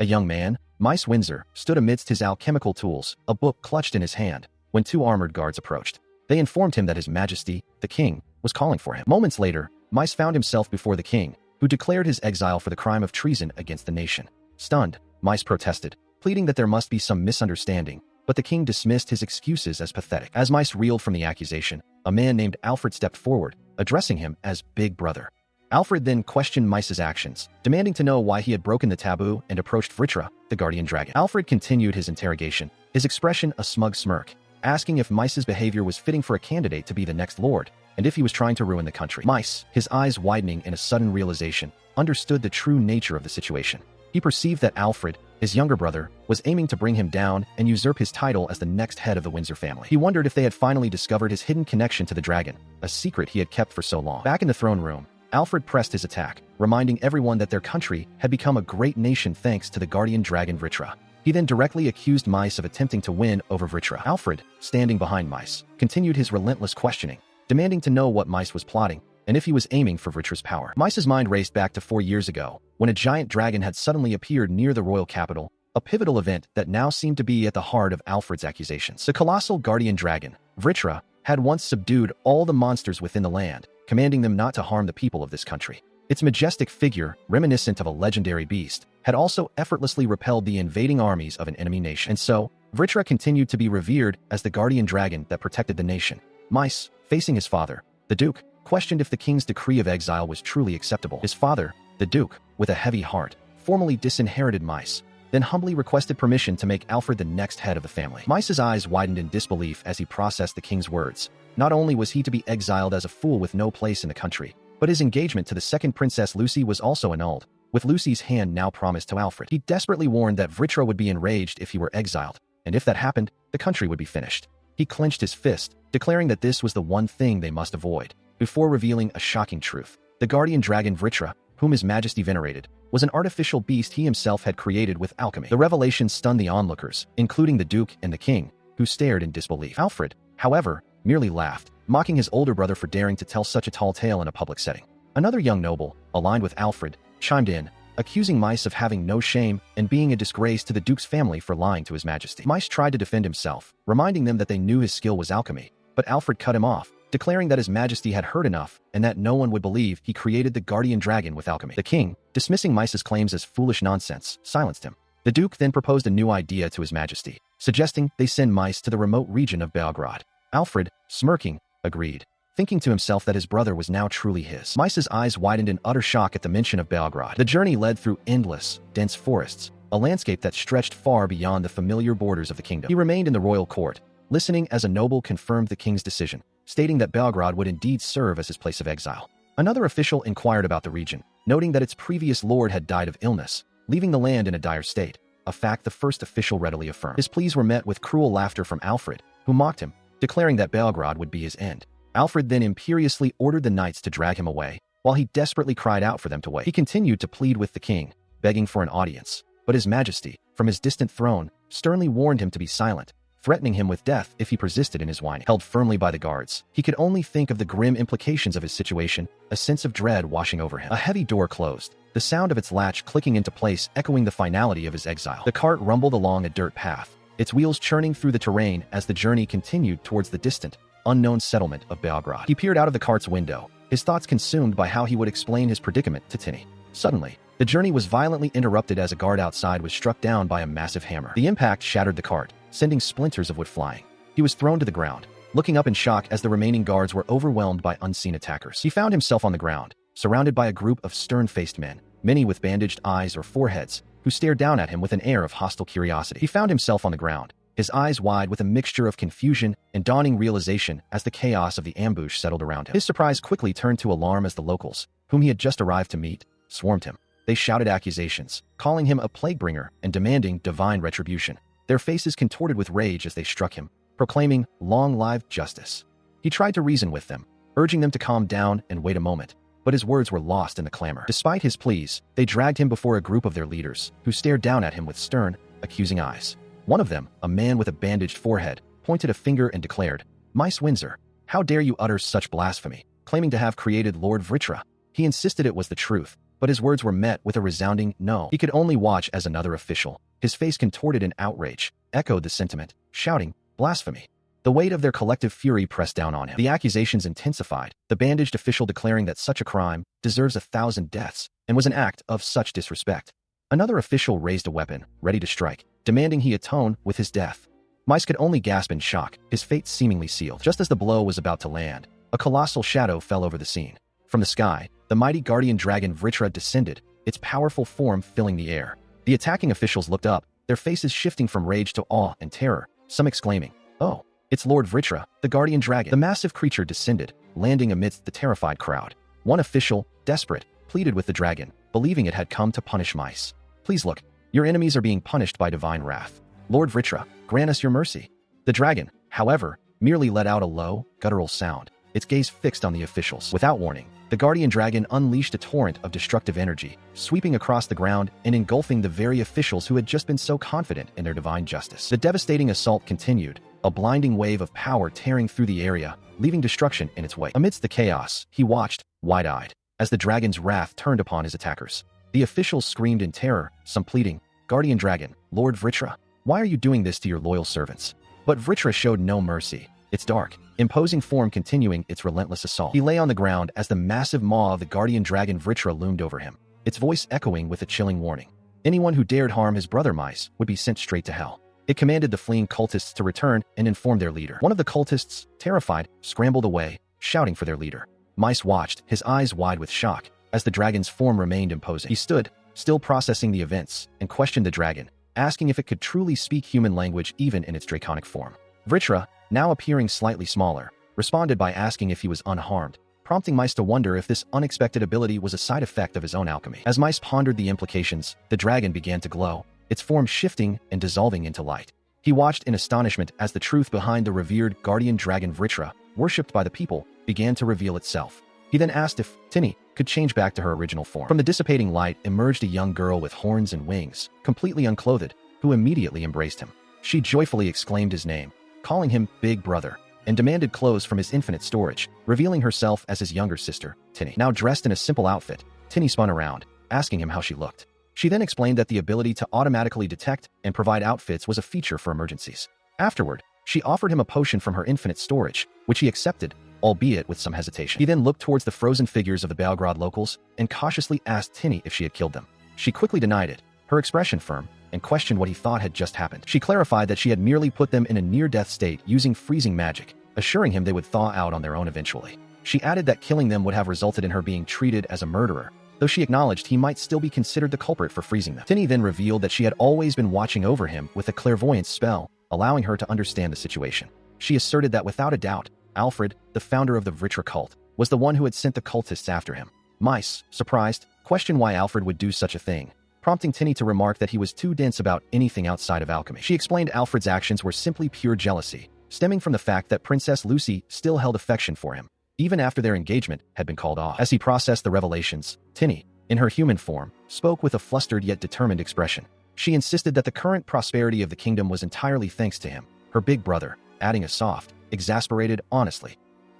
A young man, Mice Windsor, stood amidst his alchemical tools, a book clutched in his hand, when two armored guards approached. They informed him that His Majesty, the king, was calling for him. Moments later, Mice found himself before the king, who declared his exile for the crime of treason against the nation. Stunned, Mice protested, pleading that there must be some misunderstanding, but the king dismissed his excuses as pathetic. As Mice reeled from the accusation, a man named Alfred stepped forward, addressing him as Big Brother. Alfred then questioned Mice's actions, demanding to know why he had broken the taboo and approached Vitra, the guardian dragon. Alfred continued his interrogation, his expression a smug smirk, asking if Mice's behavior was fitting for a candidate to be the next lord, and if he was trying to ruin the country. Mice, his eyes widening in a sudden realization, understood the true nature of the situation. He perceived that Alfred, his younger brother, was aiming to bring him down and usurp his title as the next head of the Windsor family. He wondered if they had finally discovered his hidden connection to the dragon, a secret he had kept for so long. Back in the throne room, Alfred pressed his attack, reminding everyone that their country had become a great nation thanks to the guardian dragon Vitra. He then directly accused Mice of attempting to win over Vitra. Alfred, standing behind Mice, continued his relentless questioning, demanding to know what Mice was plotting and if he was aiming for Vitra's power. Mice's mind raced back to 4 years ago, when a giant dragon had suddenly appeared near the royal capital, a pivotal event that now seemed to be at the heart of Alfred's accusations. The colossal guardian dragon, Vitra, had once subdued all the monsters within the land, commanding them not to harm the people of this country. Its majestic figure, reminiscent of a legendary beast, had also effortlessly repelled the invading armies of an enemy nation. And so, Vitra continued to be revered as the guardian dragon that protected the nation. Mice, facing his father, the Duke, questioned if the king's decree of exile was truly acceptable. His father, the Duke, with a heavy heart, formally disinherited Mice, then humbly requested permission to make Alfred the next head of the family. Mice's eyes widened in disbelief as he processed the king's words. Not only was he to be exiled as a fool with no place in the country, but his engagement to the second Princess Lucy was also annulled, with Lucy's hand now promised to Alfred. He desperately warned that Vitra would be enraged if he were exiled, and if that happened, the country would be finished. He clenched his fist, declaring that this was the one thing they must avoid. Before revealing a shocking truth, the guardian dragon Vitra, whom His Majesty venerated, was an artificial beast he himself had created with alchemy. The revelation stunned the onlookers, including the Duke and the King, who stared in disbelief. Alfred, however, merely laughed, mocking his older brother for daring to tell such a tall tale in a public setting. Another young noble, aligned with Alfred, chimed in, accusing Mice of having no shame and being a disgrace to the Duke's family for lying to His Majesty. Mice tried to defend himself, reminding them that they knew his skill was alchemy, but Alfred cut him off, declaring that His Majesty had heard enough and that no one would believe he created the guardian dragon with alchemy. The king, dismissing Mice's claims as foolish nonsense, silenced him. The Duke then proposed a new idea to His Majesty, suggesting they send Mice to the remote region of Belgrade. Alfred, smirking, agreed, thinking to himself that his brother was now truly his. Mice's eyes widened in utter shock at the mention of Belgrade. The journey led through endless, dense forests, a landscape that stretched far beyond the familiar borders of the kingdom. He remained in the royal court, listening as a noble confirmed the king's decision, stating that Belgrade would indeed serve as his place of exile. Another official inquired about the region, noting that its previous lord had died of illness, leaving the land in a dire state, a fact the first official readily affirmed. His pleas were met with cruel laughter from Alfred, who mocked him, declaring that Belgrade would be his end. Alfred then imperiously ordered the knights to drag him away, while he desperately cried out for them to wait. He continued to plead with the king, begging for an audience, but His Majesty, from his distant throne, sternly warned him to be silent, threatening him with death if he persisted in his whining. Held firmly by the guards, he could only think of the grim implications of his situation, a sense of dread washing over him. A heavy door closed, the sound of its latch clicking into place echoing the finality of his exile. The cart rumbled along a dirt path, its wheels churning through the terrain as the journey continued towards the distant, unknown settlement of Belgrade. He peered out of the cart's window, his thoughts consumed by how he would explain his predicament to Tinny. Suddenly, the journey was violently interrupted as a guard outside was struck down by a massive hammer. The impact shattered the cart, sending splinters of wood flying. He was thrown to the ground, looking up in shock as the remaining guards were overwhelmed by unseen attackers. He found himself on the ground, surrounded by a group of stern-faced men, many with bandaged eyes or foreheads, who stared down at him with an air of hostile curiosity. He found himself on the ground, his eyes wide with a mixture of confusion and dawning realization as the chaos of the ambush settled around him. His surprise quickly turned to alarm as the locals, whom he had just arrived to meet, swarmed him. They shouted accusations, calling him a plague-bringer and demanding divine retribution. Their faces contorted with rage as they struck him, proclaiming, "Long live justice." He tried to reason with them, urging them to calm down and wait a moment, but his words were lost in the clamor. Despite his pleas, they dragged him before a group of their leaders, who stared down at him with stern, accusing eyes. One of them, a man with a bandaged forehead, pointed a finger and declared, "Mice Windsor, how dare you utter such blasphemy, claiming to have created Lord Vitra?" He insisted it was the truth, but his words were met with a resounding no. He could only watch as another official, his face contorted in outrage, echoed the sentiment, shouting, "Blasphemy." The weight of their collective fury pressed down on him. The accusations intensified, the bandaged official declaring that such a crime deserves 1,000 deaths and was an act of such disrespect. Another official raised a weapon, ready to strike, demanding he atone with his death. Mice could only gasp in shock, his fate seemingly sealed. Just as the blow was about to land, a colossal shadow fell over the scene. From the sky, the mighty guardian dragon Vitra descended, its powerful form filling the air. The attacking officials looked up, their faces shifting from rage to awe and terror, some exclaiming, "Oh, it's Lord Vitra, the guardian dragon." The massive creature descended, landing amidst the terrified crowd. One official, desperate, pleaded with the dragon, believing it had come to punish mice. "Please look, your enemies are being punished by divine wrath. Lord Vitra, grant us your mercy." The dragon, however, merely let out a low, guttural sound, its gaze fixed on the officials. Without warning, the guardian dragon unleashed a torrent of destructive energy, sweeping across the ground and engulfing the very officials who had just been so confident in their divine justice. The devastating assault continued, a blinding wave of power tearing through the area, leaving destruction in its wake. Amidst the chaos, he watched, wide-eyed, as the dragon's wrath turned upon his attackers. The officials screamed in terror, some pleading, "Guardian dragon, Lord Vitra, why are you doing this to your loyal servants?" But Vitra showed no mercy, its dark, imposing form continuing its relentless assault. He lay on the ground as the massive maw of the guardian dragon Vitra loomed over him, its voice echoing with a chilling warning. Anyone who dared harm his brother mice would be sent straight to hell. It commanded the fleeing cultists to return and inform their leader. One of the cultists, terrified, scrambled away, shouting for their leader. Mice watched, his eyes wide with shock, as the dragon's form remained imposing. He stood, still processing the events, and questioned the dragon, asking if it could truly speak human language even in its draconic form. Vitra, now appearing slightly smaller, responded by asking if he was unharmed, prompting mice to wonder if this unexpected ability was a side effect of his own alchemy. As mice pondered the implications, the dragon began to glow, its form shifting and dissolving into light. He watched in astonishment as the truth behind the revered guardian dragon Vitra, worshipped by the people, began to reveal itself. He then asked if Tinny could change back to her original form. From the dissipating light emerged a young girl with horns and wings, completely unclothed, who immediately embraced him. She joyfully exclaimed his name, calling him Big Brother, and demanded clothes from his infinite storage, revealing herself as his younger sister, Tinny. Now dressed in a simple outfit, Tinny spun around, asking him how she looked. She then explained that the ability to automatically detect and provide outfits was a feature for emergencies. Afterward, she offered him a potion from her infinite storage, which he accepted, albeit with some hesitation. He then looked towards the frozen figures of the Belgrade locals and cautiously asked Tinny if she had killed them. She quickly denied it, her expression firm, and questioned what he thought had just happened. She clarified that she had merely put them in a near-death state using freezing magic, assuring him they would thaw out on their own eventually. She added that killing them would have resulted in her being treated as a murderer, though she acknowledged he might still be considered the culprit for freezing them. Tinny then revealed that she had always been watching over him with a clairvoyance spell, allowing her to understand the situation. She asserted that without a doubt, Alfred, the founder of the Vitra cult, was the one who had sent the cultists after him. Mice, surprised, questioned why Alfred would do such a thing, prompting Tinny to remark that he was too dense about anything outside of alchemy. She explained Alfred's actions were simply pure jealousy, stemming from the fact that Princess Lucy still held affection for him, even after their engagement had been called off. As he processed the revelations, Tinny, in her human form, spoke with a flustered yet determined expression. She insisted that the current prosperity of the kingdom was entirely thanks to him, her big brother, adding a soft, exasperated honestly.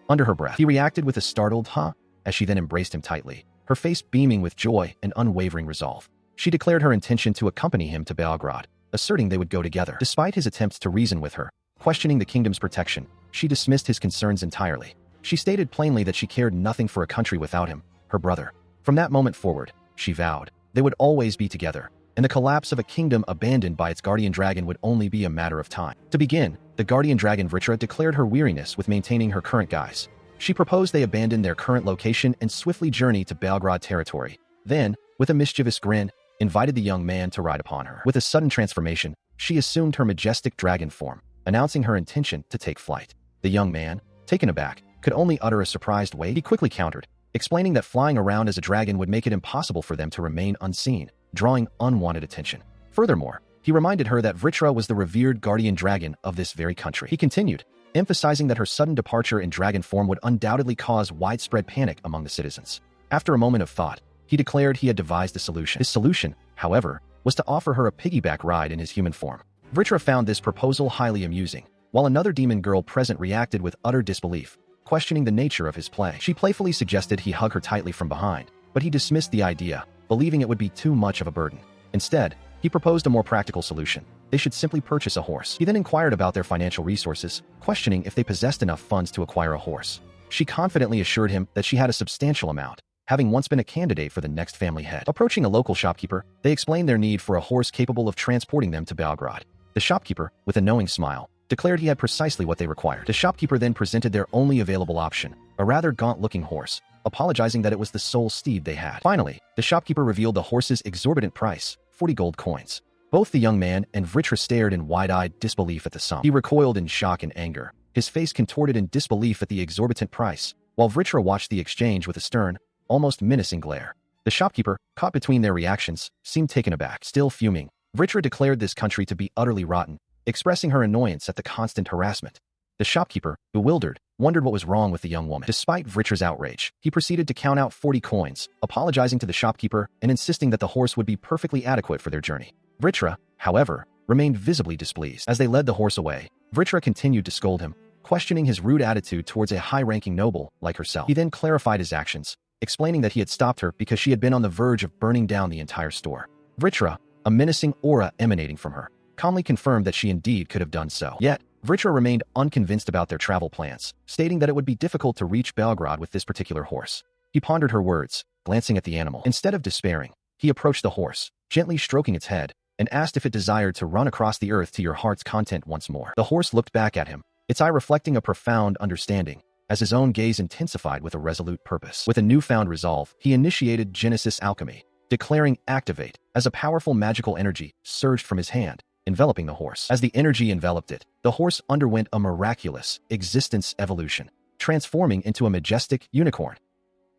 Under her breath, he reacted with a startled "huh," as she then embraced him tightly, her face beaming with joy and unwavering resolve. She declared her intention to accompany him to Belgrade, asserting they would go together. Despite his attempts to reason with her, questioning the kingdom's protection, she dismissed his concerns entirely. She stated plainly that she cared nothing for a country without him, her brother. From that moment forward, she vowed, they would always be together, and the collapse of a kingdom abandoned by its guardian dragon would only be a matter of time. To begin, the guardian dragon Vitra declared her weariness with maintaining her current guise. She proposed they abandon their current location and swiftly journey to Belgrade territory. Then, with a mischievous grin, invited the young man to ride upon her. With a sudden transformation, she assumed her majestic dragon form, announcing her intention to take flight. The young man, taken aback, could only utter a surprised wait. He quickly countered, explaining that flying around as a dragon would make it impossible for them to remain unseen, drawing unwanted attention. Furthermore, he reminded her that Vitra was the revered guardian dragon of this very country. He continued, emphasizing that her sudden departure in dragon form would undoubtedly cause widespread panic among the citizens. After a moment of thought, he declared he had devised a solution. His solution, however, was to offer her a piggyback ride in his human form. Vitra found this proposal highly amusing, while another demon girl present reacted with utter disbelief, questioning the nature of his play. She playfully suggested he hug her tightly from behind, but he dismissed the idea, believing it would be too much of a burden. Instead, he proposed a more practical solution. They should simply purchase a horse. He then inquired about their financial resources, questioning if they possessed enough funds to acquire a horse. She confidently assured him that she had a substantial amount, having once been a candidate for the next family head. Approaching a local shopkeeper, they explained their need for a horse capable of transporting them to Belgrade. The shopkeeper, with a knowing smile, declared he had precisely what they required. The shopkeeper then presented their only available option, a rather gaunt-looking horse, apologizing that it was the sole steed they had. Finally, the shopkeeper revealed the horse's exorbitant price, 40 gold coins. Both the young man and Vitra stared in wide-eyed disbelief at the sum. He recoiled in shock and anger, his face contorted in disbelief at the exorbitant price, while Vitra watched the exchange with a stern, almost menacing glare. The shopkeeper, caught between their reactions, seemed taken aback. Still fuming, Vitra declared this country to be utterly rotten, expressing her annoyance at the constant harassment. The shopkeeper, bewildered, wondered what was wrong with the young woman. Despite Vritra's outrage, he proceeded to count out 40 coins, apologizing to the shopkeeper and insisting that the horse would be perfectly adequate for their journey. Vitra, however, remained visibly displeased. As they led the horse away, Vitra continued to scold him, questioning his rude attitude towards a high-ranking noble like herself. He then clarified his actions, explaining that he had stopped her because she had been on the verge of burning down the entire store. Vitra, a menacing aura emanating from her, calmly confirmed that she indeed could have done so. Yet, Vitra remained unconvinced about their travel plans, stating that it would be difficult to reach Belgrade with this particular horse. He pondered her words, glancing at the animal. Instead of despairing, he approached the horse, gently stroking its head, and asked if it desired to run across the earth to your heart's content once more. The horse looked back at him, its eye reflecting a profound understanding, as his own gaze intensified with a resolute purpose. With a newfound resolve, he initiated Genesis alchemy, declaring activate, as a powerful magical energy surged from his hand, enveloping the horse. As the energy enveloped it, the horse underwent a miraculous existence evolution, transforming into a majestic unicorn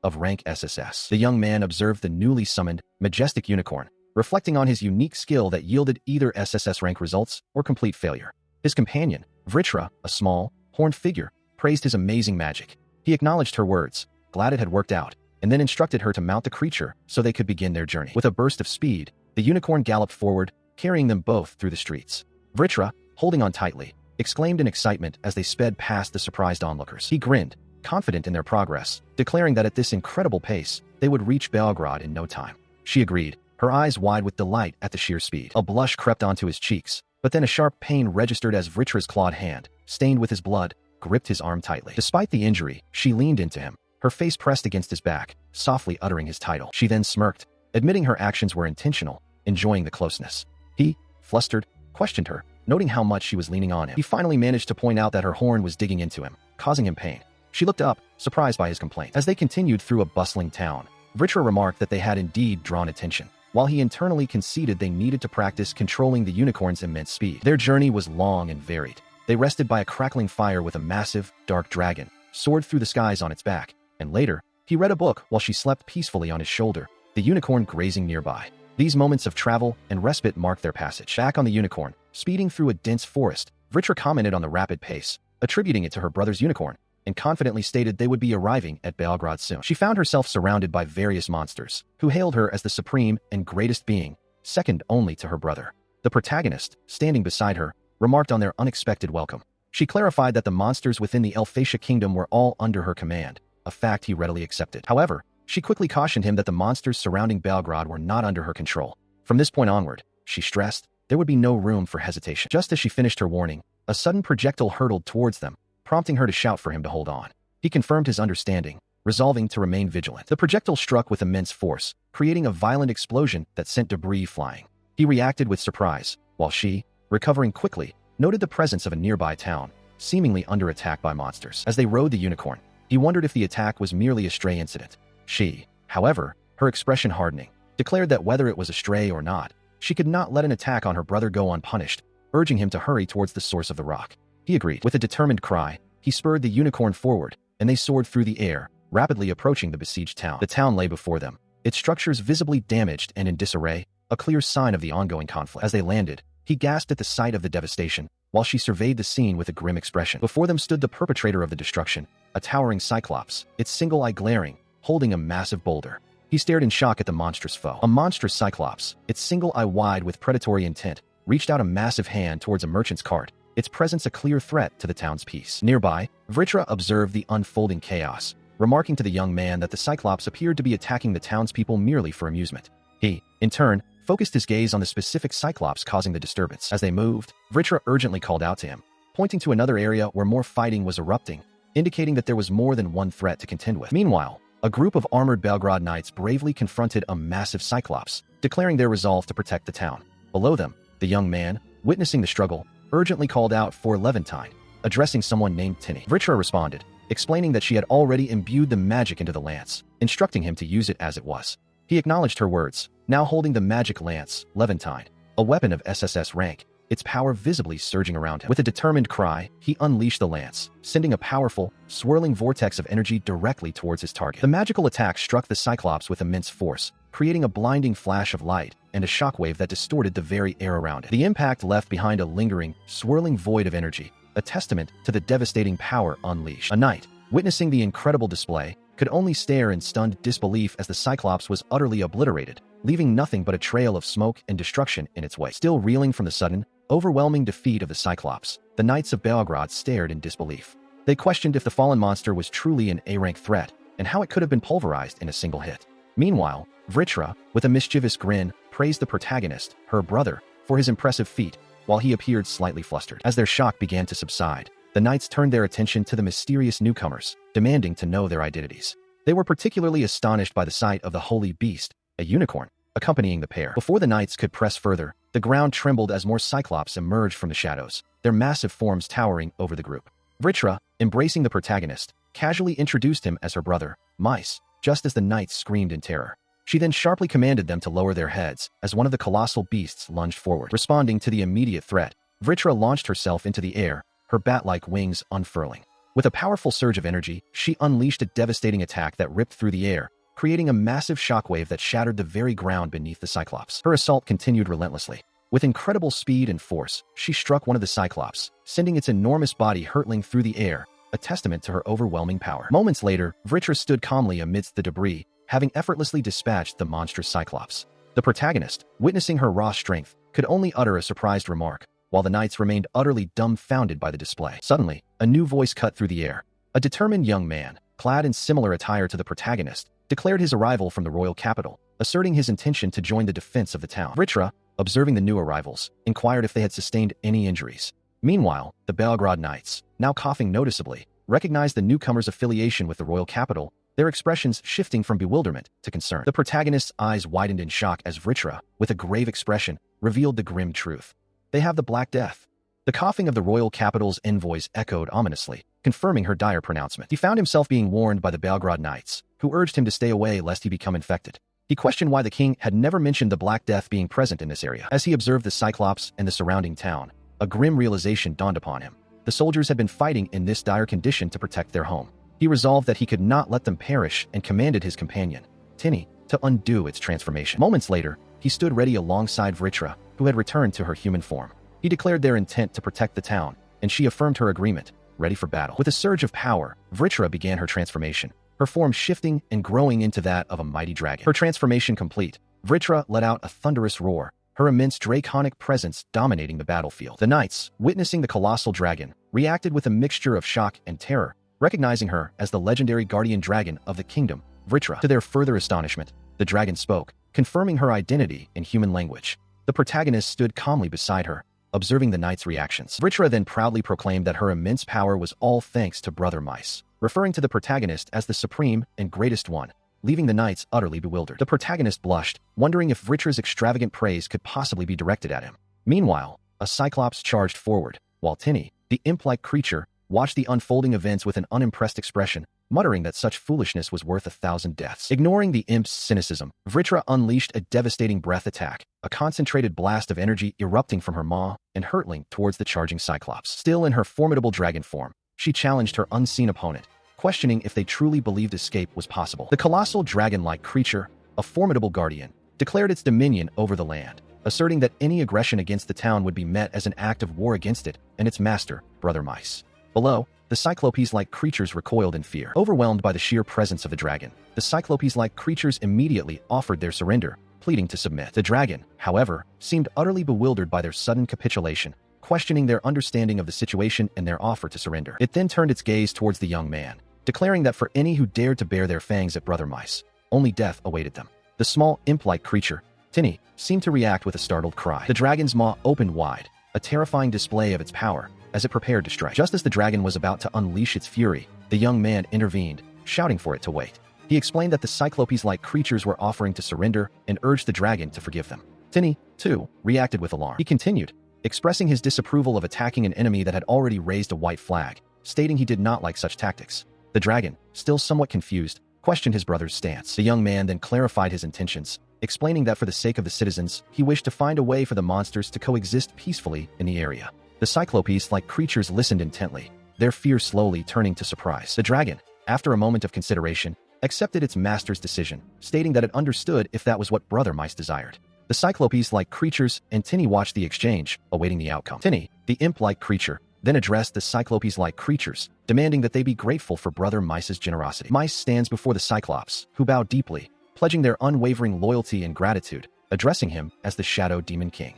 of rank SSS. The young man observed the newly summoned majestic unicorn, reflecting on his unique skill that yielded either SSS rank results or complete failure. His companion, Vitra, a small, horned figure, praised his amazing magic. He acknowledged her words, glad it had worked out, and then instructed her to mount the creature so they could begin their journey. With a burst of speed, the unicorn galloped forward, carrying them both through the streets. Vitra, holding on tightly, exclaimed in excitement as they sped past the surprised onlookers. He grinned, confident in their progress, declaring that at this incredible pace, they would reach Belgrade in no time. She agreed, her eyes wide with delight at the sheer speed. A blush crept onto his cheeks, but then a sharp pain registered as Vritra's clawed hand, stained with his blood, gripped his arm tightly. Despite the injury, she leaned into him, her face pressed against his back, softly uttering his title. She then smirked, admitting her actions were intentional, enjoying the closeness. He, flustered, questioned her, noting how much she was leaning on him. He finally managed to point out that her horn was digging into him, causing him pain. She looked up, surprised by his complaint. As they continued through a bustling town, Vitra remarked that they had indeed drawn attention, while he internally conceded they needed to practice controlling the unicorn's immense speed. Their journey was long and varied. They rested by a crackling fire with a massive, dark dragon, soared through the skies on its back, and later, he read a book while she slept peacefully on his shoulder, the unicorn grazing nearby. These moments of travel and respite marked their passage. Back on the unicorn, speeding through a dense forest, Vitra commented on the rapid pace, attributing it to her brother's unicorn, and confidently stated they would be arriving at Belgrade soon. She found herself surrounded by various monsters, who hailed her as the supreme and greatest being, second only to her brother. The protagonist, standing beside her, remarked on their unexpected welcome. She clarified that the monsters within the Elfacia kingdom were all under her command, a fact he readily accepted. However, she quickly cautioned him that the monsters surrounding Belgrade were not under her control. From this point onward, she stressed, there would be no room for hesitation. Just as she finished her warning, a sudden projectile hurtled towards them, prompting her to shout for him to hold on. He confirmed his understanding, resolving to remain vigilant. The projectile struck with immense force, creating a violent explosion that sent debris flying. He reacted with surprise, while she, recovering quickly, noted the presence of a nearby town, seemingly under attack by monsters. As they rode the unicorn, he wondered if the attack was merely a stray incident. She, however, her expression hardening, declared that whether it was a stray or not, she could not let an attack on her brother go unpunished, urging him to hurry towards the source of the rock. He agreed. With a determined cry, he spurred the unicorn forward, and they soared through the air, rapidly approaching the besieged town. The town lay before them, its structures visibly damaged and in disarray, a clear sign of the ongoing conflict. As they landed, he gasped at the sight of the devastation, while she surveyed the scene with a grim expression. Before them stood the perpetrator of the destruction, a towering Cyclops, its single eye glaring, holding a massive boulder. He stared in shock at the monstrous foe. A monstrous Cyclops, its single eye wide with predatory intent, reached out a massive hand towards a merchant's cart, its presence a clear threat to the town's peace. Nearby, Vitra observed the unfolding chaos, remarking to the young man that the Cyclops appeared to be attacking the townspeople merely for amusement. He, in turn, focused his gaze on the specific Cyclops causing the disturbance. As they moved, Vitra urgently called out to him, pointing to another area where more fighting was erupting, indicating that there was more than one threat to contend with. Meanwhile, a group of armored Belgrade knights bravely confronted a massive Cyclops, declaring their resolve to protect the town. Below them, the young man, witnessing the struggle, urgently called out for Levantine, addressing someone named Tinny. Vitra responded, explaining that she had already imbued the magic into the lance, instructing him to use it as it was. He acknowledged her words, now holding the magic lance, Levantine, a weapon of SSS rank, its power visibly surging around him. With a determined cry, he unleashed the lance, sending a powerful, swirling vortex of energy directly towards his target. The magical attack struck the Cyclops with immense force, creating a blinding flash of light and a shockwave that distorted the very air around it. The impact left behind a lingering, swirling void of energy, a testament to the devastating power unleashed. A knight, witnessing the incredible display, could only stare in stunned disbelief as the Cyclops was utterly obliterated, leaving nothing but a trail of smoke and destruction in its wake. Still reeling from the sudden, overwhelming defeat of the Cyclops, the Knights of Belgrade stared in disbelief. They questioned if the fallen monster was truly an A-rank threat, and how it could have been pulverized in a single hit. Meanwhile, Vitra, with a mischievous grin, praised the protagonist, her brother, for his impressive feat, while he appeared slightly flustered. As their shock began to subside, the knights turned their attention to the mysterious newcomers, demanding to know their identities. They were particularly astonished by the sight of the holy beast, a unicorn, accompanying the pair. Before the knights could press further, the ground trembled as more Cyclops emerged from the shadows, their massive forms towering over the group. Vitra, embracing the protagonist, casually introduced him as her brother, Mice, just as the knights screamed in terror. She then sharply commanded them to lower their heads as one of the colossal beasts lunged forward. Responding to the immediate threat, Vitra launched herself into the air, her bat-like wings unfurling. With a powerful surge of energy, she unleashed a devastating attack that ripped through the air, creating a massive shockwave that shattered the very ground beneath the Cyclops. Her assault continued relentlessly. With incredible speed and force, she struck one of the Cyclops, sending its enormous body hurtling through the air, a testament to her overwhelming power. Moments later, Vitra stood calmly amidst the debris, having effortlessly dispatched the monstrous Cyclops. The protagonist, witnessing her raw strength, could only utter a surprised remark, while the knights remained utterly dumbfounded by the display. Suddenly, a new voice cut through the air. A determined young man, clad in similar attire to the protagonist, declared his arrival from the royal capital, asserting his intention to join the defense of the town. Vitra, observing the new arrivals, inquired if they had sustained any injuries. Meanwhile, the Belgrade knights, now coughing noticeably, recognized the newcomer's affiliation with the royal capital, their expressions shifting from bewilderment to concern. The protagonist's eyes widened in shock as Vitra, with a grave expression, revealed the grim truth. They have the Black Death. The coughing of the royal capital's envoys echoed ominously, confirming her dire pronouncement. He found himself being warned by the Belgrade knights, who urged him to stay away lest he become infected. He questioned why the king had never mentioned the Black Death being present in this area. As he observed the Cyclops and the surrounding town, a grim realization dawned upon him. The soldiers had been fighting in this dire condition to protect their home. He resolved that he could not let them perish and commanded his companion, Tinny, to undo its transformation. Moments later, he stood ready alongside Vitra, who had returned to her human form. He declared their intent to protect the town, and she affirmed her agreement, ready for battle. With a surge of power, Vitra began her transformation, her form shifting and growing into that of a mighty dragon. Her transformation complete, Vitra let out a thunderous roar, her immense draconic presence dominating the battlefield. The knights, witnessing the colossal dragon, reacted with a mixture of shock and terror, recognizing her as the legendary guardian dragon of the kingdom, Vitra. To their further astonishment, the dragon spoke, confirming her identity in human language. The protagonist stood calmly beside her, observing the knights' reactions. Vitra then proudly proclaimed that her immense power was all thanks to Brother Mice, referring to the protagonist as the supreme and greatest one, leaving the knights utterly bewildered. The protagonist blushed, wondering if Vitra's extravagant praise could possibly be directed at him. Meanwhile, a Cyclops charged forward, while Tinny, the imp-like creature, watched the unfolding events with an unimpressed expression, muttering that such foolishness was worth 1,000 deaths. Ignoring the imp's cynicism, Vitra unleashed a devastating breath attack, a concentrated blast of energy erupting from her maw and hurtling towards the charging Cyclops. Still in her formidable dragon form, she challenged her unseen opponent, questioning if they truly believed escape was possible. The colossal dragon-like creature, a formidable guardian, declared its dominion over the land, asserting that any aggression against the town would be met as an act of war against it and its master, Brother Mice. Below, the Cyclopes-like creatures recoiled in fear. Overwhelmed by the sheer presence of the dragon, the Cyclopes-like creatures immediately offered their surrender, pleading to submit. The dragon, however, seemed utterly bewildered by their sudden capitulation, questioning their understanding of the situation and their offer to surrender. It then turned its gaze towards the young man, declaring that for any who dared to bare their fangs at Brother Mice, only death awaited them. The small imp-like creature, Tinny seemed to react with a startled cry. The dragon's maw opened wide, a terrifying display of its power, as it prepared to strike. Just as the dragon was about to unleash its fury, the young man intervened, shouting for it to wait. He explained that the Cyclops-like creatures were offering to surrender and urged the dragon to forgive them. Tinny, too, reacted with alarm. He continued, expressing his disapproval of attacking an enemy that had already raised a white flag, stating he did not like such tactics. The dragon, still somewhat confused, questioned his brother's stance. The young man then clarified his intentions, explaining that for the sake of the citizens, he wished to find a way for the monsters to coexist peacefully in the area. The Cyclops-like creatures listened intently, their fear slowly turning to surprise. The dragon, after a moment of consideration, accepted its master's decision, stating that it understood if that was what Brother Mice desired. The Cyclops-like creatures and Tinny watched the exchange, awaiting the outcome. Tinny, the imp-like creature, then addressed the Cyclops-like creatures, demanding that they be grateful for Brother Mice's generosity. Mice stands before the Cyclops, who bow deeply, pledging their unwavering loyalty and gratitude, addressing him as the Shadow Demon King.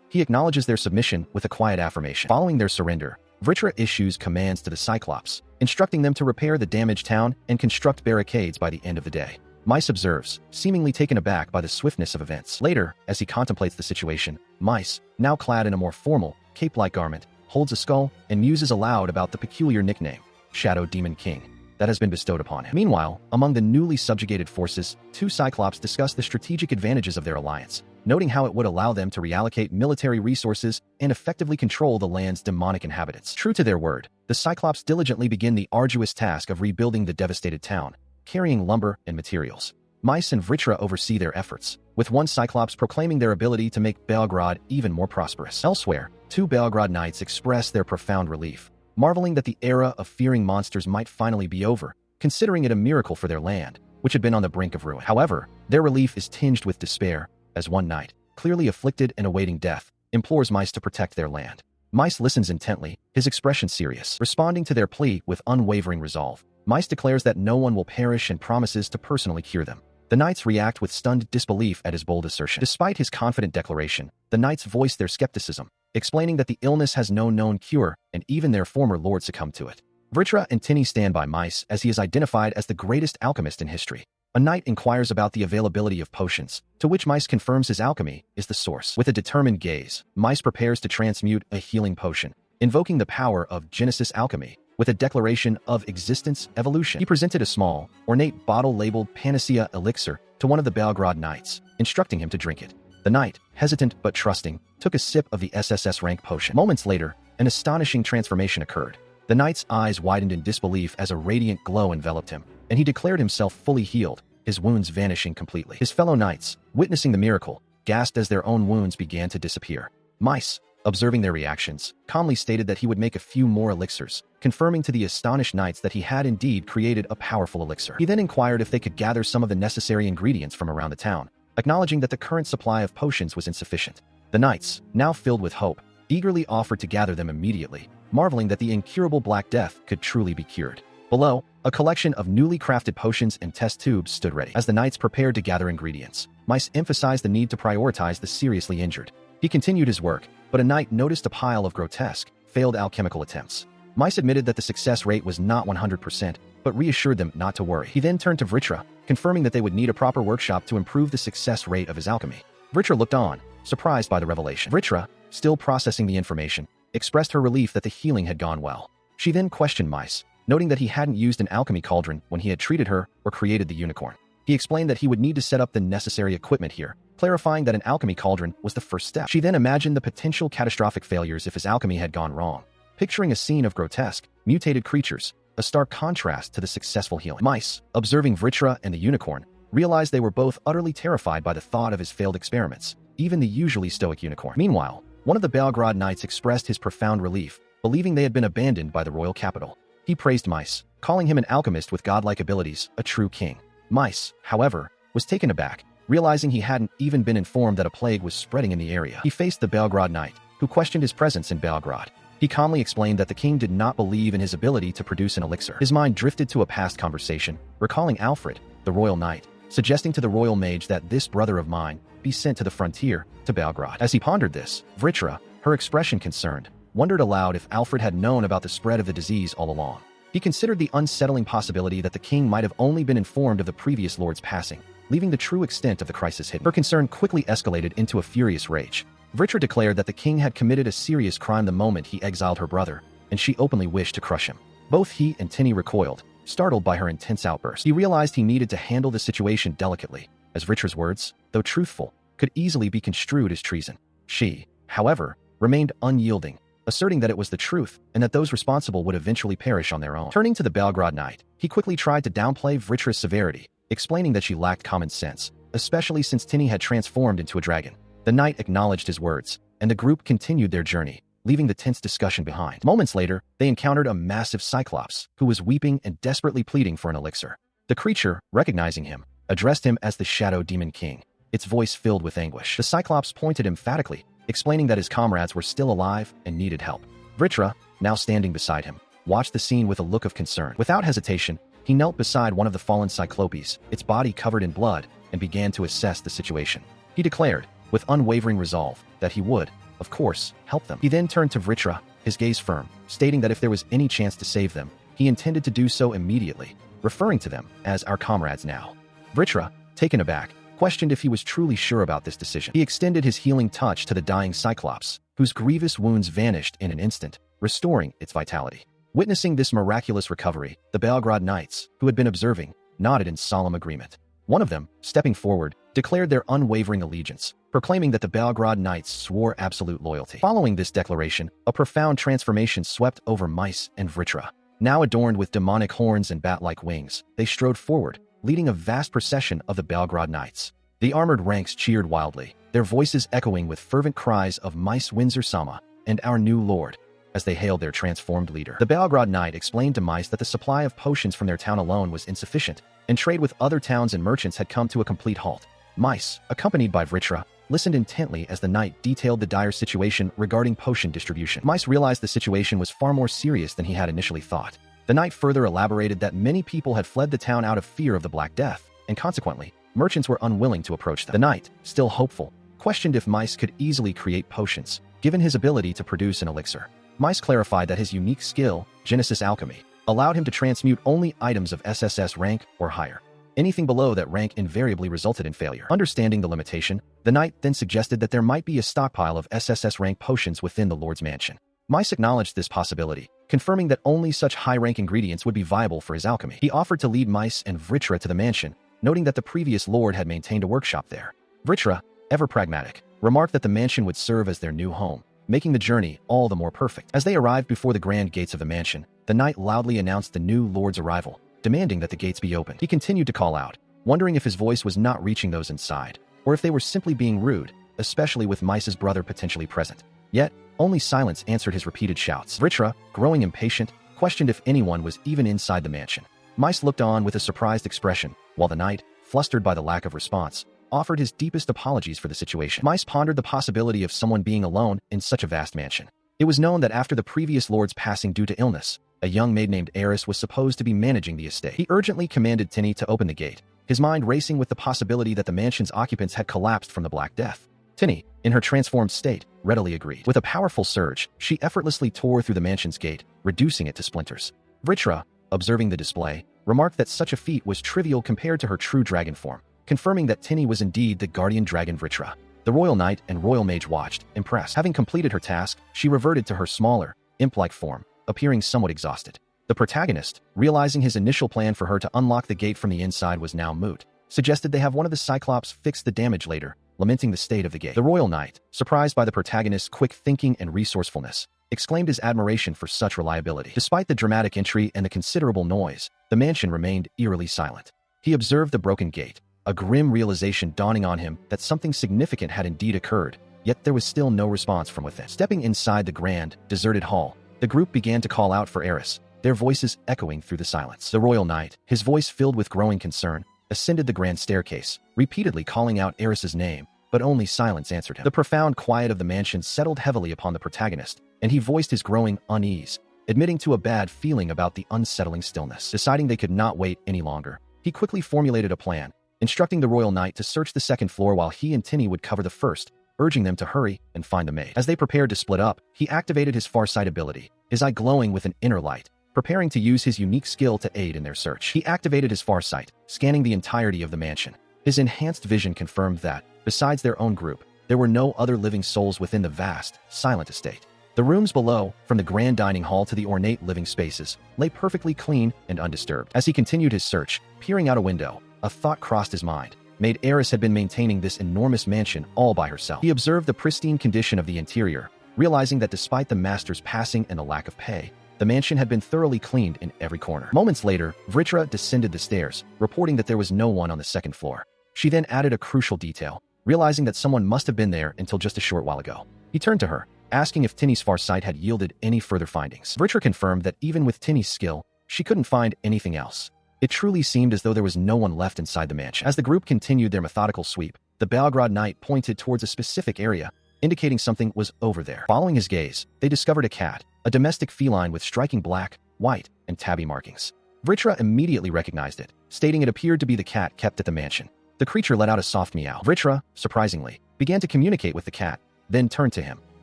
He acknowledges their submission with a quiet affirmation. Following their surrender, Vitra issues commands to the Cyclops, instructing them to repair the damaged town and construct barricades by the end of the day. Mice observes, seemingly taken aback by the swiftness of events. Later, as he contemplates the situation, Mice, now clad in a more formal, cape-like garment, holds a skull and muses aloud about the peculiar nickname, Shadow Demon King, that has been bestowed upon him. Meanwhile, among the newly subjugated forces, two Cyclops discuss the strategic advantages of their alliance, noting how it would allow them to reallocate military resources and effectively control the land's demonic inhabitants. True to their word, the Cyclops diligently begin the arduous task of rebuilding the devastated town, carrying lumber and materials. Mice and Vitra oversee their efforts, with one Cyclops proclaiming their ability to make Belgrade even more prosperous. Elsewhere, two Belgrade knights express their profound relief, marveling that the era of fearing monsters might finally be over, considering it a miracle for their land, which had been on the brink of ruin. However, their relief is tinged with despair, as one knight, clearly afflicted and awaiting death, implores Mice to protect their land. Mice listens intently, his expression serious. Responding to their plea with unwavering resolve, Mice declares that no one will perish and promises to personally cure them. The knights react with stunned disbelief at his bold assertion. Despite his confident declaration, the knights voice their skepticism, explaining that the illness has no known cure and even their former lord succumbed to it. Vitra and Tinny stand by Mice as he is identified as the greatest alchemist in history. A knight inquires about the availability of potions, to which Mice confirms his alchemy is the source. With a determined gaze, Mice prepares to transmute a healing potion, invoking the power of Genesis alchemy. With a declaration of existence evolution, he presented a small, ornate bottle labeled Panacea Elixir to one of the Belgrade knights, instructing him to drink it. The knight, hesitant but trusting, took a sip of the SSS rank potion. Moments later, an astonishing transformation occurred. The knight's eyes widened in disbelief as a radiant glow enveloped him, and he declared himself fully healed, his wounds vanishing completely. His fellow knights, witnessing the miracle, gasped as their own wounds began to disappear. Mice, observing their reactions, calmly stated that he would make a few more elixirs, confirming to the astonished knights that he had indeed created a powerful elixir. He then inquired if they could gather some of the necessary ingredients from around the town, acknowledging that the current supply of potions was insufficient. The knights, now filled with hope, eagerly offered to gather them immediately, marveling that the incurable Black Death could truly be cured. Below, a collection of newly crafted potions and test tubes stood ready. As the knights prepared to gather ingredients, Mice emphasized the need to prioritize the seriously injured. He continued his work, but a knight noticed a pile of grotesque, failed alchemical attempts. Mice admitted that the success rate was not 100%, but reassured them not to worry. He then turned to Vitra, confirming that they would need a proper workshop to improve the success rate of his alchemy. Vitra looked on, surprised by the revelation. Vitra, still processing the information, expressed her relief that the healing had gone well. She then questioned Mice, noting that he hadn't used an alchemy cauldron when he had treated her or created the unicorn. He explained that he would need to set up the necessary equipment here, clarifying that an alchemy cauldron was the first step. She then imagined the potential catastrophic failures if his alchemy had gone wrong, picturing a scene of grotesque, mutated creatures, a stark contrast to the successful healing. Mice, observing Vitra and the unicorn, realized they were both utterly terrified by the thought of his failed experiments, even the usually stoic unicorn. Meanwhile, one of the Belgrade knights expressed his profound relief, believing they had been abandoned by the royal capital. He praised Mice, calling him an alchemist with godlike abilities, a true king. Mice, however, was taken aback, realizing he hadn't even been informed that a plague was spreading in the area. He faced the Belgrade knight, who questioned his presence in Belgrade. He calmly explained that the king did not believe in his ability to produce an elixir. His mind drifted to a past conversation, recalling Alfred, the royal knight, suggesting to the royal mage that this brother of mine be sent to the frontier, to Belgrade. As he pondered this, Vitra, her expression concerned, wondered aloud if Alfred had known about the spread of the disease all along. He considered the unsettling possibility that the king might have only been informed of the previous lord's passing, leaving the true extent of the crisis hidden. Her concern quickly escalated into a furious rage. Vitra declared that the king had committed a serious crime the moment he exiled her brother, and she openly wished to crush him. Both he and Tini recoiled, startled by her intense outburst. He realized he needed to handle the situation delicately, as Vitra's words, though truthful, could easily be construed as treason. She, however, remained unyielding, asserting that it was the truth and that those responsible would eventually perish on their own. Turning to the Belgrade knight, he quickly tried to downplay Vitra's severity, explaining that she lacked common sense, especially since Tini had transformed into a dragon. The knight acknowledged his words, and the group continued their journey, leaving the tense discussion behind. Moments later, they encountered a massive Cyclops, who was weeping and desperately pleading for an elixir. The creature, recognizing him, addressed him as the Shadow Demon King, its voice filled with anguish. The Cyclops pointed emphatically, explaining that his comrades were still alive and needed help. Vitra, now standing beside him, watched the scene with a look of concern. Without hesitation, he knelt beside one of the fallen Cyclopes, its body covered in blood, and began to assess the situation. He declared, with unwavering resolve, that he would, of course, help them. He then turned to Vitra, his gaze firm, stating that if there was any chance to save them, he intended to do so immediately, referring to them as our comrades now. Vitra, taken aback, questioned if he was truly sure about this decision. He extended his healing touch to the dying Cyclops, whose grievous wounds vanished in an instant, restoring its vitality. Witnessing this miraculous recovery, the Belgrade knights, who had been observing, nodded in solemn agreement. One of them, stepping forward, declared their unwavering allegiance, proclaiming that the Belgrade knights swore absolute loyalty. Following this declaration, a profound transformation swept over Mice and Vitra. Now adorned with demonic horns and bat-like wings, they strode forward, leading a vast procession of the Belgrade knights. The armored ranks cheered wildly, their voices echoing with fervent cries of Mice Windsor Sama and our new lord, as they hailed their transformed leader. The Belgrade knight explained to Mice that the supply of potions from their town alone was insufficient, and trade with other towns and merchants had come to a complete halt. Mice, accompanied by Vitra, listened intently as the knight detailed the dire situation regarding potion distribution. Mice realized the situation was far more serious than he had initially thought. The knight further elaborated that many people had fled the town out of fear of the Black Death, and consequently, merchants were unwilling to approach them. The knight, still hopeful, questioned if Mice could easily create potions, given his ability to produce an elixir. Mice clarified that his unique skill, Genesis Alchemy, allowed him to transmute only items of SSS rank or higher. Anything below that rank invariably resulted in failure. Understanding the limitation, the knight then suggested that there might be a stockpile of SSS rank potions within the Lord's mansion. Mice acknowledged this possibility, confirming that only such high-rank ingredients would be viable for his alchemy. He offered to lead Mice and Vitra to the mansion, noting that the previous lord had maintained a workshop there. Vitra, ever pragmatic, remarked that the mansion would serve as their new home, making the journey all the more perfect. As they arrived before the grand gates of the mansion, the knight loudly announced the new lord's arrival, demanding that the gates be opened. He continued to call out, wondering if his voice was not reaching those inside, or if they were simply being rude, especially with Mice's brother potentially present. Yet, only silence answered his repeated shouts. Vitra, growing impatient, questioned if anyone was even inside the mansion. Mice looked on with a surprised expression, while the knight, flustered by the lack of response, offered his deepest apologies for the situation. Mice pondered the possibility of someone being alone in such a vast mansion. It was known that after the previous lord's passing due to illness, a young maid named Eris was supposed to be managing the estate. He urgently commanded Tini to open the gate, his mind racing with the possibility that the mansion's occupants had collapsed from the Black Death. Tini, in her transformed state, readily agreed. With a powerful surge, she effortlessly tore through the mansion's gate, reducing it to splinters. Vitra, observing the display, remarked that such a feat was trivial compared to her true dragon form, confirming that Tini was indeed the guardian dragon Vitra. The royal knight and royal mage watched, impressed. Having completed her task, she reverted to her smaller, imp-like form, appearing somewhat exhausted. The protagonist, realizing his initial plan for her to unlock the gate from the inside was now moot, suggested they have one of the Cyclops fix the damage later, lamenting the state of the gate. The royal knight, surprised by the protagonist's quick thinking and resourcefulness, exclaimed his admiration for such reliability. Despite the dramatic entry and the considerable noise, the mansion remained eerily silent. He observed the broken gate, a grim realization dawning on him that something significant had indeed occurred, yet there was still no response from within. Stepping inside the grand, deserted hall, the group began to call out for Eris, their voices echoing through the silence. The royal knight, his voice filled with growing concern, ascended the grand staircase, repeatedly calling out Eris's name, but only silence answered him. The profound quiet of the mansion settled heavily upon the protagonist, and he voiced his growing unease, admitting to a bad feeling about the unsettling stillness. Deciding they could not wait any longer, he quickly formulated a plan, instructing the royal knight to search the second floor while he and Tini would cover the first, urging them to hurry and find the maid. As they prepared to split up, he activated his farsight ability, his eye glowing with an inner light, preparing to use his unique skill to aid in their search. He activated his farsight, scanning the entirety of the mansion, His enhanced vision confirmed that, besides their own group, there were no other living souls within the vast, silent estate. The rooms below, from the grand dining hall to the ornate living spaces, lay perfectly clean and undisturbed. As he continued his search, peering out a window, a thought crossed his mind. Maid Eris had been maintaining this enormous mansion all by herself. He observed the pristine condition of the interior, realizing that despite the master's passing and the lack of pay, the mansion had been thoroughly cleaned in every corner. Moments later, Vitra descended the stairs, reporting that there was no one on the second floor. She then added a crucial detail, realizing that someone must have been there until just a short while ago. He turned to her, asking if Tinny's farsight had yielded any further findings. Vitra confirmed that even with Tinny's skill, she couldn't find anything else. It truly seemed as though there was no one left inside the mansion. As the group continued their methodical sweep, the Belgrade knight pointed towards a specific area, indicating something was over there. Following his gaze, they discovered a cat, a domestic feline with striking black, white, and tabby markings. Vitra immediately recognized it, stating it appeared to be the cat kept at the mansion. The creature let out a soft meow. Vitra, surprisingly, began to communicate with the cat, then turned to him,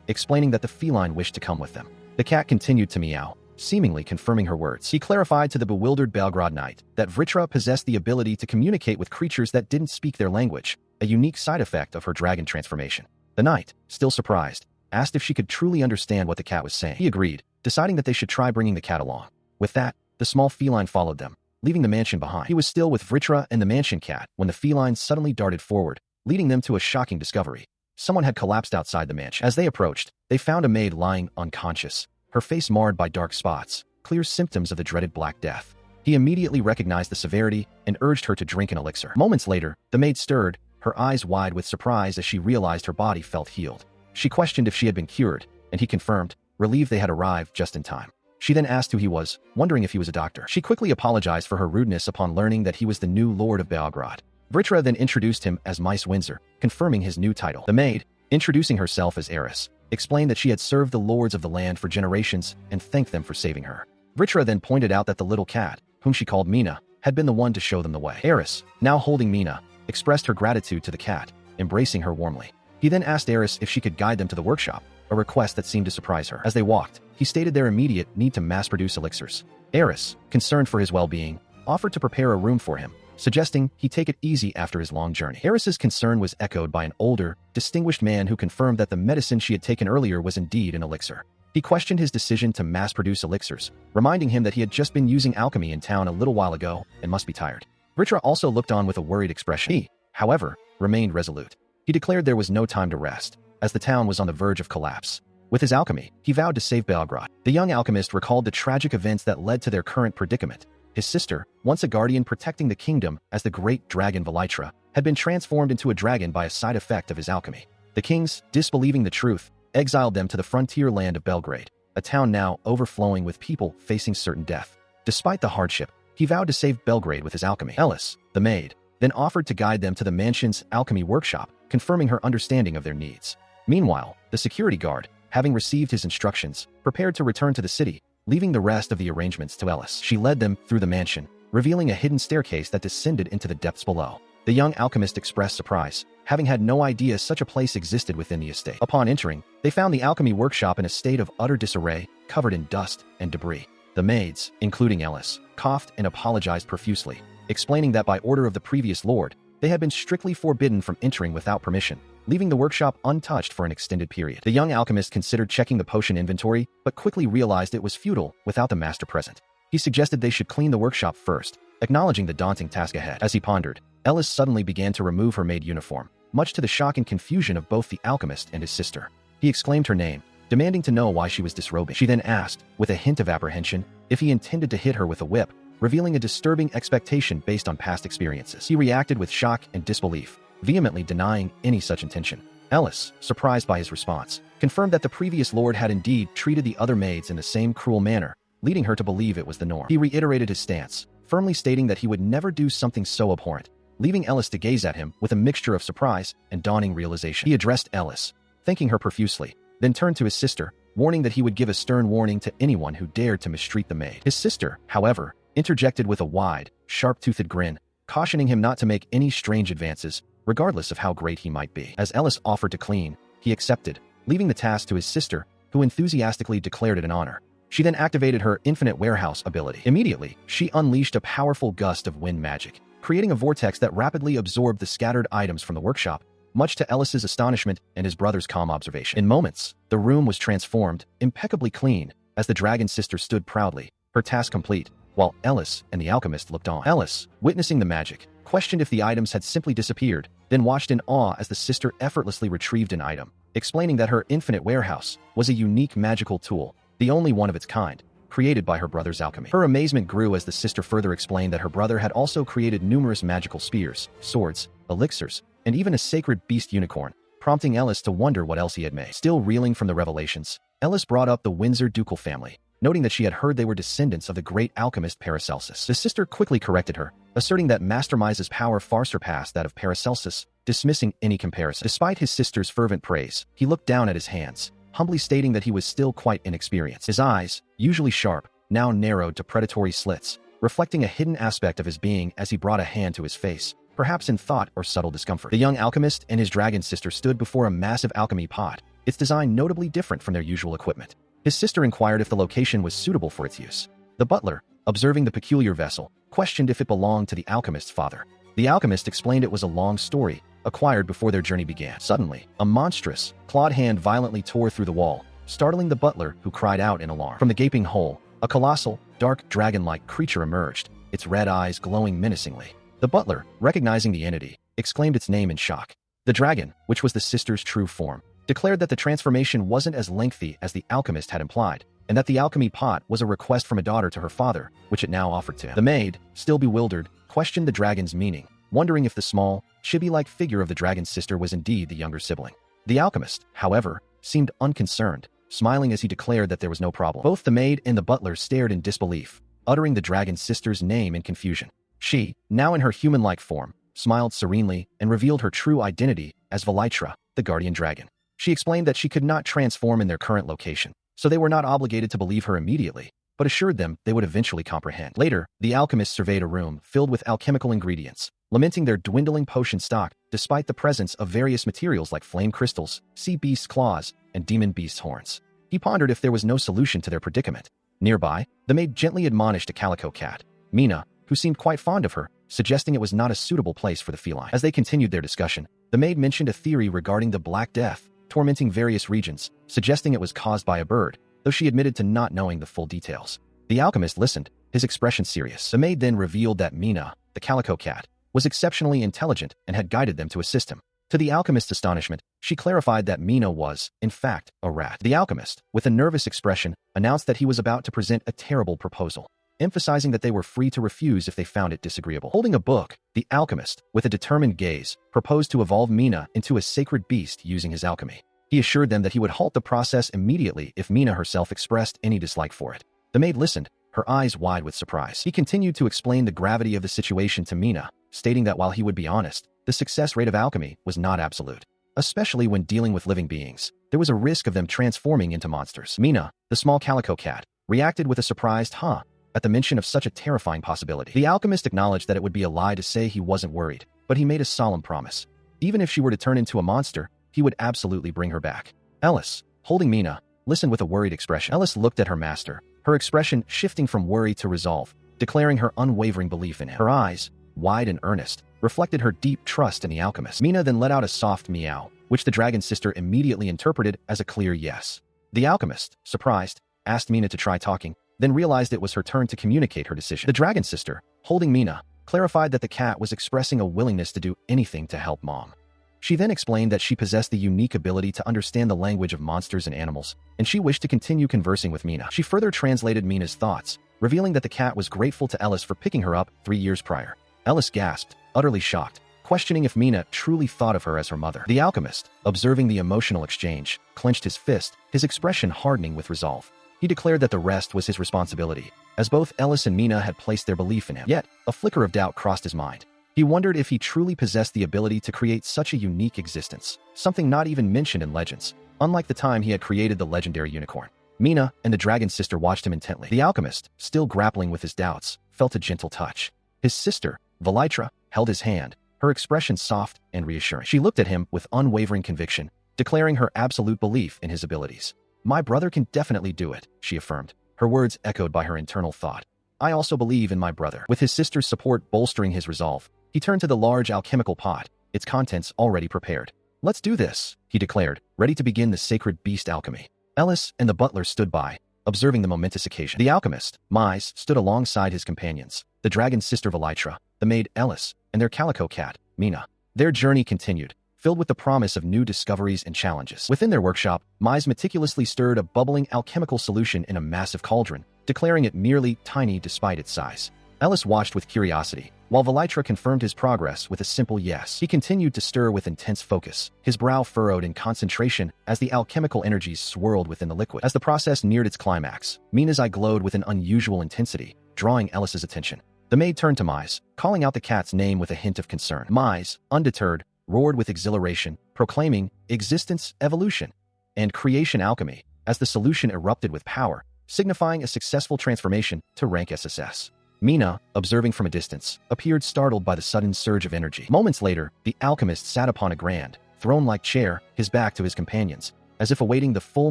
explaining that the feline wished to come with them. The cat continued to meow, seemingly confirming her words. He clarified to the bewildered Belgrade knight that Vitra possessed the ability to communicate with creatures that didn't speak their language, a unique side effect of her dragon transformation. The knight, still surprised, asked if she could truly understand what the cat was saying. He agreed, deciding that they should try bringing the cat along. With that, the small feline followed them, leaving the mansion behind. He was still with Vitra and the mansion cat when the feline suddenly darted forward, leading them to a shocking discovery. Someone had collapsed outside the mansion. As they approached, they found a maid lying unconscious, her face marred by dark spots, clear symptoms of the dreaded Black Death. He immediately recognized the severity and urged her to drink an elixir. Moments later, the maid stirred, her eyes wide with surprise as she realized her body felt healed. She questioned if she had been cured, and he confirmed, relieved they had arrived just in time. She then asked who he was, wondering if he was a doctor. She quickly apologized for her rudeness upon learning that he was the new Lord of Belgrade. Vitra then introduced him as Mice Windsor, confirming his new title. The maid, introducing herself as Eris, explained that she had served the lords of the land for generations and thanked them for saving her. Vitra then pointed out that the little cat, whom she called Mina, had been the one to show them the way. Eris, now holding Mina, expressed her gratitude to the cat, embracing her warmly. He then asked Eris if she could guide them to the workshop, a request that seemed to surprise her. As they walked, he stated their immediate need to mass-produce elixirs. Eris, concerned for his well-being, offered to prepare a room for him, suggesting he take it easy after his long journey. Eris's concern was echoed by an older, distinguished man who confirmed that the medicine she had taken earlier was indeed an elixir. He questioned his decision to mass-produce elixirs, reminding him that he had just been using alchemy in town a little while ago and must be tired. Vitra also looked on with a worried expression. He, however, remained resolute. He declared there was no time to rest, as the town was on the verge of collapse. With his alchemy, he vowed to save Belgrade. The young alchemist recalled the tragic events that led to their current predicament. His sister, once a guardian protecting the kingdom as the great dragon Vitra, had been transformed into a dragon by a side effect of his alchemy. The kings, disbelieving the truth, exiled them to the frontier land of Belgrade, a town now overflowing with people facing certain death. Despite the hardship, he vowed to save Belgrade with his alchemy. Elis, the maid, then offered to guide them to the mansion's alchemy workshop, confirming her understanding of their needs. Meanwhile, the security guard, having received his instructions, prepared to return to the city, leaving the rest of the arrangements to Elis. She led them through the mansion, revealing a hidden staircase that descended into the depths below. The young alchemist expressed surprise, having had no idea such a place existed within the estate. Upon entering, they found the alchemy workshop in a state of utter disarray, covered in dust and debris. The maids, including Elis, coughed and apologized profusely, explaining that by order of the previous lord, they had been strictly forbidden from entering without permission, leaving the workshop untouched for an extended period. The young alchemist considered checking the potion inventory, but quickly realized it was futile without the master present. He suggested they should clean the workshop first, acknowledging the daunting task ahead. As he pondered, Elis suddenly began to remove her maid uniform, much to the shock and confusion of both the alchemist and his sister. He exclaimed her name, demanding to know why she was disrobing. She then asked, with a hint of apprehension, if he intended to hit her with a whip, revealing a disturbing expectation based on past experiences. He reacted with shock and disbelief, vehemently denying any such intention. Elis, surprised by his response, confirmed that the previous lord had indeed treated the other maids in the same cruel manner, leading her to believe it was the norm. He reiterated his stance, firmly stating that he would never do something so abhorrent, leaving Elis to gaze at him with a mixture of surprise and dawning realization. He addressed Elis, thanking her profusely, then turned to his sister, warning that he would give a stern warning to anyone who dared to mistreat the maid. His sister, however, interjected with a wide, sharp-toothed grin, cautioning him not to make any strange advances, regardless of how great he might be. As Elis offered to clean, he accepted, leaving the task to his sister, who enthusiastically declared it an honor. She then activated her infinite warehouse ability. Immediately, she unleashed a powerful gust of wind magic, creating a vortex that rapidly absorbed the scattered items from the workshop, much to Ellis's astonishment and his brother's calm observation. In moments, the room was transformed, impeccably clean, as the dragon sister stood proudly, her task complete, while Ellis and the alchemist looked on. Ellis, witnessing the magic, questioned if the items had simply disappeared, then watched in awe as the sister effortlessly retrieved an item, explaining that her infinite warehouse was a unique magical tool, the only one of its kind, created by her brother's alchemy. Her amazement grew as the sister further explained that her brother had also created numerous magical spears, swords, elixirs, and even a sacred beast unicorn, prompting Ellis to wonder what else he had made. Still reeling from the revelations, Ellis brought up the Windsor ducal family, noting that she had heard they were descendants of the great alchemist Paracelsus. The sister quickly corrected her, asserting that Master Mise's power far surpassed that of Paracelsus, dismissing any comparison. Despite his sister's fervent praise, he looked down at his hands, humbly stating that he was still quite inexperienced. His eyes, usually sharp, now narrowed to predatory slits, reflecting a hidden aspect of his being as he brought a hand to his face, perhaps in thought or subtle discomfort. The young alchemist and his dragon sister stood before a massive alchemy pot, its design notably different from their usual equipment. His sister inquired if the location was suitable for its use. The butler, observing the peculiar vessel, questioned if it belonged to the alchemist's father. The alchemist explained it was a long story, acquired before their journey began. Suddenly, a monstrous, clawed hand violently tore through the wall, startling the butler, who cried out in alarm. From the gaping hole, a colossal, dark, dragon-like creature emerged, its red eyes glowing menacingly. The butler, recognizing the entity, exclaimed its name in shock. The dragon, which was the sister's true form, declared that the transformation wasn't as lengthy as the alchemist had implied, and that the alchemy pot was a request from a daughter to her father, which it now offered to him. The maid, still bewildered, questioned the dragon's meaning, wondering if the small, chibi-like figure of the dragon's sister was indeed the younger sibling. The alchemist, however, seemed unconcerned, smiling as he declared that there was no problem. Both the maid and the butler stared in disbelief, uttering the dragon's sister's name in confusion. She, now in her human-like form, smiled serenely and revealed her true identity as Vitra, the guardian dragon. She explained that she could not transform in their current location, so they were not obligated to believe her immediately, but assured them they would eventually comprehend. Later, the alchemist surveyed a room filled with alchemical ingredients, lamenting their dwindling potion stock despite the presence of various materials like flame crystals, sea beast's claws, and demon beast's horns. He pondered if there was no solution to their predicament. Nearby, the maid gently admonished a calico cat, Mina, who seemed quite fond of her, suggesting it was not a suitable place for the feline. As they continued their discussion, the maid mentioned a theory regarding the Black Death, tormenting various regions, suggesting it was caused by a bird, though she admitted to not knowing the full details. The alchemist listened, his expression serious. The maid then revealed that Mina, the calico cat, was exceptionally intelligent and had guided them to assist him. To the alchemist's astonishment, she clarified that Mina was, in fact, a rat. The alchemist, with a nervous expression, announced that he was about to present a terrible proposal, emphasizing that they were free to refuse if they found it disagreeable. Holding a book, the alchemist, with a determined gaze, proposed to evolve Mina into a sacred beast using his alchemy. He assured them that he would halt the process immediately if Mina herself expressed any dislike for it. The maid listened, her eyes wide with surprise. He continued to explain the gravity of the situation to Mina, stating that while he would be honest, the success rate of alchemy was not absolute. Especially when dealing with living beings, there was a risk of them transforming into monsters. Mina, the small calico cat, reacted with a surprised "huh" at the mention of such a terrifying possibility. The alchemist acknowledged that it would be a lie to say he wasn't worried, but he made a solemn promise. Even if she were to turn into a monster, he would absolutely bring her back. Ellis, holding Mina, listened with a worried expression. Ellis looked at her master, her expression shifting from worry to resolve, declaring her unwavering belief in him. Her eyes, wide and earnest, reflected her deep trust in the alchemist. Mina then let out a soft meow, which the dragon sister immediately interpreted as a clear yes. The alchemist, surprised, asked Mina to try talking, then realized it was her turn to communicate her decision. The dragon sister, holding Mina, clarified that the cat was expressing a willingness to do anything to help Mom. She then explained that she possessed the unique ability to understand the language of monsters and animals, and she wished to continue conversing with Mina. She further translated Mina's thoughts, revealing that the cat was grateful to Ellis for picking her up 3 years prior. Ellis gasped, utterly shocked, questioning if Mina truly thought of her as her mother. The alchemist, observing the emotional exchange, clenched his fist, his expression hardening with resolve. He declared that the rest was his responsibility, as both Ellis and Mina had placed their belief in him. Yet, a flicker of doubt crossed his mind. He wondered if he truly possessed the ability to create such a unique existence, something not even mentioned in legends, unlike the time he had created the legendary unicorn. Mina and the dragon sister watched him intently. The alchemist, still grappling with his doubts, felt a gentle touch. His sister, Vitra, held his hand, her expression soft and reassuring. She looked at him with unwavering conviction, declaring her absolute belief in his abilities. "My brother can definitely do it," she affirmed, her words echoed by her internal thought. I also believe in my brother. With his sister's support bolstering his resolve, he turned to the large alchemical pot, its contents already prepared. Let's do this, he declared, ready to begin the sacred beast alchemy. Ellis and the butler stood by, observing the momentous occasion. The alchemist, Mise, stood alongside his companions, the dragon's sister Vitra, the maid Ellis, and their calico cat, Mina. Their journey continued, filled with the promise of new discoveries and challenges. Within their workshop, Mise meticulously stirred a bubbling alchemical solution in a massive cauldron, declaring it merely tiny despite its size. Ellis watched with curiosity, while Vitra confirmed his progress with a simple yes. He continued to stir with intense focus, his brow furrowed in concentration as the alchemical energies swirled within the liquid. As the process neared its climax, Mina's eye glowed with an unusual intensity, drawing Ellis's attention. The maid turned to Mise, calling out the cat's name with a hint of concern. Mise, undeterred, roared with exhilaration, proclaiming existence, evolution, and creation alchemy, as the solution erupted with power, signifying a successful transformation to rank SSS. Mina, observing from a distance, appeared startled by the sudden surge of energy. Moments later, the alchemist sat upon a grand, throne-like chair, his back to his companions, as if awaiting the full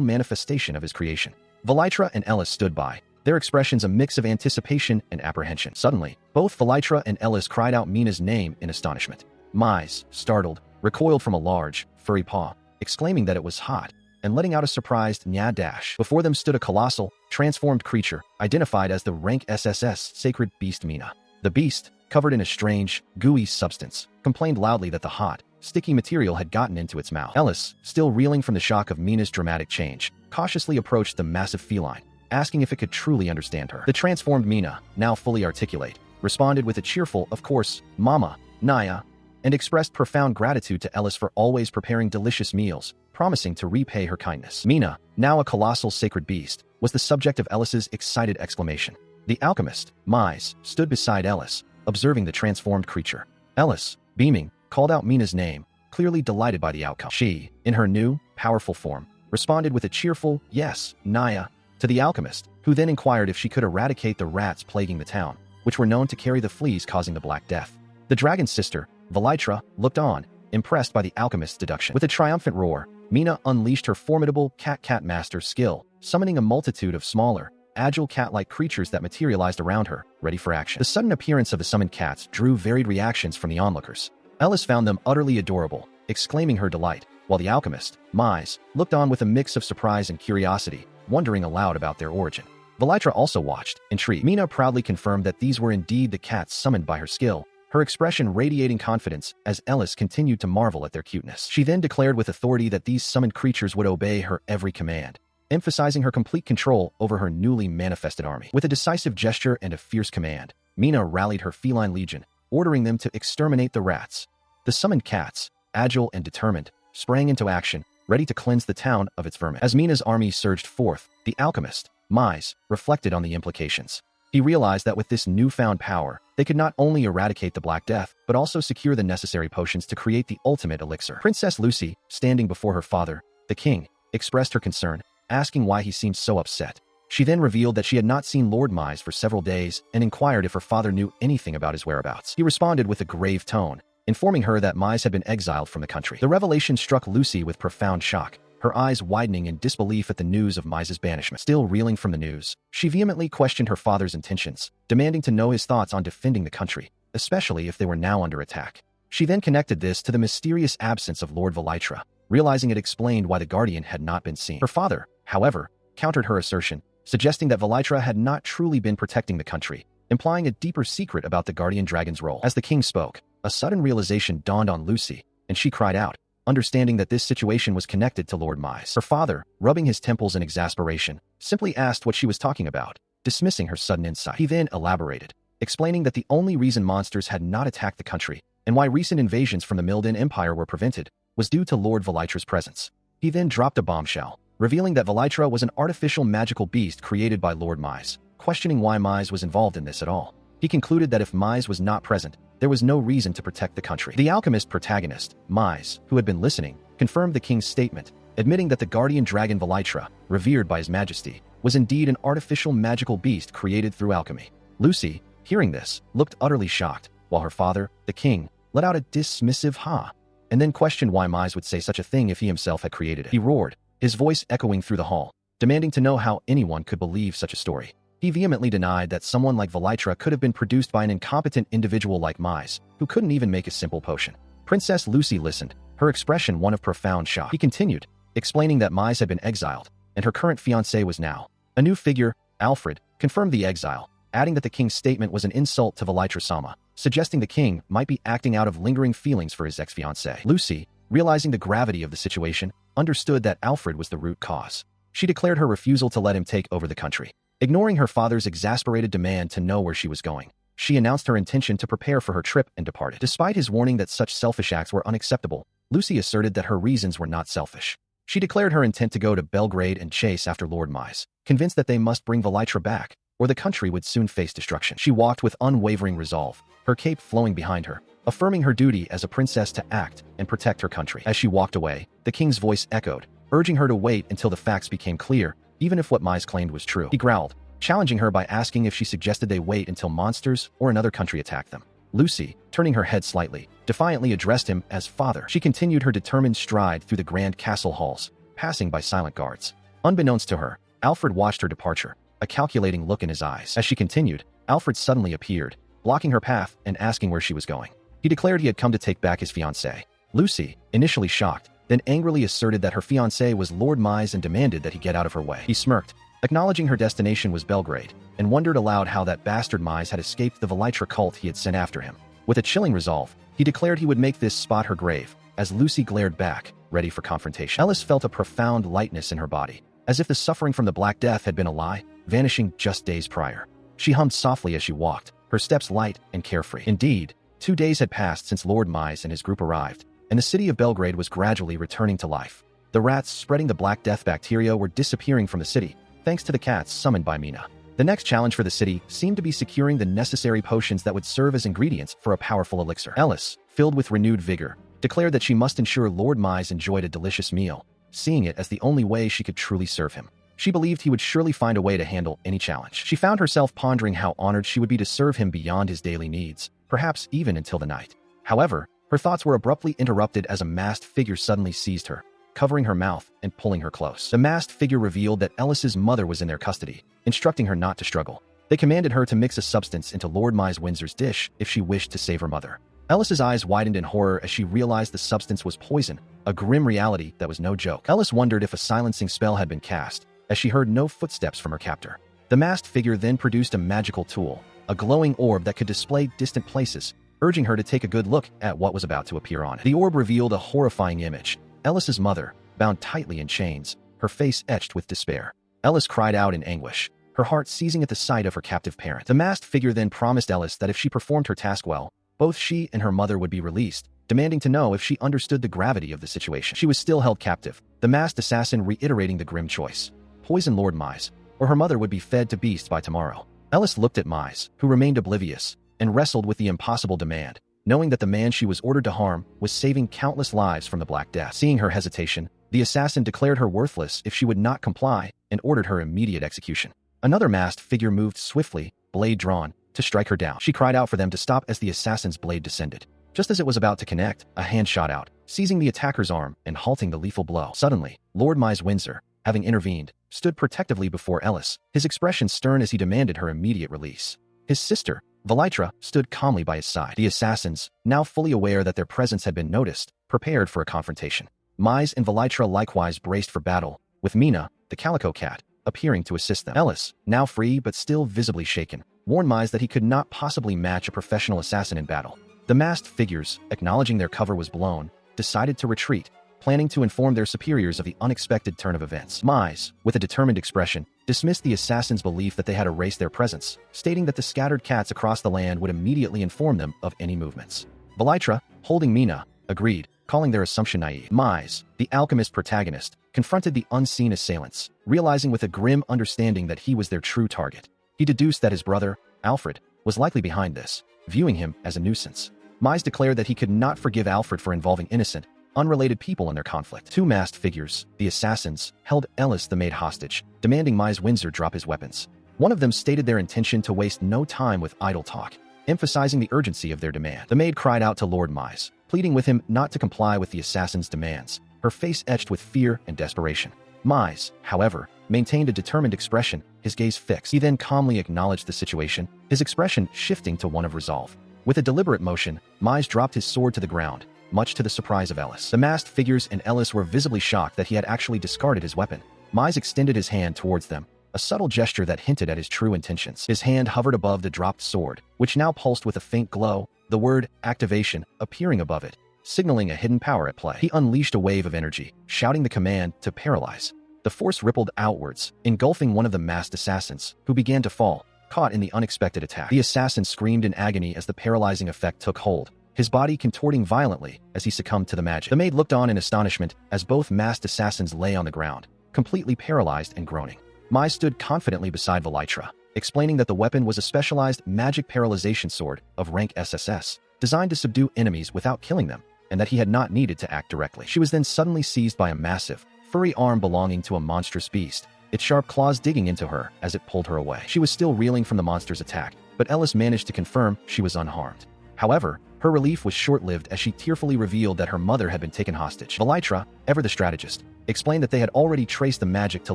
manifestation of his creation. Vitra and Ellis stood by, their expressions a mix of anticipation and apprehension. Suddenly, both Vitra and Ellis cried out Mina's name in astonishment. Mise, startled, recoiled from a large, furry paw, exclaiming that it was hot, and letting out a surprised nya dash. Before them stood a colossal, transformed creature, identified as the rank SSS sacred beast Mina. The beast, covered in a strange, gooey substance, complained loudly that the hot, sticky material had gotten into its mouth. Ellis, still reeling from the shock of Mina's dramatic change, cautiously approached the massive feline, asking if it could truly understand her. The transformed Mina, now fully articulate, responded with a cheerful, of course, mama, Naya, and expressed profound gratitude to Ellis for always preparing delicious meals, promising to repay her kindness. Mina, now a colossal sacred beast, was the subject of Ellis's excited exclamation. The alchemist, Mise, stood beside Ellis, observing the transformed creature. Ellis, beaming, called out Mina's name, clearly delighted by the outcome. She, in her new, powerful form, responded with a cheerful, yes, Naya, to the alchemist, who then inquired if she could eradicate the rats plaguing the town, which were known to carry the fleas causing the Black Death. The dragon's sister, Vitra, looked on, impressed by the alchemist's deduction. With a triumphant roar, Mina unleashed her formidable cat master skill, summoning a multitude of smaller, agile cat-like creatures that materialized around her, ready for action. The sudden appearance of the summoned cats drew varied reactions from the onlookers. Ellis found them utterly adorable, exclaiming her delight, while the alchemist, Mise, looked on with a mix of surprise and curiosity, wondering aloud about their origin. Vitra also watched, intrigued. Mina proudly confirmed that these were indeed the cats summoned by her skill, her expression radiating confidence as Ellis continued to marvel at their cuteness. She then declared with authority that these summoned creatures would obey her every command, emphasizing her complete control over her newly manifested army. With a decisive gesture and a fierce command, Mina rallied her feline legion, ordering them to exterminate the rats. The summoned cats, agile and determined, sprang into action, ready to cleanse the town of its vermin. As Mina's army surged forth, the alchemist, Mise, reflected on the implications. He realized that with this newfound power, they could not only eradicate the Black Death, but also secure the necessary potions to create the ultimate elixir. Princess Lucy, standing before her father, the king, expressed her concern, asking why he seemed so upset. She then revealed that she had not seen Lord Mise for several days and inquired if her father knew anything about his whereabouts. He responded with a grave tone, informing her that Mise had been exiled from the country. The revelation struck Lucy with profound shock, her eyes widening in disbelief at the news of Mise's banishment. Still reeling from the news, she vehemently questioned her father's intentions, demanding to know his thoughts on defending the country, especially if they were now under attack. She then connected this to the mysterious absence of Lord Vitra, realizing it explained why the Guardian had not been seen. Her father, however, countered her assertion, suggesting that Vitra had not truly been protecting the country, implying a deeper secret about the Guardian Dragon's role. As the king spoke, a sudden realization dawned on Lucy, and she cried out, understanding that this situation was connected to Lord Mise. Her father, rubbing his temples in exasperation, simply asked what she was talking about, dismissing her sudden insight. He then elaborated, explaining that the only reason monsters had not attacked the country, and why recent invasions from the Milden Empire were prevented, was due to Lord Vitra's presence. He then dropped a bombshell, revealing that Vitra was an artificial magical beast created by Lord Mise, questioning why Mise was involved in this at all. He concluded that if Mise was not present, there was no reason to protect the country. The alchemist protagonist, Mise, who had been listening, confirmed the king's statement, admitting that the guardian dragon Vitra, revered by his majesty, was indeed an artificial magical beast created through alchemy. Lucy, hearing this, looked utterly shocked, while her father, the king, let out a dismissive ha, and then questioned why Mise would say such a thing if he himself had created it. He roared, his voice echoing through the hall, demanding to know how anyone could believe such a story. He vehemently denied that someone like Vitra could have been produced by an incompetent individual like Mise, who couldn't even make a simple potion. Princess Lucy listened, her expression one of profound shock. He continued, explaining that Mise had been exiled, and her current fiancé was now a new figure. Alfred confirmed the exile, adding that the king's statement was an insult to Vitra-sama, suggesting the king might be acting out of lingering feelings for his ex-fiancé. Lucy, realizing the gravity of the situation, understood that Alfred was the root cause. She declared her refusal to let him take over the country. Ignoring her father's exasperated demand to know where she was going, she announced her intention to prepare for her trip and departed. Despite his warning that such selfish acts were unacceptable, Lucy asserted that her reasons were not selfish. She declared her intent to go to Belgrade and chase after Lord Mise, convinced that they must bring Vitra back, or the country would soon face destruction. She walked with unwavering resolve, her cape flowing behind her, affirming her duty as a princess to act and protect her country. As she walked away, the king's voice echoed, urging her to wait until the facts became clear, even if what Mise claimed was true. He growled, challenging her by asking if she suggested they wait until monsters or another country attacked them. Lucy, turning her head slightly, defiantly addressed him as father. She continued her determined stride through the grand castle halls, passing by silent guards. Unbeknownst to her, Alfred watched her departure, a calculating look in his eyes. As she continued, Alfred suddenly appeared, blocking her path and asking where she was going. He declared he had come to take back his fiancée. Lucy, initially shocked, then angrily asserted that her fiancé was Lord Mise and demanded that he get out of her way. He smirked, acknowledging her destination was Belgrade, and wondered aloud how that bastard Mise had escaped the Vitra cult he had sent after him. With a chilling resolve, he declared he would make this spot her grave, as Lucy glared back, ready for confrontation. Ellis felt a profound lightness in her body, as if the suffering from the Black Death had been a lie, vanishing just days prior. She hummed softly as she walked, her steps light and carefree. Indeed, 2 days had passed since Lord Mise and his group arrived, and the city of Belgrade was gradually returning to life. The rats spreading the Black Death bacteria were disappearing from the city, thanks to the cats summoned by Mina. The next challenge for the city seemed to be securing the necessary potions that would serve as ingredients for a powerful elixir. Ellis, filled with renewed vigor, declared that she must ensure Lord Mise enjoyed a delicious meal, seeing it as the only way she could truly serve him. She believed he would surely find a way to handle any challenge. She found herself pondering how honored she would be to serve him beyond his daily needs, perhaps even until the night. However, her thoughts were abruptly interrupted as a masked figure suddenly seized her, covering her mouth and pulling her close. The masked figure revealed that Ellis's mother was in their custody, instructing her not to struggle. They commanded her to mix a substance into Lord Mise Windsor's dish if she wished to save her mother. Ellis's eyes widened in horror as she realized the substance was poison, a grim reality that was no joke. Ellis wondered if a silencing spell had been cast, as she heard no footsteps from her captor. The masked figure then produced a magical tool, a glowing orb that could display distant places, urging her to take a good look at what was about to appear on it. The orb revealed a horrifying image. Ellis's mother, bound tightly in chains, her face etched with despair. Ellis cried out in anguish, her heart seizing at the sight of her captive parent. The masked figure then promised Ellis that if she performed her task well, both she and her mother would be released, demanding to know if she understood the gravity of the situation. She was still held captive, the masked assassin reiterating the grim choice: poison Lord Mise, or her mother would be fed to beasts by tomorrow. Ellis looked at Mise, who remained oblivious, and wrestled with the impossible demand, knowing that the man she was ordered to harm was saving countless lives from the Black Death. Seeing her hesitation, the assassin declared her worthless if she would not comply and ordered her immediate execution. Another masked figure moved swiftly, blade drawn, to strike her down. She cried out for them to stop as the assassin's blade descended. Just as it was about to connect, a hand shot out, seizing the attacker's arm and halting the lethal blow. Suddenly, Lord Mise Windsor, having intervened, stood protectively before Ellis, his expression stern as he demanded her immediate release. His sister, Vitra, stood calmly by his side. The assassins, now fully aware that their presence had been noticed, prepared for a confrontation. Mise and Vitra likewise braced for battle, with Mina, the calico cat, appearing to assist them. Ellis, now free but still visibly shaken, warned Mise that he could not possibly match a professional assassin in battle. The masked figures, acknowledging their cover was blown, decided to retreat, planning to inform their superiors of the unexpected turn of events. Mise, with a determined expression, dismissed the assassins' belief that they had erased their presence, stating that the scattered cats across the land would immediately inform them of any movements. Vitra, holding Mina, agreed, calling their assumption naive. Mise, the alchemist protagonist, confronted the unseen assailants, realizing with a grim understanding that he was their true target. He deduced that his brother, Alfred, was likely behind this, viewing him as a nuisance. Mise declared that he could not forgive Alfred for involving innocent, unrelated people in their conflict. Two masked figures, the assassins, held Ellis the maid hostage, demanding Mise Windsor drop his weapons. One of them stated their intention to waste no time with idle talk, emphasizing the urgency of their demand. The maid cried out to Lord Mise, pleading with him not to comply with the assassin's demands, her face etched with fear and desperation. Mise, however, maintained a determined expression, his gaze fixed. He then calmly acknowledged the situation, his expression shifting to one of resolve. With a deliberate motion, Mize dropped his sword to the ground, much to the surprise of Ellis. The masked figures and Ellis were visibly shocked that he had actually discarded his weapon. Mize extended his hand towards them, a subtle gesture that hinted at his true intentions. His hand hovered above the dropped sword, which now pulsed with a faint glow, the word activation appearing above it, signaling a hidden power at play. He unleashed a wave of energy, shouting the command to paralyze. The force rippled outwards, engulfing one of the masked assassins, who began to fall, caught in the unexpected attack. The assassin screamed in agony as the paralyzing effect took hold, his body contorting violently as he succumbed to the magic. The maid looked on in astonishment as both masked assassins lay on the ground, completely paralyzed and groaning. Mize stood confidently beside Vitra, explaining that the weapon was a specialized magic paralyzation sword of rank SSS, designed to subdue enemies without killing them, and that he had not needed to act directly. She was then suddenly seized by a massive, furry arm belonging to a monstrous beast, its sharp claws digging into her as it pulled her away. She was still reeling from the monster's attack, but Ellis managed to confirm she was unharmed. However, her relief was short-lived as she tearfully revealed that her mother had been taken hostage. Vitra, ever the strategist, explained that they had already traced the magic to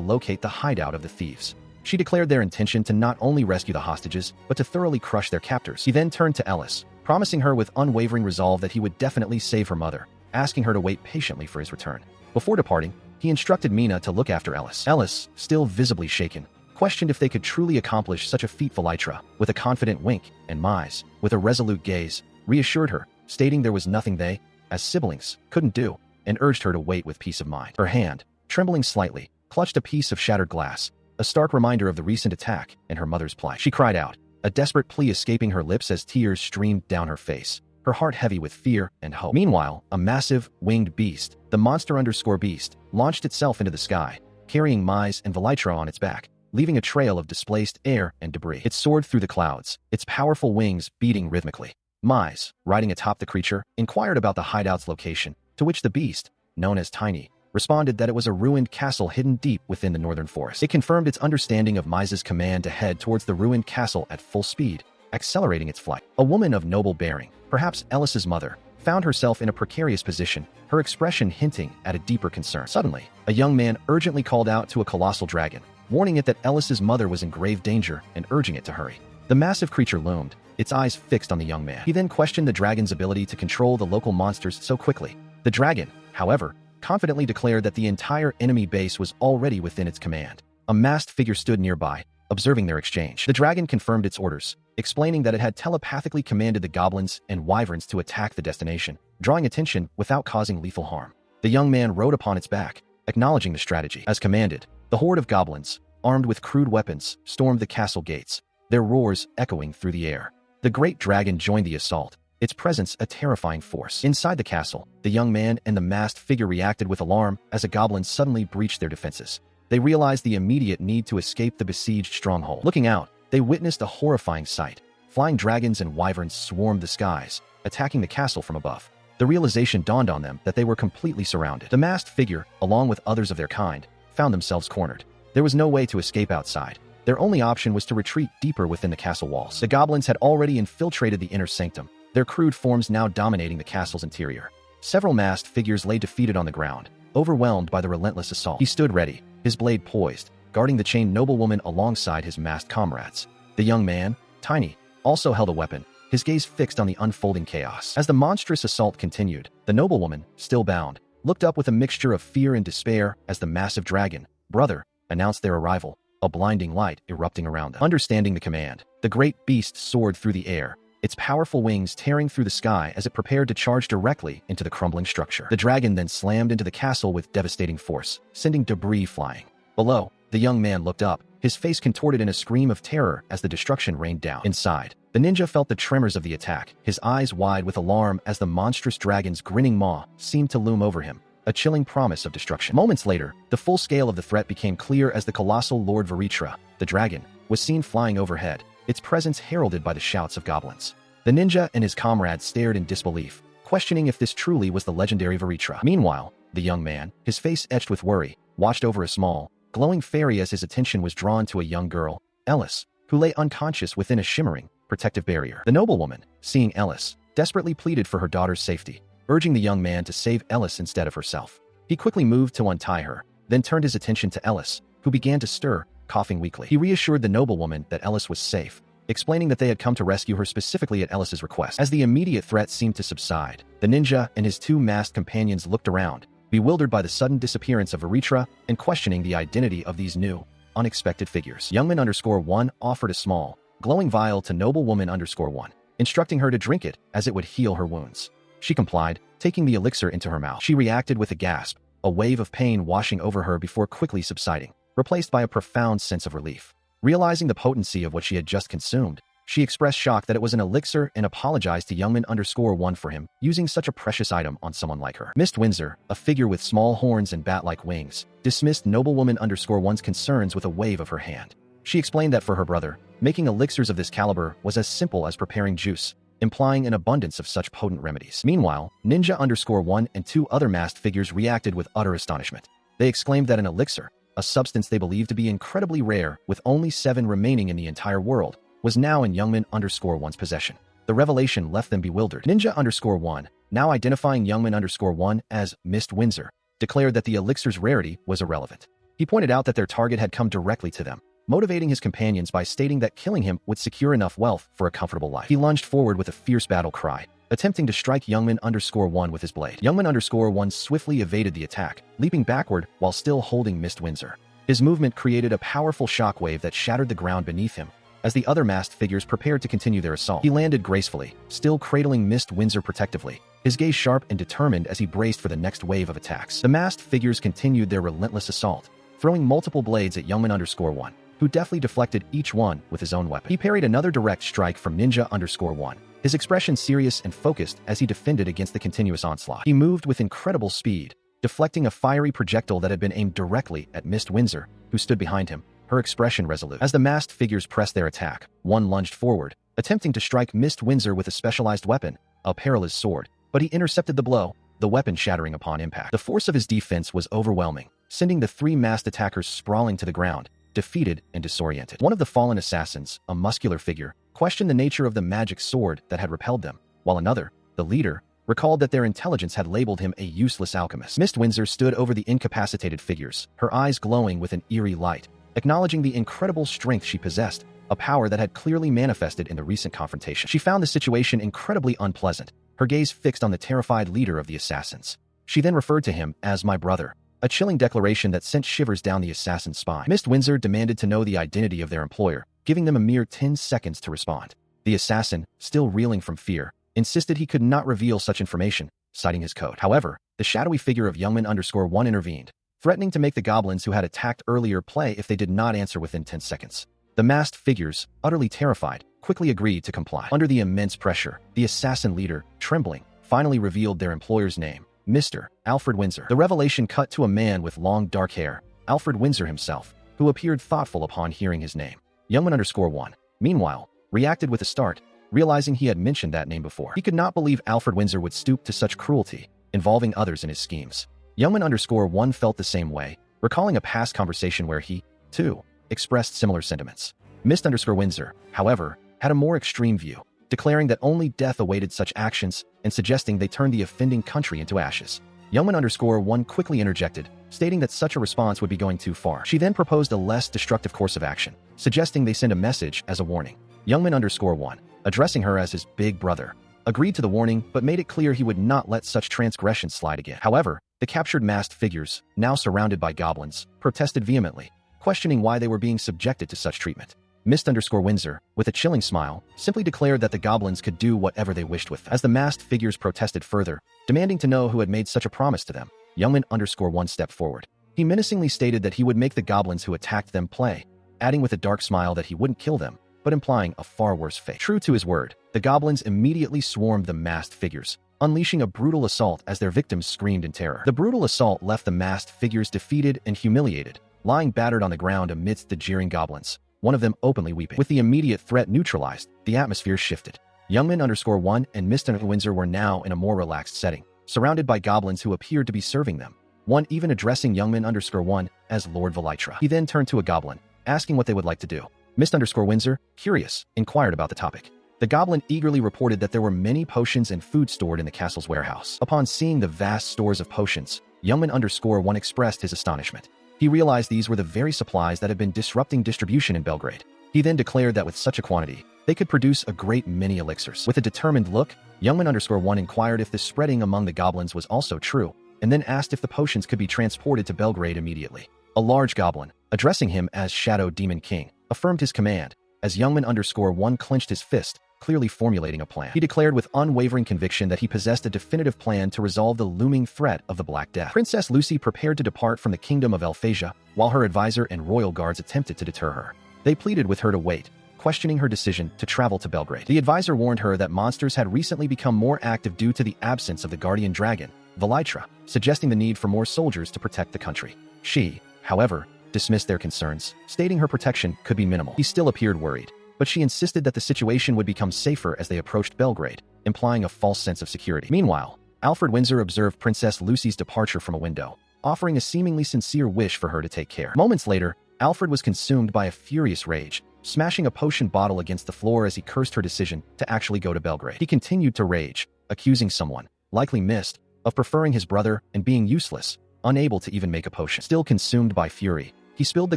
locate the hideout of the thieves. She declared their intention to not only rescue the hostages, but to thoroughly crush their captors. He then turned to Ellis, promising her with unwavering resolve that he would definitely save her mother, asking her to wait patiently for his return. Before departing, he instructed Mina to look after Ellis. Ellis, still visibly shaken, questioned if they could truly accomplish such a feat. Vitra, with a confident wink, and Mize, with a resolute gaze, reassured her, stating there was nothing they, as siblings, couldn't do, and urged her to wait with peace of mind. Her hand, trembling slightly, clutched a piece of shattered glass, a stark reminder of the recent attack and her mother's plight. She cried out, a desperate plea escaping her lips as tears streamed down her face, her heart heavy with fear and hope. Meanwhile, a massive, winged beast, the monster_beast, launched itself into the sky, carrying Mize and Vitra on its back, leaving a trail of displaced air and debris. It soared through the clouds, its powerful wings beating rhythmically. Mize, riding atop the creature, inquired about the hideout's location, to which the beast, known as Tiny, responded that it was a ruined castle hidden deep within the northern forest. It confirmed its understanding of Mize's command to head towards the ruined castle at full speed, accelerating its flight. A woman of noble bearing, perhaps Ellis's mother, found herself in a precarious position, her expression hinting at a deeper concern. Suddenly, a young man urgently called out to a colossal dragon, warning it that Ellis's mother was in grave danger and urging it to hurry. The massive creature loomed, its eyes fixed on the young man. He then questioned the dragon's ability to control the local monsters so quickly. The dragon, however, confidently declared that the entire enemy base was already within its command. A masked figure stood nearby, observing their exchange. The dragon confirmed its orders, explaining that it had telepathically commanded the goblins and wyverns to attack the destination, drawing attention without causing lethal harm. The young man rode upon its back, acknowledging the strategy. As commanded, the horde of goblins, armed with crude weapons, stormed the castle gates, their roars echoing through the air. The great dragon joined the assault, its presence a terrifying force. Inside the castle, the young man and the masked figure reacted with alarm as a goblin suddenly breached their defenses. They realized the immediate need to escape the besieged stronghold. Looking out, they witnessed a horrifying sight. Flying dragons and wyverns swarmed the skies, attacking the castle from above. The realization dawned on them that they were completely surrounded. The masked figure, along with others of their kind, found themselves cornered. There was no way to escape outside. Their only option was to retreat deeper within the castle walls. The goblins had already infiltrated the inner sanctum, their crude forms now dominating the castle's interior. Several masked figures lay defeated on the ground, overwhelmed by the relentless assault. He stood ready, his blade poised, guarding the chained noblewoman alongside his masked comrades. The young man, Tiny, also held a weapon, his gaze fixed on the unfolding chaos. As the monstrous assault continued, the noblewoman, still bound, looked up with a mixture of fear and despair as the massive dragon, brother, announced their arrival, a blinding light erupting around them. Understanding the command, the great beast soared through the air, its powerful wings tearing through the sky as it prepared to charge directly into the crumbling structure. The dragon then slammed into the castle with devastating force, sending debris flying. Below, the young man looked up, his face contorted in a scream of terror as the destruction rained down. Inside, the ninja felt the tremors of the attack, his eyes wide with alarm as the monstrous dragon's grinning maw seemed to loom over him, a chilling promise of destruction. Moments later, the full scale of the threat became clear as the colossal Lord Vitra, the dragon, was seen flying overhead, its presence heralded by the shouts of goblins. The ninja and his comrades stared in disbelief, questioning if this truly was the legendary Vitra. Meanwhile, the young man, his face etched with worry, watched over a small, glowing fairy as his attention was drawn to a young girl, Ellis, who lay unconscious within a shimmering, protective barrier. The noblewoman, seeing Ellis, desperately pleaded for her daughter's safety, urging the young man to save Ellis instead of herself. He quickly moved to untie her, then turned his attention to Ellis, who began to stir, coughing weakly. He reassured the noblewoman that Ellis was safe, explaining that they had come to rescue her specifically at Ellis's request. As the immediate threat seemed to subside, the ninja and his two masked companions looked around, bewildered by the sudden disappearance of Vitra and questioning the identity of these new, unexpected figures. Youngman_1 offered a small, glowing vial to noblewoman_1, instructing her to drink it as it would heal her wounds. She complied, taking the elixir into her mouth. She reacted with a gasp, a wave of pain washing over her before quickly subsiding, replaced by a profound sense of relief. Realizing the potency of what she had just consumed, she expressed shock that it was an elixir and apologized to Youngman_1 for him using such a precious item on someone like her. Mist Windsor, a figure with small horns and bat-like wings, dismissed noblewoman_1's concerns with a wave of her hand. She explained that for her brother, making elixirs of this caliber was as simple as preparing juice, implying an abundance of such potent remedies. Meanwhile, Ninja_1 and two other masked figures reacted with utter astonishment. They exclaimed that an elixir, a substance they believed to be incredibly rare with only 7 remaining in the entire world, was now in Youngman_1's possession. The revelation left them bewildered. Ninja_1, now identifying Youngman_1 as Mist Windsor, declared that the elixir's rarity was irrelevant. He pointed out that their target had come directly to them, motivating his companions by stating that killing him would secure enough wealth for a comfortable life. He lunged forward with a fierce battle cry, attempting to strike Youngman_1 with his blade. Youngman_1 swiftly evaded the attack, leaping backward while still holding Mist Windsor. His movement created a powerful shockwave that shattered the ground beneath him. As the other masked figures prepared to continue their assault, he landed gracefully, still cradling Mist Windsor protectively, his gaze sharp and determined as he braced for the next wave of attacks. The masked figures continued their relentless assault, throwing multiple blades at Youngman_1, who deftly deflected each one with his own weapon. He parried another direct strike from Ninja_1, his expression serious and focused as he defended against the continuous onslaught. He moved with incredible speed, deflecting a fiery projectile that had been aimed directly at Mist Windsor, who stood behind him, her expression resolute. As the masked figures pressed their attack, one lunged forward, attempting to strike Mist Windsor with a specialized weapon, a perilous sword, but he intercepted the blow, the weapon shattering upon impact. The force of his defense was overwhelming, sending the 3 masked attackers sprawling to the ground, defeated and disoriented. One of the fallen assassins, a muscular figure, questioned the nature of the magic sword that had repelled them, while another, the leader, recalled that their intelligence had labeled him a useless alchemist. Mist Windsor stood over the incapacitated figures, her eyes glowing with an eerie light, acknowledging the incredible strength she possessed, a power that had clearly manifested in the recent confrontation. She found the situation incredibly unpleasant, her gaze fixed on the terrified leader of the assassins. She then referred to him as my brother, a chilling declaration that sent shivers down the assassin's spine. Mist Windsor demanded to know the identity of their employer, giving them a mere 10 seconds to respond. The assassin, still reeling from fear, insisted he could not reveal such information, citing his code. However, the shadowy figure of Youngman_1 intervened, threatening to make the goblins who had attacked earlier play if they did not answer within 10 seconds. The masked figures, utterly terrified, quickly agreed to comply. Under the immense pressure, the assassin leader, trembling, finally revealed their employer's name, Mr. Alfred Windsor. The revelation cut to a man with long dark hair, Alfred Windsor himself, who appeared thoughtful upon hearing his name. Youngman_1, meanwhile, reacted with a start, realizing he had mentioned that name before. He could not believe Alfred Windsor would stoop to such cruelty, involving others in his schemes. Youngman_1 felt the same way, recalling a past conversation where he, too, expressed similar sentiments. Mist_Windsor, however, had a more extreme view, declaring that only death awaited such actions and suggesting they turn the offending country into ashes. Youngman_1 quickly interjected, stating that such a response would be going too far. She then proposed a less destructive course of action, suggesting they send a message as a warning. Youngman_1, addressing her as his big brother, agreed to the warning but made it clear he would not let such transgressions slide again. However, the captured masked figures, now surrounded by goblins, protested vehemently, questioning why they were being subjected to such treatment. Mist_Windsor, with a chilling smile, simply declared that the goblins could do whatever they wished with them. As the masked figures protested further, demanding to know who had made such a promise to them, Youngman_1 stepped forward. He menacingly stated that he would make the goblins who attacked them play, adding with a dark smile that he wouldn't kill them, but implying a far worse fate. True to his word, the goblins immediately swarmed the masked figures, unleashing a brutal assault as their victims screamed in terror. The brutal assault left the masked figures defeated and humiliated, lying battered on the ground amidst the jeering goblins, one of them openly weeping. With the immediate threat neutralized, the atmosphere shifted. Youngman_1 and Mist_Windsor were now in a more relaxed setting, surrounded by goblins who appeared to be serving them, one even addressing Youngman_1 as Lord Vitra. He then turned to a goblin, asking what they would like to do. Mist_Windsor, curious, inquired about the topic. The goblin eagerly reported that there were many potions and food stored in the castle's warehouse. Upon seeing the vast stores of potions, Youngman_1 expressed his astonishment. He realized these were the very supplies that had been disrupting distribution in Belgrade. He then declared that with such a quantity, they could produce a great many elixirs. With a determined look, Youngman_1 inquired if this spreading among the goblins was also true, and then asked if the potions could be transported to Belgrade immediately. A large goblin, addressing him as Shadow Demon King, affirmed his command, as Youngman_1 clenched his fist, clearly formulating a plan. He declared with unwavering conviction that he possessed a definitive plan to resolve the looming threat of the Black Death. Princess Lucy prepared to depart from the kingdom of Elphasia, while her advisor and royal guards attempted to deter her. They pleaded with her to wait, questioning her decision to travel to Belgrade. The advisor warned her that monsters had recently become more active due to the absence of the guardian dragon, Vitra, suggesting the need for more soldiers to protect the country. She, however, dismissed their concerns, stating her protection could be minimal. He still appeared worried, but she insisted that the situation would become safer as they approached Belgrade, implying a false sense of security. Meanwhile, Alfred Windsor observed Princess Lucy's departure from a window, offering a seemingly sincere wish for her to take care. Moments later, Alfred was consumed by a furious rage, smashing a potion bottle against the floor as he cursed her decision to actually go to Belgrade. He continued to rage, accusing someone, likely Mist, of preferring his brother and being useless, unable to even make a potion. Still consumed by fury, he spilled the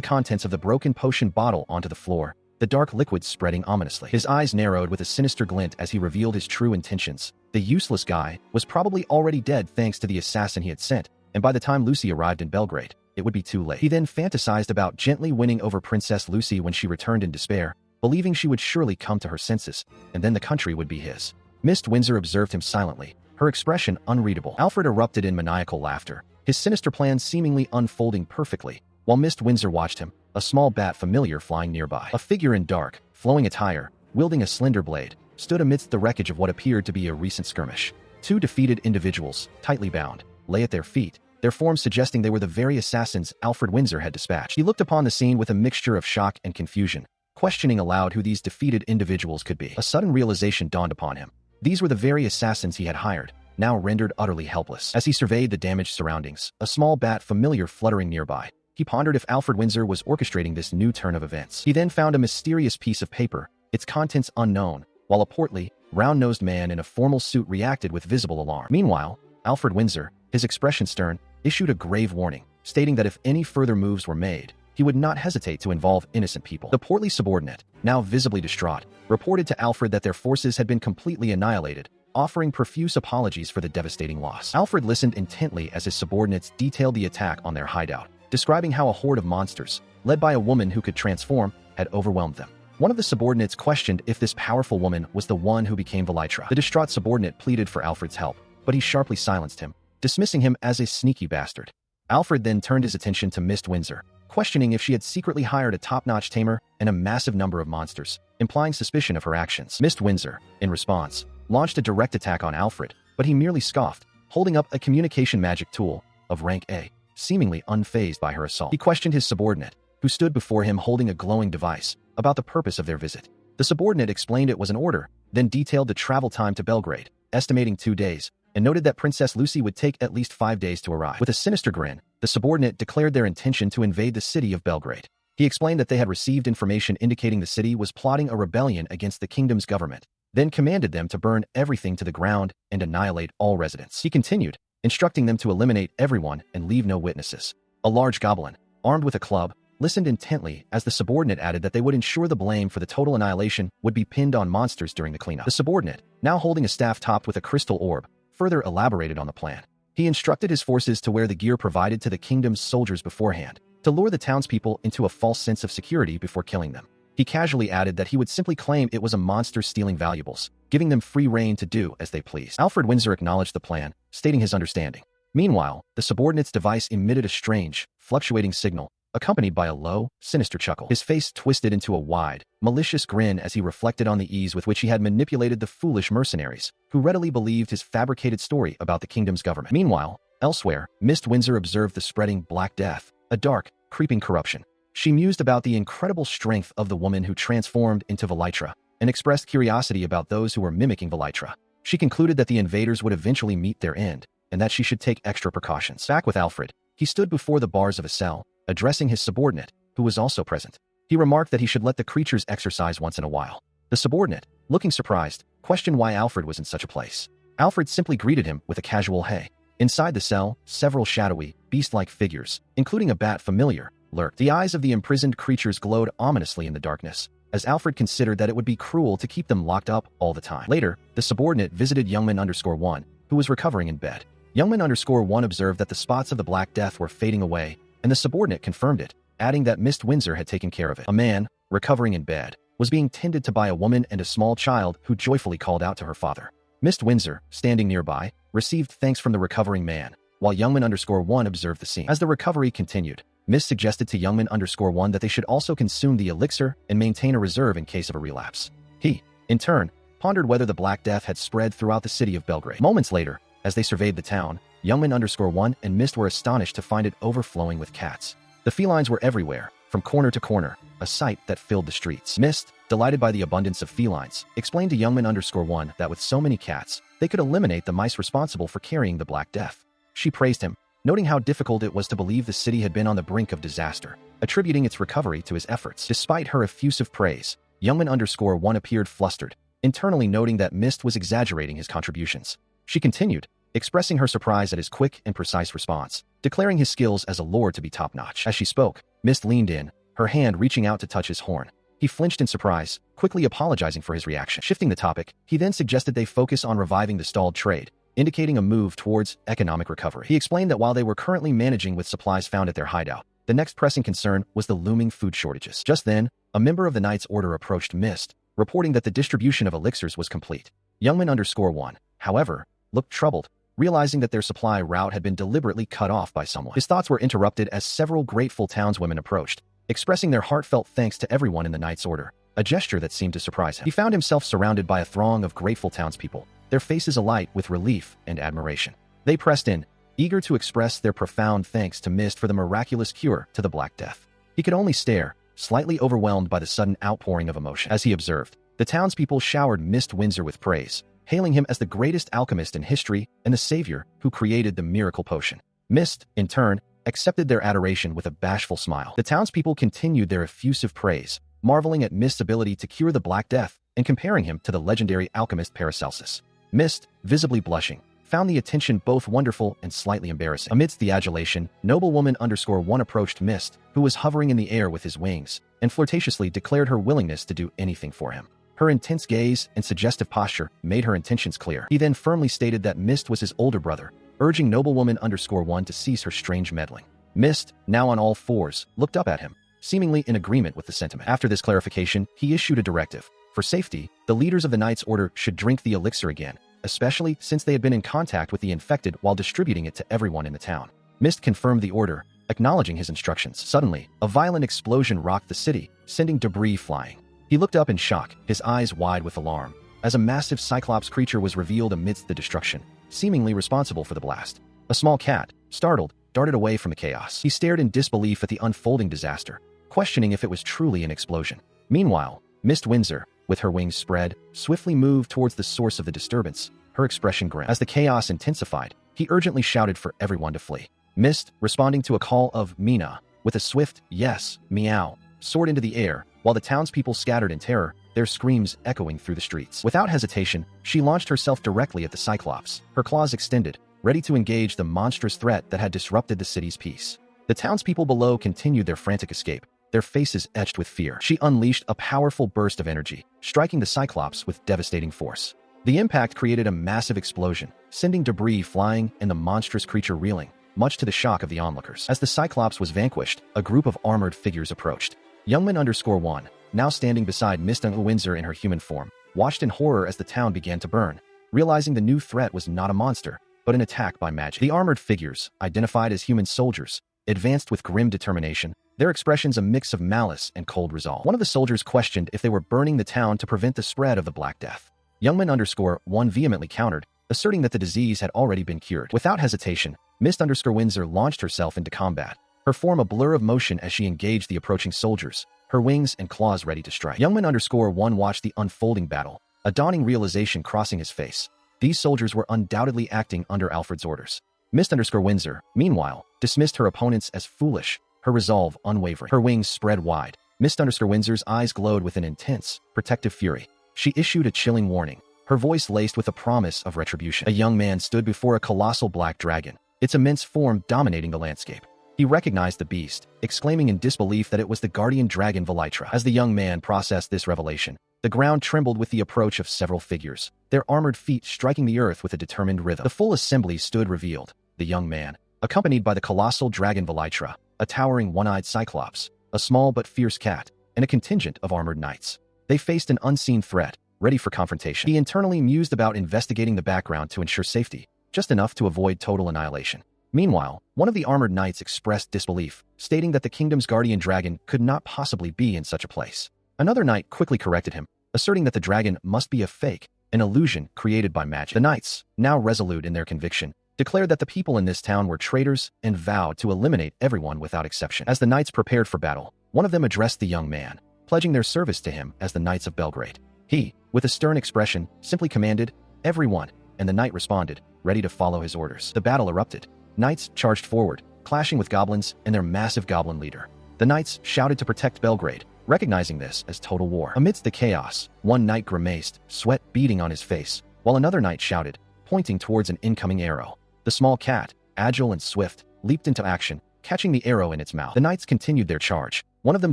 contents of the broken potion bottle onto the floor, the dark liquid spreading ominously. His eyes narrowed with a sinister glint as he revealed his true intentions. The useless guy was probably already dead thanks to the assassin he had sent, and by the time Lucy arrived in Belgrade, it would be too late. He then fantasized about gently winning over Princess Lucy when she returned in despair, believing she would surely come to her senses, and then the country would be his. Mist Windsor observed him silently, her expression unreadable. Alfred erupted in maniacal laughter, his sinister plan seemingly unfolding perfectly, while Mist Windsor watched him, a small bat familiar flying nearby. A figure in dark, flowing attire, wielding a slender blade, stood amidst the wreckage of what appeared to be a recent skirmish. Two defeated individuals, tightly bound, lay at their feet, their forms suggesting they were the very assassins Alfred Windsor had dispatched. He looked upon the scene with a mixture of shock and confusion, questioning aloud who these defeated individuals could be. A sudden realization dawned upon him. These were the very assassins he had hired, now rendered utterly helpless. As he surveyed the damaged surroundings, a small bat familiar fluttering nearby, he pondered if Alfred Windsor was orchestrating this new turn of events. He then found a mysterious piece of paper, its contents unknown, while a portly, round-nosed man in a formal suit reacted with visible alarm. Meanwhile, Alfred Windsor, his expression stern, issued a grave warning, stating that if any further moves were made, he would not hesitate to involve innocent people. The portly subordinate, now visibly distraught, reported to Alfred that their forces had been completely annihilated, offering profuse apologies for the devastating loss. Alfred listened intently as his subordinates detailed the attack on their hideout, describing how a horde of monsters, led by a woman who could transform, had overwhelmed them. One of the subordinates questioned if this powerful woman was the one who became Vitra. The distraught subordinate pleaded for Alfred's help, but he sharply silenced him, dismissing him as a sneaky bastard. Alfred then turned his attention to Mist Windsor, questioning if she had secretly hired a top-notch tamer and a massive number of monsters, implying suspicion of her actions. Mist Windsor, in response, launched a direct attack on Alfred, but he merely scoffed, holding up a communication magic tool of rank A, seemingly unfazed by her assault. He questioned his subordinate, who stood before him holding a glowing device, about the purpose of their visit. The subordinate explained it was an order, then detailed the travel time to Belgrade, estimating 2 days, and noted that Princess Lucy would take at least 5 days to arrive. With a sinister grin, the subordinate declared their intention to invade the city of Belgrade. He explained that they had received information indicating the city was plotting a rebellion against the kingdom's government, then commanded them to burn everything to the ground and annihilate all residents. He continued, instructing them to eliminate everyone and leave no witnesses. A large goblin, armed with a club, listened intently as the subordinate added that they would ensure the blame for the total annihilation would be pinned on monsters during the cleanup. The subordinate, now holding a staff topped with a crystal orb, further elaborated on the plan. He instructed his forces to wear the gear provided to the kingdom's soldiers beforehand, to lure the townspeople into a false sense of security before killing them. He casually added that he would simply claim it was a monster stealing valuables, giving them free rein to do as they pleased. Alfred Windsor acknowledged the plan, stating his understanding. Meanwhile, the subordinate's device emitted a strange, fluctuating signal, accompanied by a low, sinister chuckle. His face twisted into a wide, malicious grin as he reflected on the ease with which he had manipulated the foolish mercenaries, who readily believed his fabricated story about the kingdom's government. Meanwhile, elsewhere, Mist Windsor observed the spreading Black Death, a dark, creeping corruption. She mused about the incredible strength of the woman who transformed into Vitra, and expressed curiosity about those who were mimicking Vitra. She concluded that the invaders would eventually meet their end, and that she should take extra precautions. Back with Alfred, he stood before the bars of a cell, addressing his subordinate, who was also present. He remarked that he should let the creatures exercise once in a while. The subordinate, looking surprised, questioned why Alfred was in such a place. Alfred simply greeted him with a casual hey. Inside the cell, several shadowy, beast-like figures, including a bat familiar, lurked. The eyes of the imprisoned creatures glowed ominously in the darkness, as Alfred considered that it would be cruel to keep them locked up all the time. Later, the subordinate visited Youngman_1, who was recovering in bed. Youngman_1 observed that the spots of the Black Death were fading away, and the subordinate confirmed it, adding that Mist Windsor had taken care of it. A man, recovering in bed, was being tended to by a woman and a small child who joyfully called out to her father. Mist Windsor, standing nearby, received thanks from the recovering man, while Youngman_1 observed the scene. As the recovery continued, Mist suggested to Youngman_1 that they should also consume the elixir and maintain a reserve in case of a relapse. He, in turn, pondered whether the Black Death had spread throughout the city of Belgrade. Moments later, as they surveyed the town, Youngman_1 and Mist were astonished to find it overflowing with cats. The felines were everywhere, from corner to corner, a sight that filled the streets. Mist, delighted by the abundance of felines, explained to Youngman_1 that with so many cats, they could eliminate the mice responsible for carrying the Black Death. She praised him, noting how difficult it was to believe the city had been on the brink of disaster, attributing its recovery to his efforts. Despite her effusive praise, Youngman_1 appeared flustered, internally noting that Mist was exaggerating his contributions. She continued, expressing her surprise at his quick and precise response, declaring his skills as a lord to be top-notch. As she spoke, Mist leaned in, her hand reaching out to touch his horn. He flinched in surprise, quickly apologizing for his reaction. Shifting the topic, he then suggested they focus on reviving the stalled trade, indicating a move towards economic recovery. He explained that while they were currently managing with supplies found at their hideout, the next pressing concern was the looming food shortages. Just then, a member of the Knight's Order approached Mist, reporting that the distribution of elixirs was complete. Youngman_1, however, looked troubled, realizing that their supply route had been deliberately cut off by someone. His thoughts were interrupted as several grateful townswomen approached, expressing their heartfelt thanks to everyone in the Knight's Order, a gesture that seemed to surprise him. He found himself surrounded by a throng of grateful townspeople, their faces alight with relief and admiration. They pressed in, eager to express their profound thanks to Mist for the miraculous cure to the Black Death. He could only stare, slightly overwhelmed by the sudden outpouring of emotion. As he observed, the townspeople showered Mist Windsor with praise, hailing him as the greatest alchemist in history and the savior who created the miracle potion. Mist, in turn, accepted their adoration with a bashful smile. The townspeople continued their effusive praise, marveling at Mist's ability to cure the Black Death and comparing him to the legendary alchemist Paracelsus. Mist, visibly blushing, found the attention both wonderful and slightly embarrassing. Amidst the adulation, Noblewoman_1 approached Mist, who was hovering in the air with his wings, and flirtatiously declared her willingness to do anything for him. Her intense gaze and suggestive posture made her intentions clear. He then firmly stated that Mist was his older brother, urging Noblewoman_1 to cease her strange meddling. Mist, now on all fours, looked up at him, seemingly in agreement with the sentiment. After this clarification, he issued a directive. For safety, the leaders of the Knight's Order should drink the elixir again, especially since they had been in contact with the infected while distributing it to everyone in the town. Mist confirmed the order, acknowledging his instructions. Suddenly, a violent explosion rocked the city, sending debris flying. He looked up in shock, his eyes wide with alarm, as a massive Cyclops creature was revealed amidst the destruction, seemingly responsible for the blast. A small cat, startled, darted away from the chaos. He stared in disbelief at the unfolding disaster, questioning if it was truly an explosion. Meanwhile, Mist Windsor, with her wings spread, swiftly moved towards the source of the disturbance, her expression grim. As the chaos intensified, he urgently shouted for everyone to flee. Mist, responding to a call of Mina, with a swift, yes, meow, soared into the air, while the townspeople scattered in terror, their screams echoing through the streets. Without hesitation, she launched herself directly at the Cyclops, her claws extended, ready to engage the monstrous threat that had disrupted the city's peace. The townspeople below continued their frantic escape, their faces etched with fear. She unleashed a powerful burst of energy, striking the Cyclops with devastating force. The impact created a massive explosion, sending debris flying and the monstrous creature reeling, much to the shock of the onlookers. As the Cyclops was vanquished, a group of armored figures approached. Youngman_1, now standing beside Mist Windsor in her human form, watched in horror as the town began to burn, realizing the new threat was not a monster, but an attack by magic. The armored figures, identified as human soldiers, advanced with grim determination, their expressions a mix of malice and cold resolve. One of the soldiers questioned if they were burning the town to prevent the spread of the Black Death. Youngman_1 vehemently countered, asserting that the disease had already been cured. Without hesitation, Mist_Windsor launched herself into combat, her form a blur of motion as she engaged the approaching soldiers, her wings and claws ready to strike. Youngman_1 watched the unfolding battle, a dawning realization crossing his face. These soldiers were undoubtedly acting under Alfred's orders. Mist_Windsor, meanwhile, dismissed her opponents as foolish, her resolve unwavering. Her wings spread wide. Mist_Windsor's eyes glowed with an intense, protective fury. She issued a chilling warning, her voice laced with a promise of retribution. A young man stood before a colossal black dragon, its immense form dominating the landscape. He recognized the beast, exclaiming in disbelief that it was the guardian dragon Vitra. As the young man processed this revelation, the ground trembled with the approach of several figures, their armored feet striking the earth with a determined rhythm. The full assembly stood revealed, the young man, accompanied by the colossal dragon Vitra, a towering one-eyed Cyclops, a small but fierce cat, and a contingent of armored knights. They faced an unseen threat, ready for confrontation. He internally mused about investigating the background to ensure safety, just enough to avoid total annihilation. Meanwhile, one of the armored knights expressed disbelief, stating that the kingdom's guardian dragon could not possibly be in such a place. Another knight quickly corrected him, asserting that the dragon must be a fake, an illusion created by magic. The knights, now resolute in their conviction, declared that the people in this town were traitors and vowed to eliminate everyone without exception. As the knights prepared for battle, one of them addressed the young man, pledging their service to him as the Knights of Belgrade. He, with a stern expression, simply commanded, "Everyone," and the knight responded, ready to follow his orders. The battle erupted. Knights charged forward, clashing with goblins and their massive goblin leader. The knights shouted to protect Belgrade, recognizing this as total war. Amidst the chaos, one knight grimaced, sweat beading on his face, while another knight shouted, pointing towards an incoming arrow. The small cat, agile and swift, leaped into action, catching the arrow in its mouth. The knights continued their charge, one of them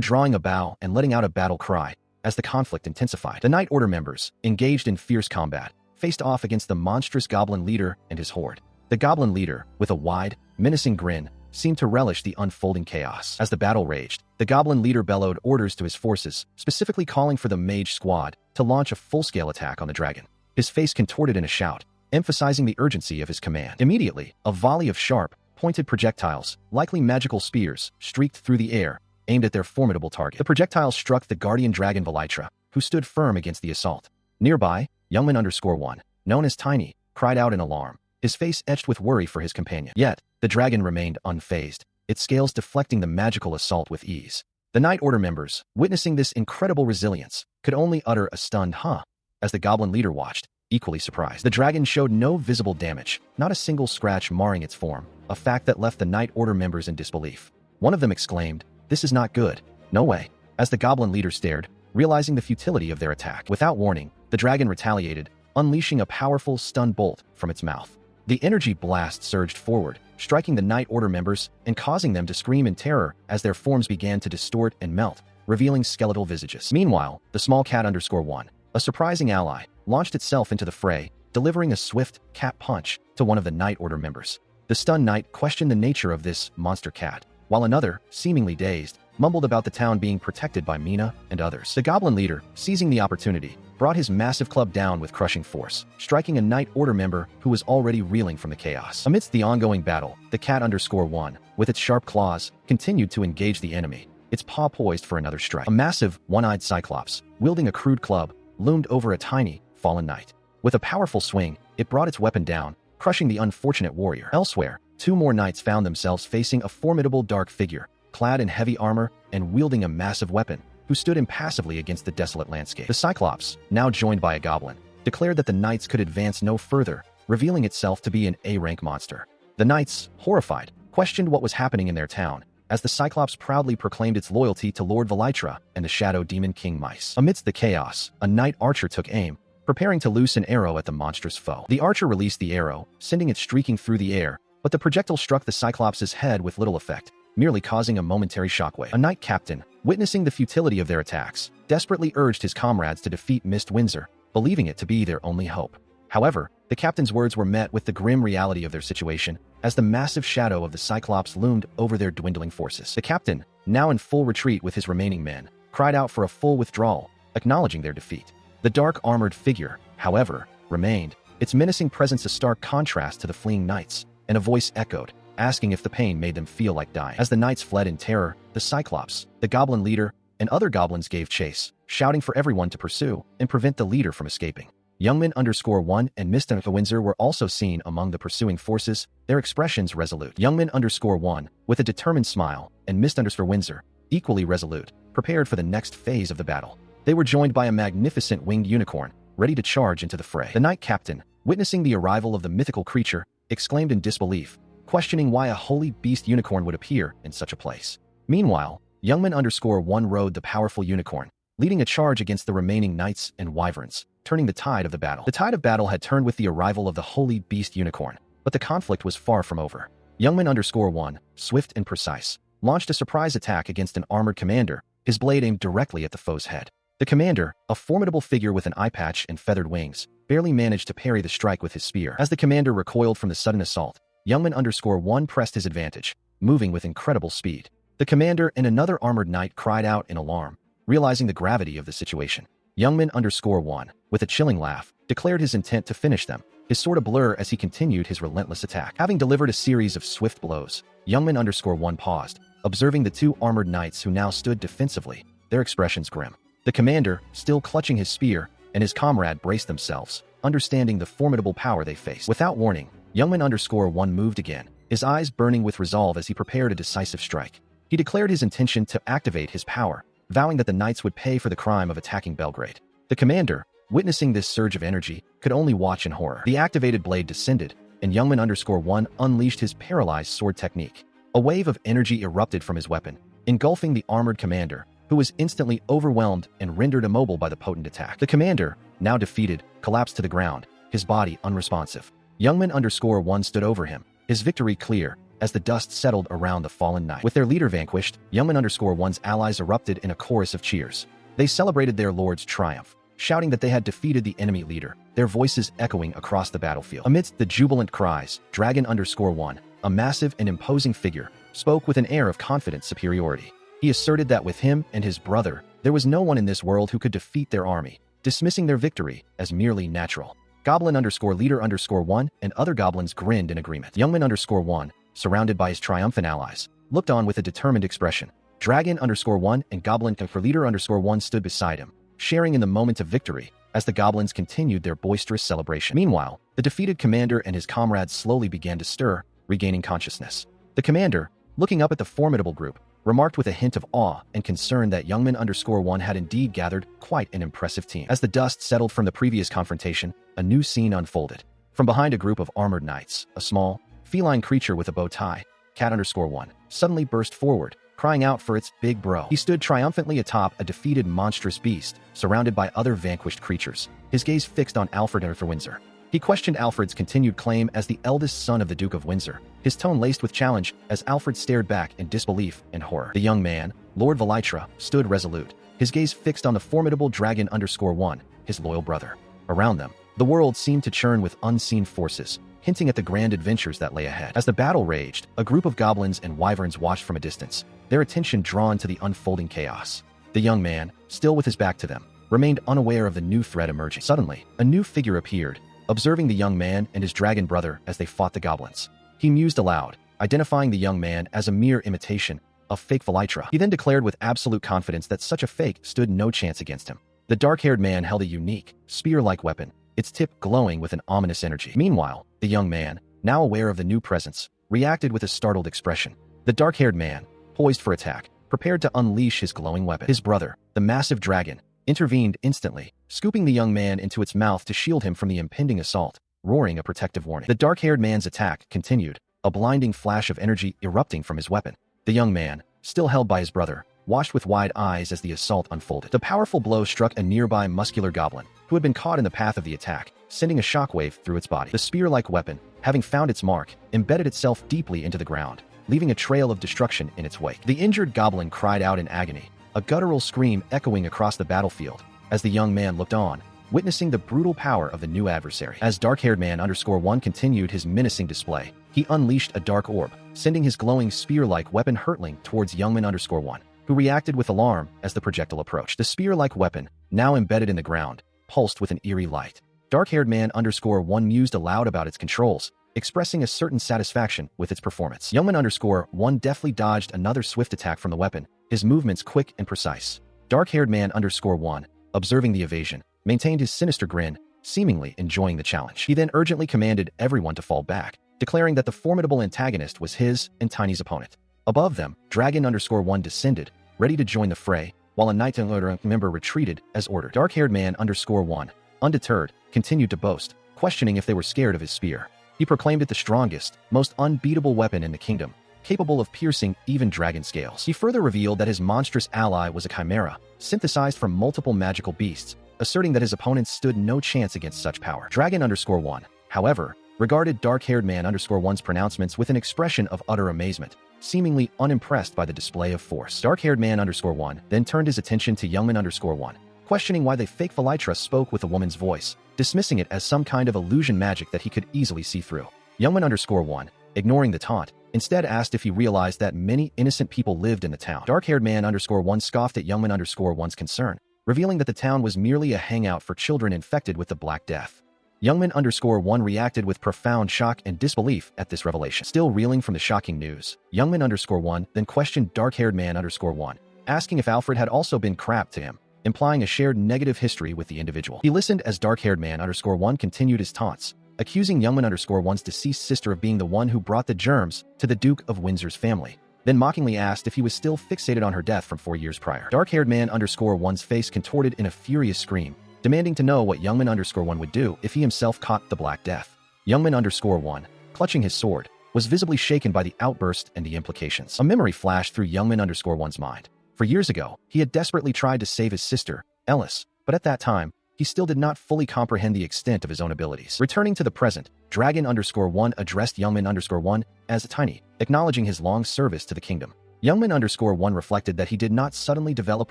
drawing a bow and letting out a battle cry. As the conflict intensified, the Knight Order members, engaged in fierce combat, faced off against the monstrous goblin leader and his horde. The goblin leader, with a wide, menacing grin, seemed to relish the unfolding chaos. As the battle raged, the goblin leader bellowed orders to his forces, specifically calling for the mage squad to launch a full-scale attack on the dragon. His face contorted in a shout, emphasizing the urgency of his command. Immediately, a volley of sharp, pointed projectiles, likely magical spears, streaked through the air, aimed at their formidable target. The projectiles struck the guardian dragon Vitra, who stood firm against the assault. Nearby, Youngman_1, known as Tiny, cried out in alarm, his face etched with worry for his companion. Yet, the dragon remained unfazed, its scales deflecting the magical assault with ease. The Knight Order members, witnessing this incredible resilience, could only utter a stunned "huh," as the goblin leader watched, equally surprised. The dragon showed no visible damage, not a single scratch marring its form, a fact that left the Knight Order members in disbelief. One of them exclaimed, "This is not good. No way," as the goblin leader stared, realizing the futility of their attack. Without warning, the dragon retaliated, unleashing a powerful stun bolt from its mouth. The energy blast surged forward, striking the Knight Order members and causing them to scream in terror as their forms began to distort and melt, revealing skeletal visages. Meanwhile, the small cat_1, a surprising ally, launched itself into the fray, delivering a swift cat punch to one of the Knight Order members. The stunned knight questioned the nature of this monster cat, while another, seemingly dazed, mumbled about the town being protected by Mina and others. The goblin leader, seizing the opportunity, brought his massive club down with crushing force, striking a Knight Order member who was already reeling from the chaos. Amidst the ongoing battle, the cat_1, with its sharp claws, continued to engage the enemy, its paw poised for another strike. A massive, one-eyed Cyclops, wielding a crude club, loomed over a tiny, fallen knight. With a powerful swing, it brought its weapon down, crushing the unfortunate warrior. Elsewhere, two more knights found themselves facing a formidable dark figure, clad in heavy armor and wielding a massive weapon, who stood impassively against the desolate landscape. The Cyclops, now joined by a goblin, declared that the knights could advance no further, revealing itself to be an A-rank monster. The knights, horrified, questioned what was happening in their town, as the Cyclops proudly proclaimed its loyalty to Lord Vitra and the Shadow Demon King Mice. Amidst the chaos, a knight archer took aim, preparing to loose an arrow at the monstrous foe. The archer released the arrow, sending it streaking through the air, but the projectile struck the Cyclops' head with little effect, merely causing a momentary shockwave. A knight captain, witnessing the futility of their attacks, desperately urged his comrades to defeat Mist Windsor, believing it to be their only hope. However, the captain's words were met with the grim reality of their situation, as the massive shadow of the Cyclops loomed over their dwindling forces. The captain, now in full retreat with his remaining men, cried out for a full withdrawal, acknowledging their defeat. The dark armored figure, however, remained, its menacing presence a stark contrast to the fleeing knights, and a voice echoed, asking if the pain made them feel like dying. As the knights fled in terror, the Cyclops, the goblin leader, and other goblins gave chase, shouting for everyone to pursue and prevent the leader from escaping. Youngman_1 and Mist Windsor were also seen among the pursuing forces, their expressions resolute. Youngman_1, with a determined smile, and Mist Windsor, equally resolute, prepared for the next phase of the battle. They were joined by a magnificent winged unicorn, ready to charge into the fray. The knight captain, witnessing the arrival of the mythical creature, exclaimed in disbelief, questioning why a holy beast unicorn would appear in such a place. Meanwhile, Youngman_1 rode the powerful unicorn, leading a charge against the remaining knights and wyverns, turning the tide of the battle. The tide of battle had turned with the arrival of the holy beast unicorn, but the conflict was far from over. Youngman underscore 1, swift and precise, launched a surprise attack against an armored commander, his blade aimed directly at the foe's head. The commander, a formidable figure with an eye patch and feathered wings, barely managed to parry the strike with his spear. As the commander recoiled from the sudden assault, Youngman underscore 1 pressed his advantage, moving with incredible speed. The commander and another armored knight cried out in alarm, realizing the gravity of the situation. Youngman underscore 1, with a chilling laugh, declared his intent to finish them, his sword ablur as he continued his relentless attack. Having delivered a series of swift blows, Youngman underscore 1 paused, observing the two armored knights who now stood defensively, their expressions grim. The commander, still clutching his spear, and his comrade braced themselves, understanding the formidable power they faced. Without warning, Youngman underscore 1 moved again, his eyes burning with resolve as he prepared a decisive strike. He declared his intention to activate his power, vowing that the knights would pay for the crime of attacking Belgrade. The commander, witnessing this surge of energy, could only watch in horror. The activated blade descended, and Youngman underscore 1 unleashed his paralyzed sword technique. A wave of energy erupted from his weapon, engulfing the armored commander, who was instantly overwhelmed and rendered immobile by the potent attack. The commander, now defeated, collapsed to the ground, his body unresponsive. Youngman underscore 1 stood over him, his victory clear, as the dust settled around the fallen knight. With their leader vanquished, Youngman underscore 1's allies erupted in a chorus of cheers. They celebrated their lord's triumph, shouting that they had defeated the enemy leader, their voices echoing across the battlefield. Amidst the jubilant cries, Dragon underscore 1, a massive and imposing figure, spoke with an air of confident superiority. He asserted that with him and his brother, there was no one in this world who could defeat their army, dismissing their victory as merely natural. Goblin underscore leader underscore 1 and other goblins grinned in agreement. Youngman underscore 1, surrounded by his triumphant allies, looked on with a determined expression. Dragon underscore 1 and Goblin leader underscore 1 stood beside him, sharing in the moment of victory as the goblins continued their boisterous celebration. Meanwhile, the defeated commander and his comrades slowly began to stir, regaining consciousness. The commander, looking up at the formidable group, remarked with a hint of awe and concern that Youngman underscore 1 had indeed gathered quite an impressive team. As the dust settled from the previous confrontation, a new scene unfolded. From behind a group of armored knights, a small, feline creature with a bow tie, Cat underscore 1, suddenly burst forward, crying out for its big bro. He stood triumphantly atop a defeated monstrous beast, surrounded by other vanquished creatures, his gaze fixed on Alfred of Windsor. He questioned Alfred's continued claim as the eldest son of the Duke of Windsor, his tone laced with challenge as Alfred stared back in disbelief and horror. The young man, Lord Vitra, stood resolute, his gaze fixed on the formidable Dragon underscore 1, his loyal brother. Around them, the world seemed to churn with unseen forces, hinting at the grand adventures that lay ahead. As the battle raged, a group of goblins and wyverns watched from a distance, their attention drawn to the unfolding chaos. The young man, still with his back to them, remained unaware of the new threat emerging. Suddenly, a new figure appeared, observing the young man and his dragon brother as they fought the goblins. He mused aloud, identifying the young man as a mere imitation of fake Vitra. He then declared with absolute confidence that such a fake stood no chance against him. The dark-haired man held a unique, spear-like weapon, its tip glowing with an ominous energy. Meanwhile, the young man, now aware of the new presence, reacted with a startled expression. The dark-haired man, poised for attack, prepared to unleash his glowing weapon. His brother, the massive dragon, intervened instantly, scooping the young man into its mouth to shield him from the impending assault, roaring a protective warning. The dark-haired man's attack continued, a blinding flash of energy erupting from his weapon. The young man, still held by his brother, watched with wide eyes as the assault unfolded. The powerful blow struck a nearby muscular goblin, who had been caught in the path of the attack, sending a shockwave through its body. The spear-like weapon, having found its mark, embedded itself deeply into the ground, leaving a trail of destruction in its wake. The injured goblin cried out in agony, a guttural scream echoing across the battlefield, as the young man looked on, witnessing the brutal power of the new adversary. As dark-haired man underscore 1 continued his menacing display, he unleashed a dark orb, sending his glowing spear-like weapon hurtling towards youngman underscore 1, who reacted with alarm as the projectile approached. The spear-like weapon, now embedded in the ground, pulsed with an eerie light. Dark-haired man underscore 1 mused aloud about its controls, expressing a certain satisfaction with its performance. Youngman underscore 1 deftly dodged another swift attack from the weapon, his movements quick and precise. Dark-haired man underscore 1, observing the evasion, maintained his sinister grin, seemingly enjoying the challenge. He then urgently commanded everyone to fall back, declaring that the formidable antagonist was his and Tiny's opponent. Above them, Dragon underscore 1 descended, ready to join the fray, while a Knight member retreated as ordered. Dark-haired man underscore 1, undeterred, continued to boast, questioning if they were scared of his spear. He proclaimed it the strongest, most unbeatable weapon in the kingdom, capable of piercing even dragon scales. He further revealed that his monstrous ally was a chimera, synthesized from multiple magical beasts, asserting that his opponents stood no chance against such power. Dragon underscore 1, however, regarded dark-haired man _1's pronouncements with an expression of utter amazement, seemingly unimpressed by the display of force. Dark-haired man _1 then turned his attention to young man _1, questioning why the fake Vitra spoke with a woman's voice, dismissing it as some kind of illusion magic that he could easily see through. Young man _1, ignoring the taunt, instead asked if he realized that many innocent people lived in the town. Dark-haired man _1 scoffed at young man _1's concern, revealing that the town was merely a hangout for children infected with the Black Death. Youngman _1 reacted with profound shock and disbelief at this revelation. Still reeling from the shocking news, Youngman _1 then questioned dark-haired man _1, asking if Alfred had also been crapped to him, implying a shared negative history with the individual. He listened as dark-haired man _1 continued his taunts, accusing Youngman _1's deceased sister of being the one who brought the germs to the Duke of Windsor's family, then mockingly asked if he was still fixated on her death from 4 years prior. Dark-haired man _1's face contorted in a furious scream, demanding to know what Youngman _1 would do if he himself caught the Black Death. Youngman _1, clutching his sword, was visibly shaken by the outburst and the implications. A memory flashed through Youngman _1's mind. For years ago, he had desperately tried to save his sister, Ellis, but at that time, he still did not fully comprehend the extent of his own abilities. Returning to the present, Dragon _1 addressed Youngman _1 as Tiny, acknowledging his long service to the kingdom. Youngman _1 reflected that he did not suddenly develop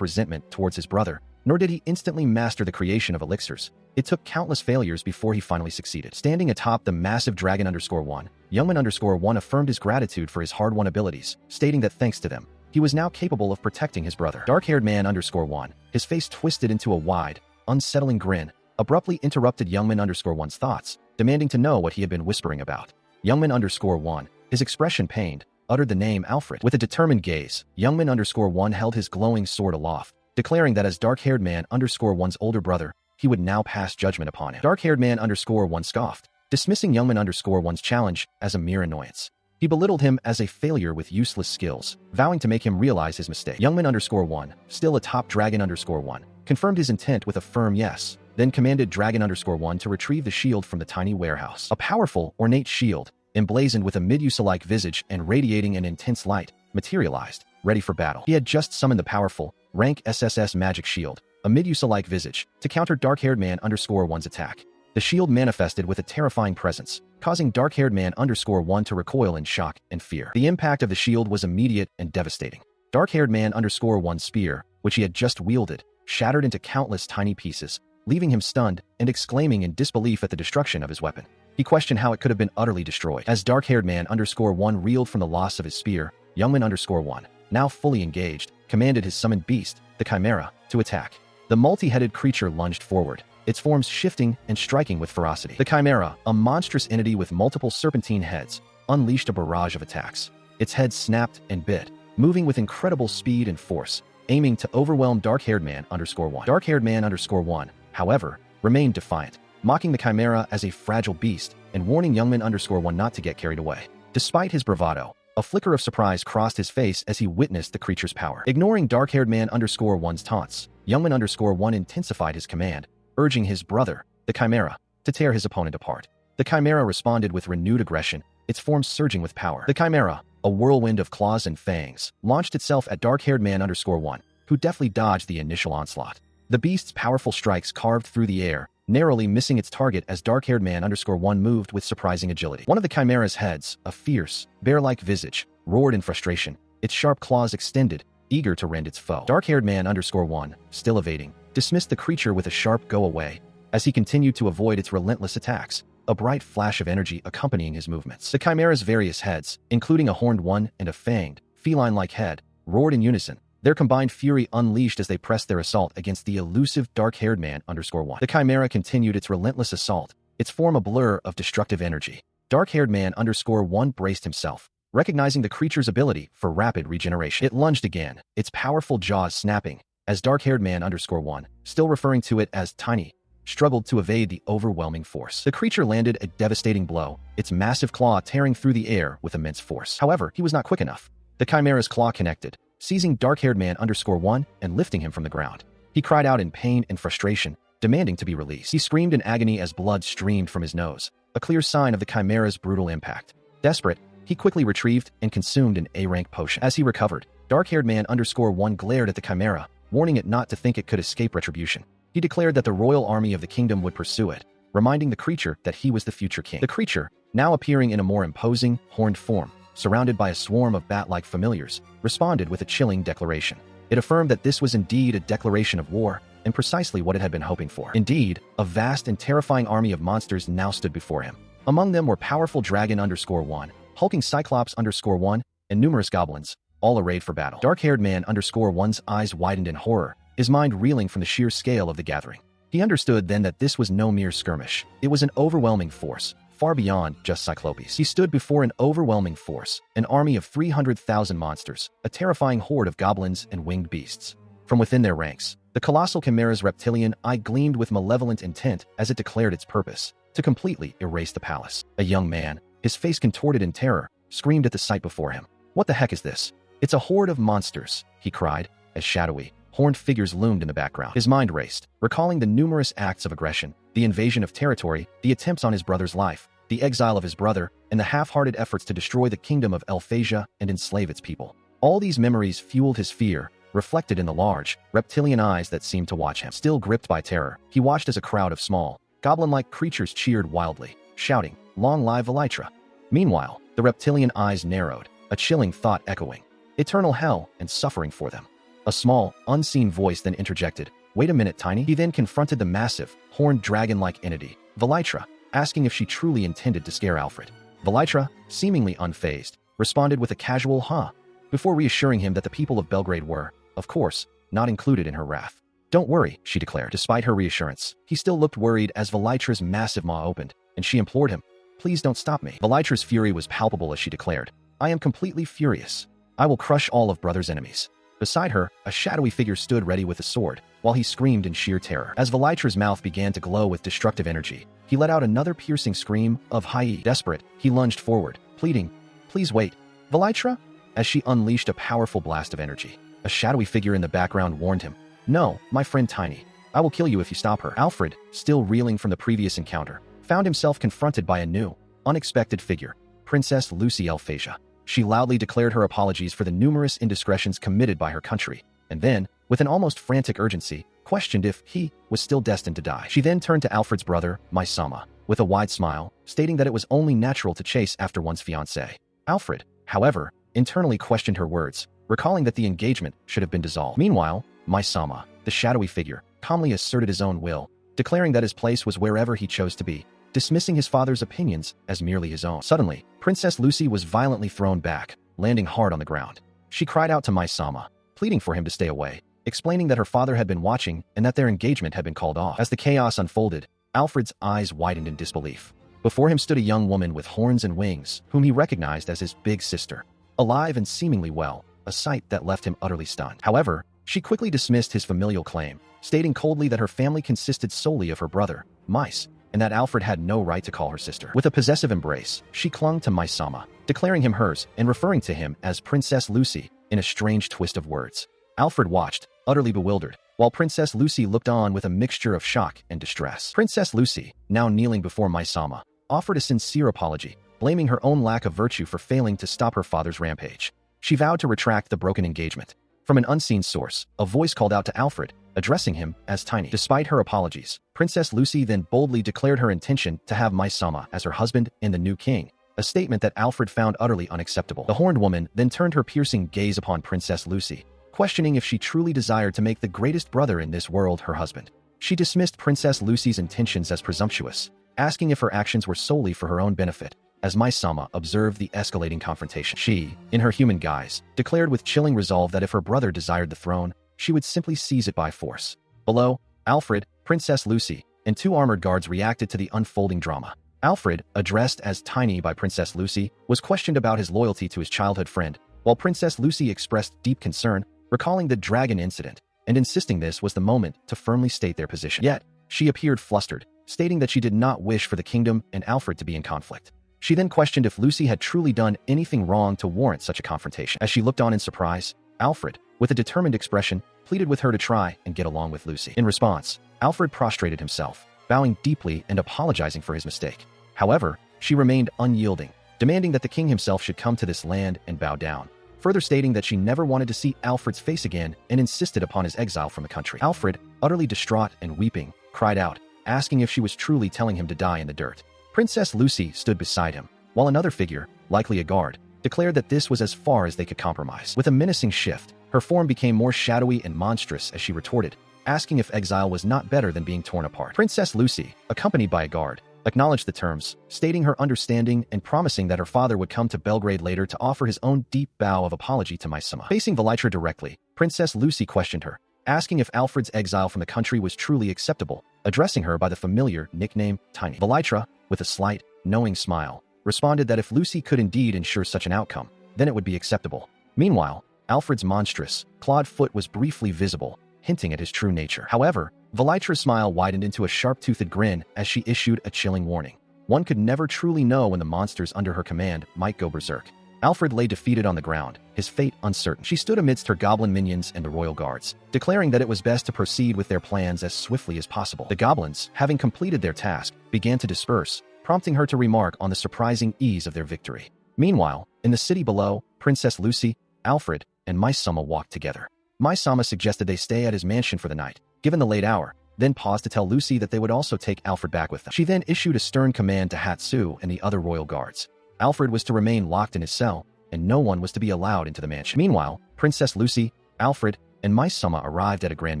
resentment towards his brother, nor did he instantly master the creation of elixirs. It took countless failures before he finally succeeded. Standing atop the massive Dragon _1, Youngman _1 affirmed his gratitude for his hard-won abilities, stating that thanks to them, he was now capable of protecting his brother. Dark-haired man _1, his face twisted into a wide, unsettling grin, abruptly interrupted Youngman _1's thoughts, demanding to know what he had been whispering about. Youngman _1, his expression pained, uttered the name Alfred. With a determined gaze, Youngman _1 held his glowing sword aloft, declaring that as dark-haired man _1's older brother, he would now pass judgment upon him. Dark-haired man _1 scoffed, dismissing Youngman _1's challenge as a mere annoyance. He belittled him as a failure with useless skills, vowing to make him realize his mistake. Youngman _1, still atop Dragon _1, confirmed his intent with a firm yes, then commanded Dragon _1 to retrieve the shield from the tiny warehouse. A powerful, ornate shield, emblazoned with a Medusa-like visage and radiating an intense light, materialized, ready for battle. He had just summoned the powerful, rank SSS magic shield, a Medusa-like visage, to counter dark-haired man _1's attack. The shield manifested with a terrifying presence, causing dark-haired man _1 to recoil in shock and fear. The impact of the shield was immediate and devastating. Dark-haired man _1's spear, which he had just wielded, shattered into countless tiny pieces, leaving him stunned and exclaiming in disbelief at the destruction of his weapon. He questioned how it could have been utterly destroyed. As dark-haired man _1 reeled from the loss of his spear, Youngman _1, now fully engaged, commanded his summoned beast, the Chimera, to attack. The multi-headed creature lunged forward, its forms shifting and striking with ferocity. The Chimera, a monstrous entity with multiple serpentine heads, unleashed a barrage of attacks. Its head snapped and bit, moving with incredible speed and force, aiming to overwhelm dark-haired man _1. Dark-haired man _1, however, remained defiant, mocking the Chimera as a fragile beast and warning Youngman _1 not to get carried away. Despite his bravado, a flicker of surprise crossed his face as he witnessed the creature's power. Ignoring dark-haired man _1's taunts, Youngman _1 intensified his command, urging his brother, the Chimera, to tear his opponent apart. The Chimera responded with renewed aggression, its form surging with power. The Chimera, a whirlwind of claws and fangs, launched itself at dark-haired man _1, who deftly dodged the initial onslaught. The beast's powerful strikes carved through the air, narrowly missing its target as dark-haired man _1 moved with surprising agility. One of the Chimera's heads, a fierce, bear-like visage, roared in frustration, its sharp claws extended, eager to rend its foe. Dark-haired man _1, still evading, dismissed the creature with a sharp go away. As he continued to avoid its relentless attacks, a bright flash of energy accompanying his movements. The Chimera's various heads, including a horned one and a fanged, feline-like head, roared in unison, their combined fury unleashed as they pressed their assault against the elusive dark-haired man _1. The Chimera continued its relentless assault, its form a blur of destructive energy. Dark-haired man _1 braced himself, recognizing the creature's ability for rapid regeneration. It lunged again, its powerful jaws snapping, as dark-haired man _1, still referring to it as Tiny, struggled to evade the overwhelming force. The creature landed a devastating blow, its massive claw tearing through the air with immense force. However, he was not quick enough. The Chimera's claw connected, seizing dark-haired man _1 and lifting him from the ground. He cried out in pain and frustration, demanding to be released. He screamed in agony as blood streamed from his nose, a clear sign of the Chimera's brutal impact. Desperate, he quickly retrieved and consumed an A-rank potion. As he recovered, dark-haired man _1 glared at the Chimera, warning it not to think it could escape retribution. He declared that the royal army of the kingdom would pursue it, reminding the creature that he was the future king. The creature, now appearing in a more imposing, horned form, surrounded by a swarm of bat-like familiars, responded with a chilling declaration. It affirmed that this was indeed a declaration of war, and precisely what it had been hoping for. Indeed, a vast and terrifying army of monsters now stood before him. Among them were powerful Dragon_1, hulking Cyclops_1, and numerous goblins, all arrayed for battle. Dark-haired Man_1's eyes widened in horror, his mind reeling from the sheer scale of the gathering. He understood then that this was no mere skirmish. It was an overwhelming force, far beyond just Cyclops. He stood before an overwhelming force, an army of 300,000 monsters, a terrifying horde of goblins and winged beasts. From within their ranks, the colossal chimera's reptilian eye gleamed with malevolent intent as it declared its purpose, to completely erase the palace. A young man, his face contorted in terror, screamed at the sight before him. "What the heck is this? It's a horde of monsters," he cried, as shadowy, horned figures loomed in the background. His mind raced, recalling the numerous acts of aggression, the invasion of territory, the attempts on his brother's life, the exile of his brother, and the half-hearted efforts to destroy the kingdom of Elphasia and enslave its people. All these memories fueled his fear, reflected in the large, reptilian eyes that seemed to watch him. Still gripped by terror, he watched as a crowd of small, goblin-like creatures cheered wildly, shouting, "Long live Vitra!" Meanwhile, the reptilian eyes narrowed, a chilling thought echoing, "Eternal hell and suffering for them." A small, unseen voice then interjected, "Wait a minute, Tiny." He then confronted the massive, horned dragon-like entity, Vitra, asking if she truly intended to scare Alfred. Vitra, seemingly unfazed, responded with a casual "huh," before reassuring him that the people of Belgrade were, of course, not included in her wrath. "Don't worry," she declared. Despite her reassurance, he still looked worried as Vitra's massive maw opened, and she implored him, "Please don't stop me." Vitra's fury was palpable as she declared, "I am completely furious. I will crush all of Brother's enemies." Beside her, a shadowy figure stood ready with a sword, while he screamed in sheer terror. As Vitra's mouth began to glow with destructive energy, he let out another piercing scream of "Hi!" Desperate, he lunged forward, pleading, "Please wait, Vitra?" As she unleashed a powerful blast of energy, a shadowy figure in the background warned him, "No, my friend Tiny. I will kill you if you stop her." Alfred, still reeling from the previous encounter, found himself confronted by a new, unexpected figure, Princess Lucy Elphasia. She loudly declared her apologies for the numerous indiscretions committed by her country, and then, with an almost frantic urgency, questioned if he was still destined to die. She then turned to Alfred's brother, Misama, with a wide smile, stating that it was only natural to chase after one's fiancée. Alfred, however, internally questioned her words, recalling that the engagement should have been dissolved. Meanwhile, Misama, the shadowy figure, calmly asserted his own will, declaring that his place was wherever he chose to be, dismissing his father's opinions as merely his own. Suddenly, Princess Lucy was violently thrown back, landing hard on the ground. She cried out to Misama, pleading for him to stay away, explaining that her father had been watching and that their engagement had been called off. As the chaos unfolded, Alfred's eyes widened in disbelief. Before him stood a young woman with horns and wings, whom he recognized as his big sister. Alive and seemingly well, a sight that left him utterly stunned. However, she quickly dismissed his familial claim, stating coldly that her family consisted solely of her brother, Mice, and that Alfred had no right to call her sister. With a possessive embrace, she clung to Misama, declaring him hers and referring to him as Princess Lucy in a strange twist of words. Alfred watched, utterly bewildered, while Princess Lucy looked on with a mixture of shock and distress. Princess Lucy, now kneeling before Misama, offered a sincere apology, blaming her own lack of virtue for failing to stop her father's rampage. She vowed to retract the broken engagement. From an unseen source, a voice called out to Alfred, addressing him as Tiny. Despite her apologies, Princess Lucy then boldly declared her intention to have Misama as her husband and the new king, a statement that Alfred found utterly unacceptable. The horned woman then turned her piercing gaze upon Princess Lucy, questioning if she truly desired to make the greatest brother in this world her husband. She dismissed Princess Lucy's intentions as presumptuous, asking if her actions were solely for her own benefit. As Misama observed the escalating confrontation, she, in her human guise, declared with chilling resolve that if her brother desired the throne, she would simply seize it by force. Below, Alfred, Princess Lucy, and two armored guards reacted to the unfolding drama. Alfred, addressed as Tiny by Princess Lucy, was questioned about his loyalty to his childhood friend, while Princess Lucy expressed deep concern, recalling the dragon incident, and insisting this was the moment to firmly state their position. Yet, she appeared flustered, stating that she did not wish for the kingdom and Alfred to be in conflict. She then questioned if Lucy had truly done anything wrong to warrant such a confrontation. As she looked on in surprise, Alfred, with a determined expression, pleaded with her to try and get along with Lucy. In response, Alfred prostrated himself, bowing deeply and apologizing for his mistake. However, she remained unyielding, demanding that the king himself should come to this land and bow down, further stating that she never wanted to see Alfred's face again and insisted upon his exile from the country. Alfred, utterly distraught and weeping, cried out, asking if she was truly telling him to die in the dirt. Princess Lucy stood beside him, while another figure, likely a guard, declared that this was as far as they could compromise. With a menacing shift, her form became more shadowy and monstrous as she retorted, asking if exile was not better than being torn apart. Princess Lucy, accompanied by a guard, acknowledged the terms, stating her understanding and promising that her father would come to Belgrade later to offer his own deep bow of apology to Mysama. Facing Vitra directly, Princess Lucy questioned her, asking if Alfred's exile from the country was truly acceptable, addressing her by the familiar nickname Tiny. Vitra, with a slight, knowing smile, responded that if Lucy could indeed ensure such an outcome, then it would be acceptable. Meanwhile, Alfred's monstrous, clawed foot was briefly visible, hinting at his true nature. However, Vitra's smile widened into a sharp-toothed grin as she issued a chilling warning. One could never truly know when the monsters under her command might go berserk. Alfred lay defeated on the ground, his fate uncertain. She stood amidst her goblin minions and the royal guards, declaring that it was best to proceed with their plans as swiftly as possible. The goblins, having completed their task, began to disperse, prompting her to remark on the surprising ease of their victory. Meanwhile, in the city below, Princess Lucy, Alfred, and Mysama walked together. Mysama suggested they stay at his mansion for the night, given the late hour, then paused to tell Lucy that they would also take Alfred back with them. She then issued a stern command to Hatsu and the other royal guards. Alfred was to remain locked in his cell, and no one was to be allowed into the mansion. Meanwhile, Princess Lucy, Alfred, and Mysama arrived at a grand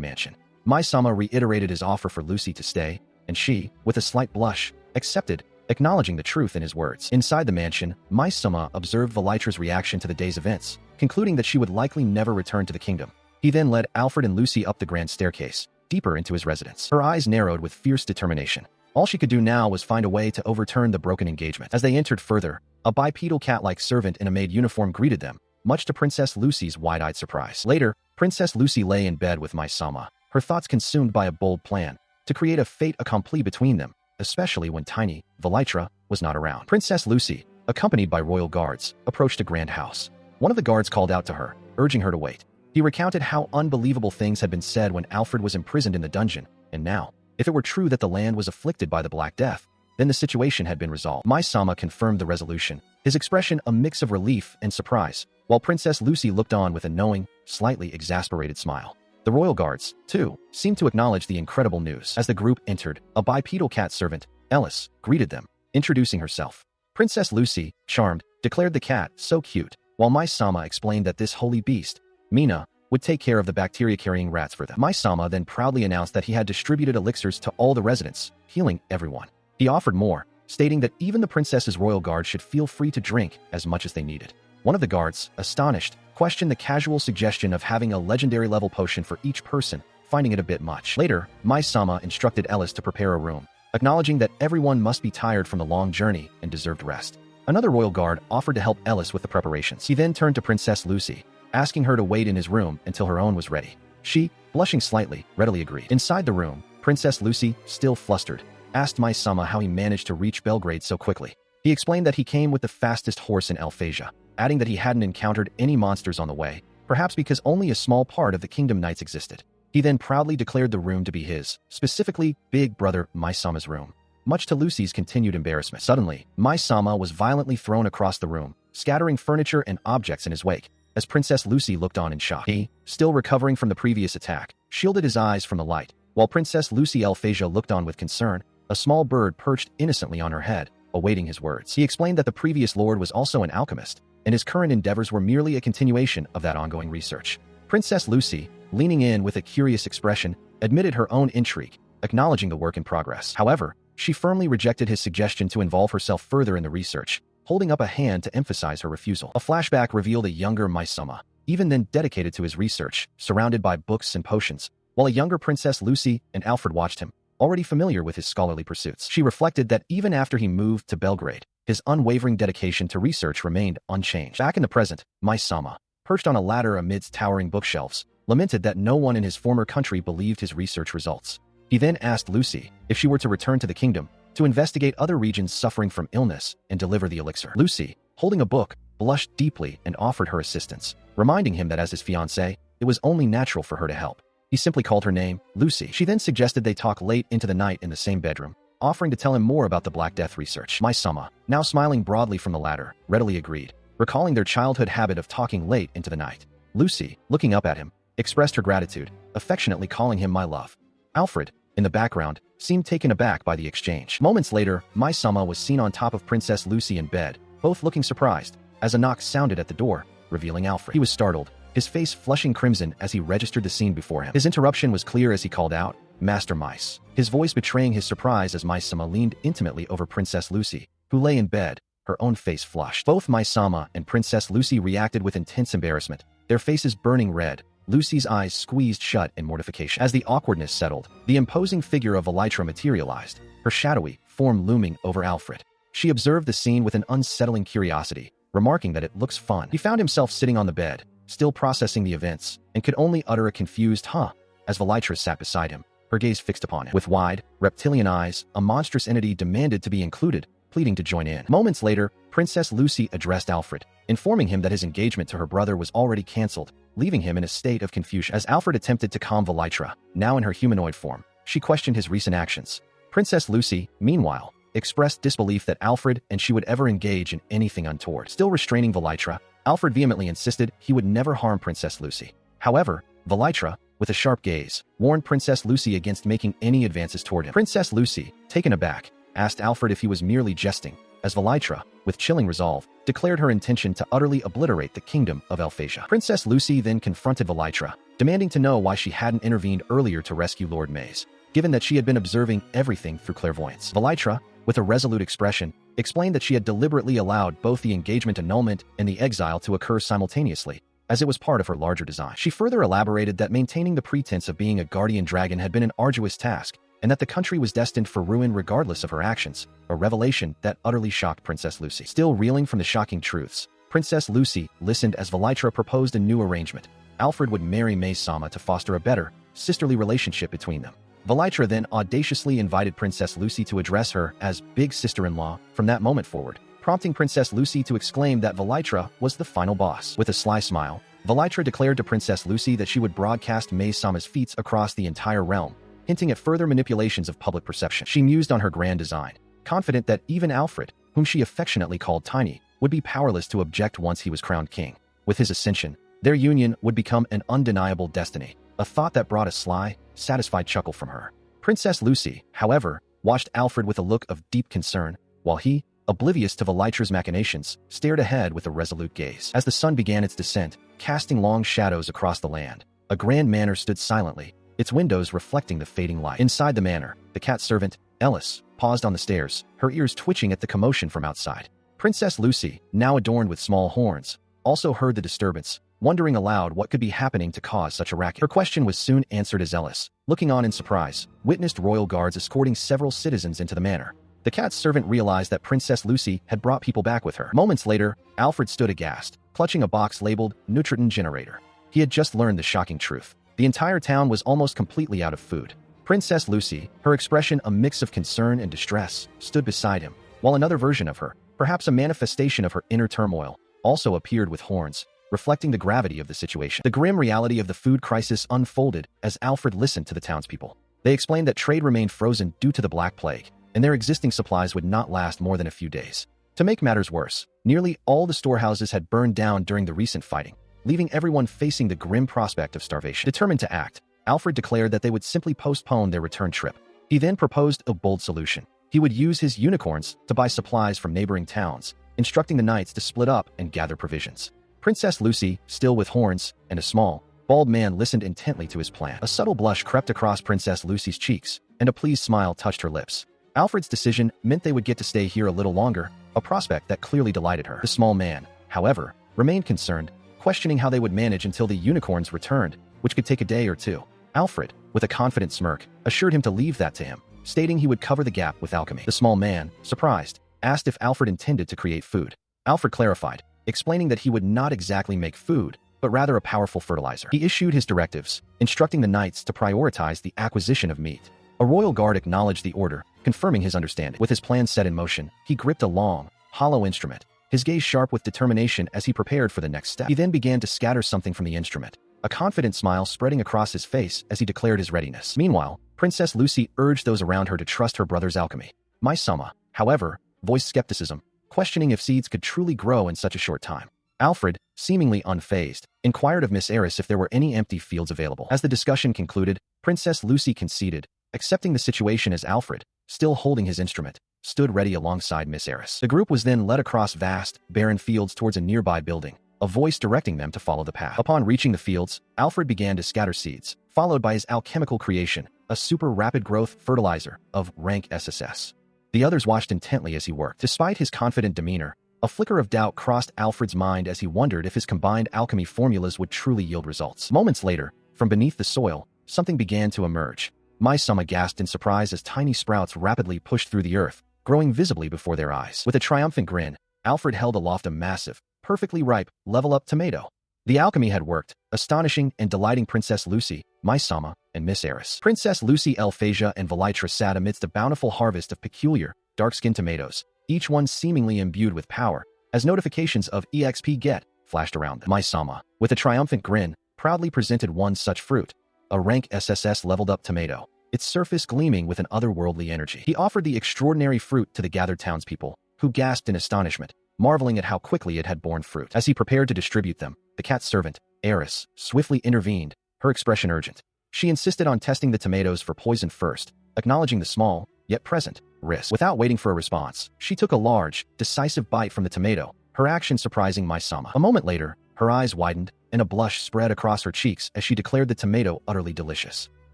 mansion. Mysama reiterated his offer for Lucy to stay, and she, with a slight blush, accepted, acknowledging the truth in his words. Inside the mansion, Mysama observed Vitra's reaction to the day's events, concluding that she would likely never return to the kingdom. He then led Alfred and Lucy up the grand staircase, deeper into his residence. Her eyes narrowed with fierce determination. All she could do now was find a way to overturn the broken engagement. As they entered further, a bipedal cat-like servant in a maid uniform greeted them, much to Princess Lucy's wide-eyed surprise. Later, Princess Lucy lay in bed with Mysama, her thoughts consumed by a bold plan to create a fait accompli between them, especially when tiny Vitra was not around. Princess Lucy, accompanied by royal guards, approached a grand house. One of the guards called out to her, urging her to wait. He recounted how unbelievable things had been said when Alfred was imprisoned in the dungeon, and now, if it were true that the land was afflicted by the Black Death, then the situation had been resolved. Mysama confirmed the resolution, his expression a mix of relief and surprise, while Princess Lucy looked on with a knowing, slightly exasperated smile. The royal guards, too, seemed to acknowledge the incredible news. As the group entered, a bipedal cat servant, Ellis, greeted them, introducing herself. Princess Lucy, charmed, declared the cat so cute, while Mysama explained that this holy beast, Mina, would take care of the bacteria-carrying rats for them. Mysama then proudly announced that he had distributed elixirs to all the residents, healing everyone. He offered more, stating that even the princess's royal guard should feel free to drink as much as they needed. One of the guards, astonished, questioned the casual suggestion of having a legendary-level potion for each person, finding it a bit much. Later, Mysama instructed Ellis to prepare a room, acknowledging that everyone must be tired from the long journey and deserved rest. Another royal guard offered to help Ellis with the preparations. He then turned to Princess Lucy, asking her to wait in his room until her own was ready. She, blushing slightly, readily agreed. Inside the room, Princess Lucy, still flustered, asked Mysama how he managed to reach Belgrade so quickly. He explained that he came with the fastest horse in Alphasia, adding that he hadn't encountered any monsters on the way, perhaps because only a small part of the Kingdom Knights existed. He then proudly declared the room to be his, specifically Big Brother Mysama's room, much to Lucy's continued embarrassment. Suddenly, Mysama was violently thrown across the room, scattering furniture and objects in his wake. As Princess Lucy looked on in shock, he, still recovering from the previous attack, shielded his eyes from the light. While Princess Lucy Alphasia looked on with concern, a small bird perched innocently on her head, awaiting his words. He explained that the previous lord was also an alchemist, and his current endeavors were merely a continuation of that ongoing research. Princess Lucy, leaning in with a curious expression, admitted her own intrigue, acknowledging the work in progress. However, she firmly rejected his suggestion to involve herself further in the research, holding up a hand to emphasize her refusal. A flashback revealed a younger Mysama, even then dedicated to his research, surrounded by books and potions, while a younger Princess Lucy and Alfred watched him, already familiar with his scholarly pursuits. She reflected that even after he moved to Belgrade, his unwavering dedication to research remained unchanged. Back in the present, Mysama, perched on a ladder amidst towering bookshelves, lamented that no one in his former country believed his research results. He then asked Lucy if she were to return to the kingdom, to investigate other regions suffering from illness and deliver the elixir. Lucy, holding a book, blushed deeply and offered her assistance, reminding him that as his fiancée, it was only natural for her to help. He simply called her name, Lucy. She then suggested they talk late into the night in the same bedroom, offering to tell him more about the Black Death research. Mysama, now smiling broadly from the ladder, readily agreed, recalling their childhood habit of talking late into the night. Lucy, looking up at him, expressed her gratitude, affectionately calling him my love. Alfred, in the background, seemed taken aback by the exchange. Moments later, Mai-sama was seen on top of Princess Lucy in bed, both looking surprised, as a knock sounded at the door, revealing Alfred. He was startled, his face flushing crimson as he registered the scene before him. His interruption was clear as he called out, "Master Mice," his voice betraying his surprise as Mai-sama leaned intimately over Princess Lucy, who lay in bed, her own face flushed. Both Mai-sama and Princess Lucy reacted with intense embarrassment, their faces burning red, Lucy's eyes squeezed shut in mortification. As the awkwardness settled, the imposing figure of Vitra materialized, her shadowy form looming over Alfred. She observed the scene with an unsettling curiosity, remarking that it looks fun. He found himself sitting on the bed, still processing the events, and could only utter a confused "huh" as Vitra sat beside him, her gaze fixed upon him. With wide, reptilian eyes, a monstrous entity demanded to be included, pleading to join in. Moments later, Princess Lucy addressed Alfred, informing him that his engagement to her brother was already cancelled, leaving him in a state of confusion. As Alfred attempted to calm Vitra, now in her humanoid form, she questioned his recent actions. Princess Lucy, meanwhile, expressed disbelief that Alfred and she would ever engage in anything untoward. Still restraining Vitra, Alfred vehemently insisted he would never harm Princess Lucy. However, Vitra, with a sharp gaze, warned Princess Lucy against making any advances toward him. Princess Lucy, taken aback, asked Alfred if he was merely jesting, as Vitra, with chilling resolve, declared her intention to utterly obliterate the kingdom of Alphasia. Princess Lucy then confronted Vitra, demanding to know why she hadn't intervened earlier to rescue Lord Maze, given that she had been observing everything through clairvoyance. Vitra, with a resolute expression, explained that she had deliberately allowed both the engagement annulment and the exile to occur simultaneously, as it was part of her larger design. She further elaborated that maintaining the pretense of being a guardian dragon had been an arduous task, and that the country was destined for ruin regardless of her actions, a revelation that utterly shocked Princess Lucy. Still reeling from the shocking truths, Princess Lucy listened as Vitra proposed a new arrangement. Alfred would marry Mai-sama to foster a better, sisterly relationship between them. Vitra then audaciously invited Princess Lucy to address her as big sister-in-law from that moment forward, prompting Princess Lucy to exclaim that Vitra was the final boss. With a sly smile, Vitra declared to Princess Lucy that she would broadcast Mai-sama's feats across the entire realm, hinting at further manipulations of public perception. She mused on her grand design, confident that even Alfred, whom she affectionately called Tiny, would be powerless to object once he was crowned king. With his ascension, their union would become an undeniable destiny, a thought that brought a sly, satisfied chuckle from her. Princess Lucy, however, watched Alfred with a look of deep concern, while he, oblivious to Vitra's machinations, stared ahead with a resolute gaze. As the sun began its descent, casting long shadows across the land, a grand manor stood silently, its windows reflecting the fading light. Inside the manor, the cat servant, Ellis, paused on the stairs, her ears twitching at the commotion from outside. Princess Lucy, now adorned with small horns, also heard the disturbance, wondering aloud what could be happening to cause such a racket. Her question was soon answered as Ellis, looking on in surprise, witnessed royal guards escorting several citizens into the manor. The cat's servant realized that Princess Lucy had brought people back with her. Moments later, Alfred stood aghast, clutching a box labeled Nutrition Generator. He had just learned the shocking truth. The entire town was almost completely out of food. Princess Lucy, her expression a mix of concern and distress, stood beside him, while another version of her, perhaps a manifestation of her inner turmoil, also appeared with horns, reflecting the gravity of the situation. The grim reality of the food crisis unfolded as Alfred listened to the townspeople. They explained that trade remained frozen due to the Black Plague, and their existing supplies would not last more than a few days. To make matters worse, nearly all the storehouses had burned down during the recent fighting, leaving everyone facing the grim prospect of starvation. Determined to act, Alfred declared that they would simply postpone their return trip. He then proposed a bold solution. He would use his unicorns to buy supplies from neighboring towns, instructing the knights to split up and gather provisions. Princess Lucy, still with horns, and a small, bald man listened intently to his plan. A subtle blush crept across Princess Lucy's cheeks, and a pleased smile touched her lips. Alfred's decision meant they would get to stay here a little longer, a prospect that clearly delighted her. The small man, however, remained concerned, questioning how they would manage until the unicorns returned, which could take a day or two. Alfred, with a confident smirk, assured him to leave that to him, stating he would cover the gap with alchemy. The small man, surprised, asked if Alfred intended to create food. Alfred clarified, explaining that he would not exactly make food, but rather a powerful fertilizer. He issued his directives, instructing the knights to prioritize the acquisition of meat. A royal guard acknowledged the order, confirming his understanding. With his plan set in motion, he gripped a long, hollow instrument, his gaze sharp with determination as he prepared for the next step. He then began to scatter something from the instrument, a confident smile spreading across his face as he declared his readiness. Meanwhile, Princess Lucy urged those around her to trust her brother's alchemy. Mai-sama, however, voiced skepticism, questioning if seeds could truly grow in such a short time. Alfred, seemingly unfazed, inquired of Miss Eris if there were any empty fields available. As the discussion concluded, Princess Lucy conceded, accepting the situation as Alfred, still holding his instrument, stood ready alongside Miss Eris. The group was then led across vast, barren fields towards a nearby building, a voice directing them to follow the path. Upon reaching the fields, Alfred began to scatter seeds, followed by his alchemical creation, a super rapid growth fertilizer of rank SSS. The others watched intently as he worked. Despite his confident demeanor, a flicker of doubt crossed Alfred's mind as he wondered if his combined alchemy formulas would truly yield results. Moments later, from beneath the soil, something began to emerge. Maisama gasped in surprise as tiny sprouts rapidly pushed through the earth, growing visibly before their eyes. With a triumphant grin, Alfred held aloft a massive, perfectly ripe, level-up tomato. The alchemy had worked, astonishing and delighting Princess Lucy, Maisama, and Miss Eris. Princess Lucy, Elphasia, and Vitra sat amidst a bountiful harvest of peculiar, dark-skinned tomatoes, each one seemingly imbued with power, as notifications of EXP get flashed around them. Maisama, with a triumphant grin, proudly presented one such fruit, a rank SSS leveled-up tomato, its surface gleaming with an otherworldly energy. He offered the extraordinary fruit to the gathered townspeople, who gasped in astonishment, marveling at how quickly it had borne fruit. As he prepared to distribute them, the cat servant, Eris, swiftly intervened, her expression urgent. She insisted on testing the tomatoes for poison first, acknowledging the small, yet present, risk. Without waiting for a response, she took a large, decisive bite from the tomato, her action surprising Maisama. A moment later, her eyes widened, and a blush spread across her cheeks as she declared the tomato utterly delicious.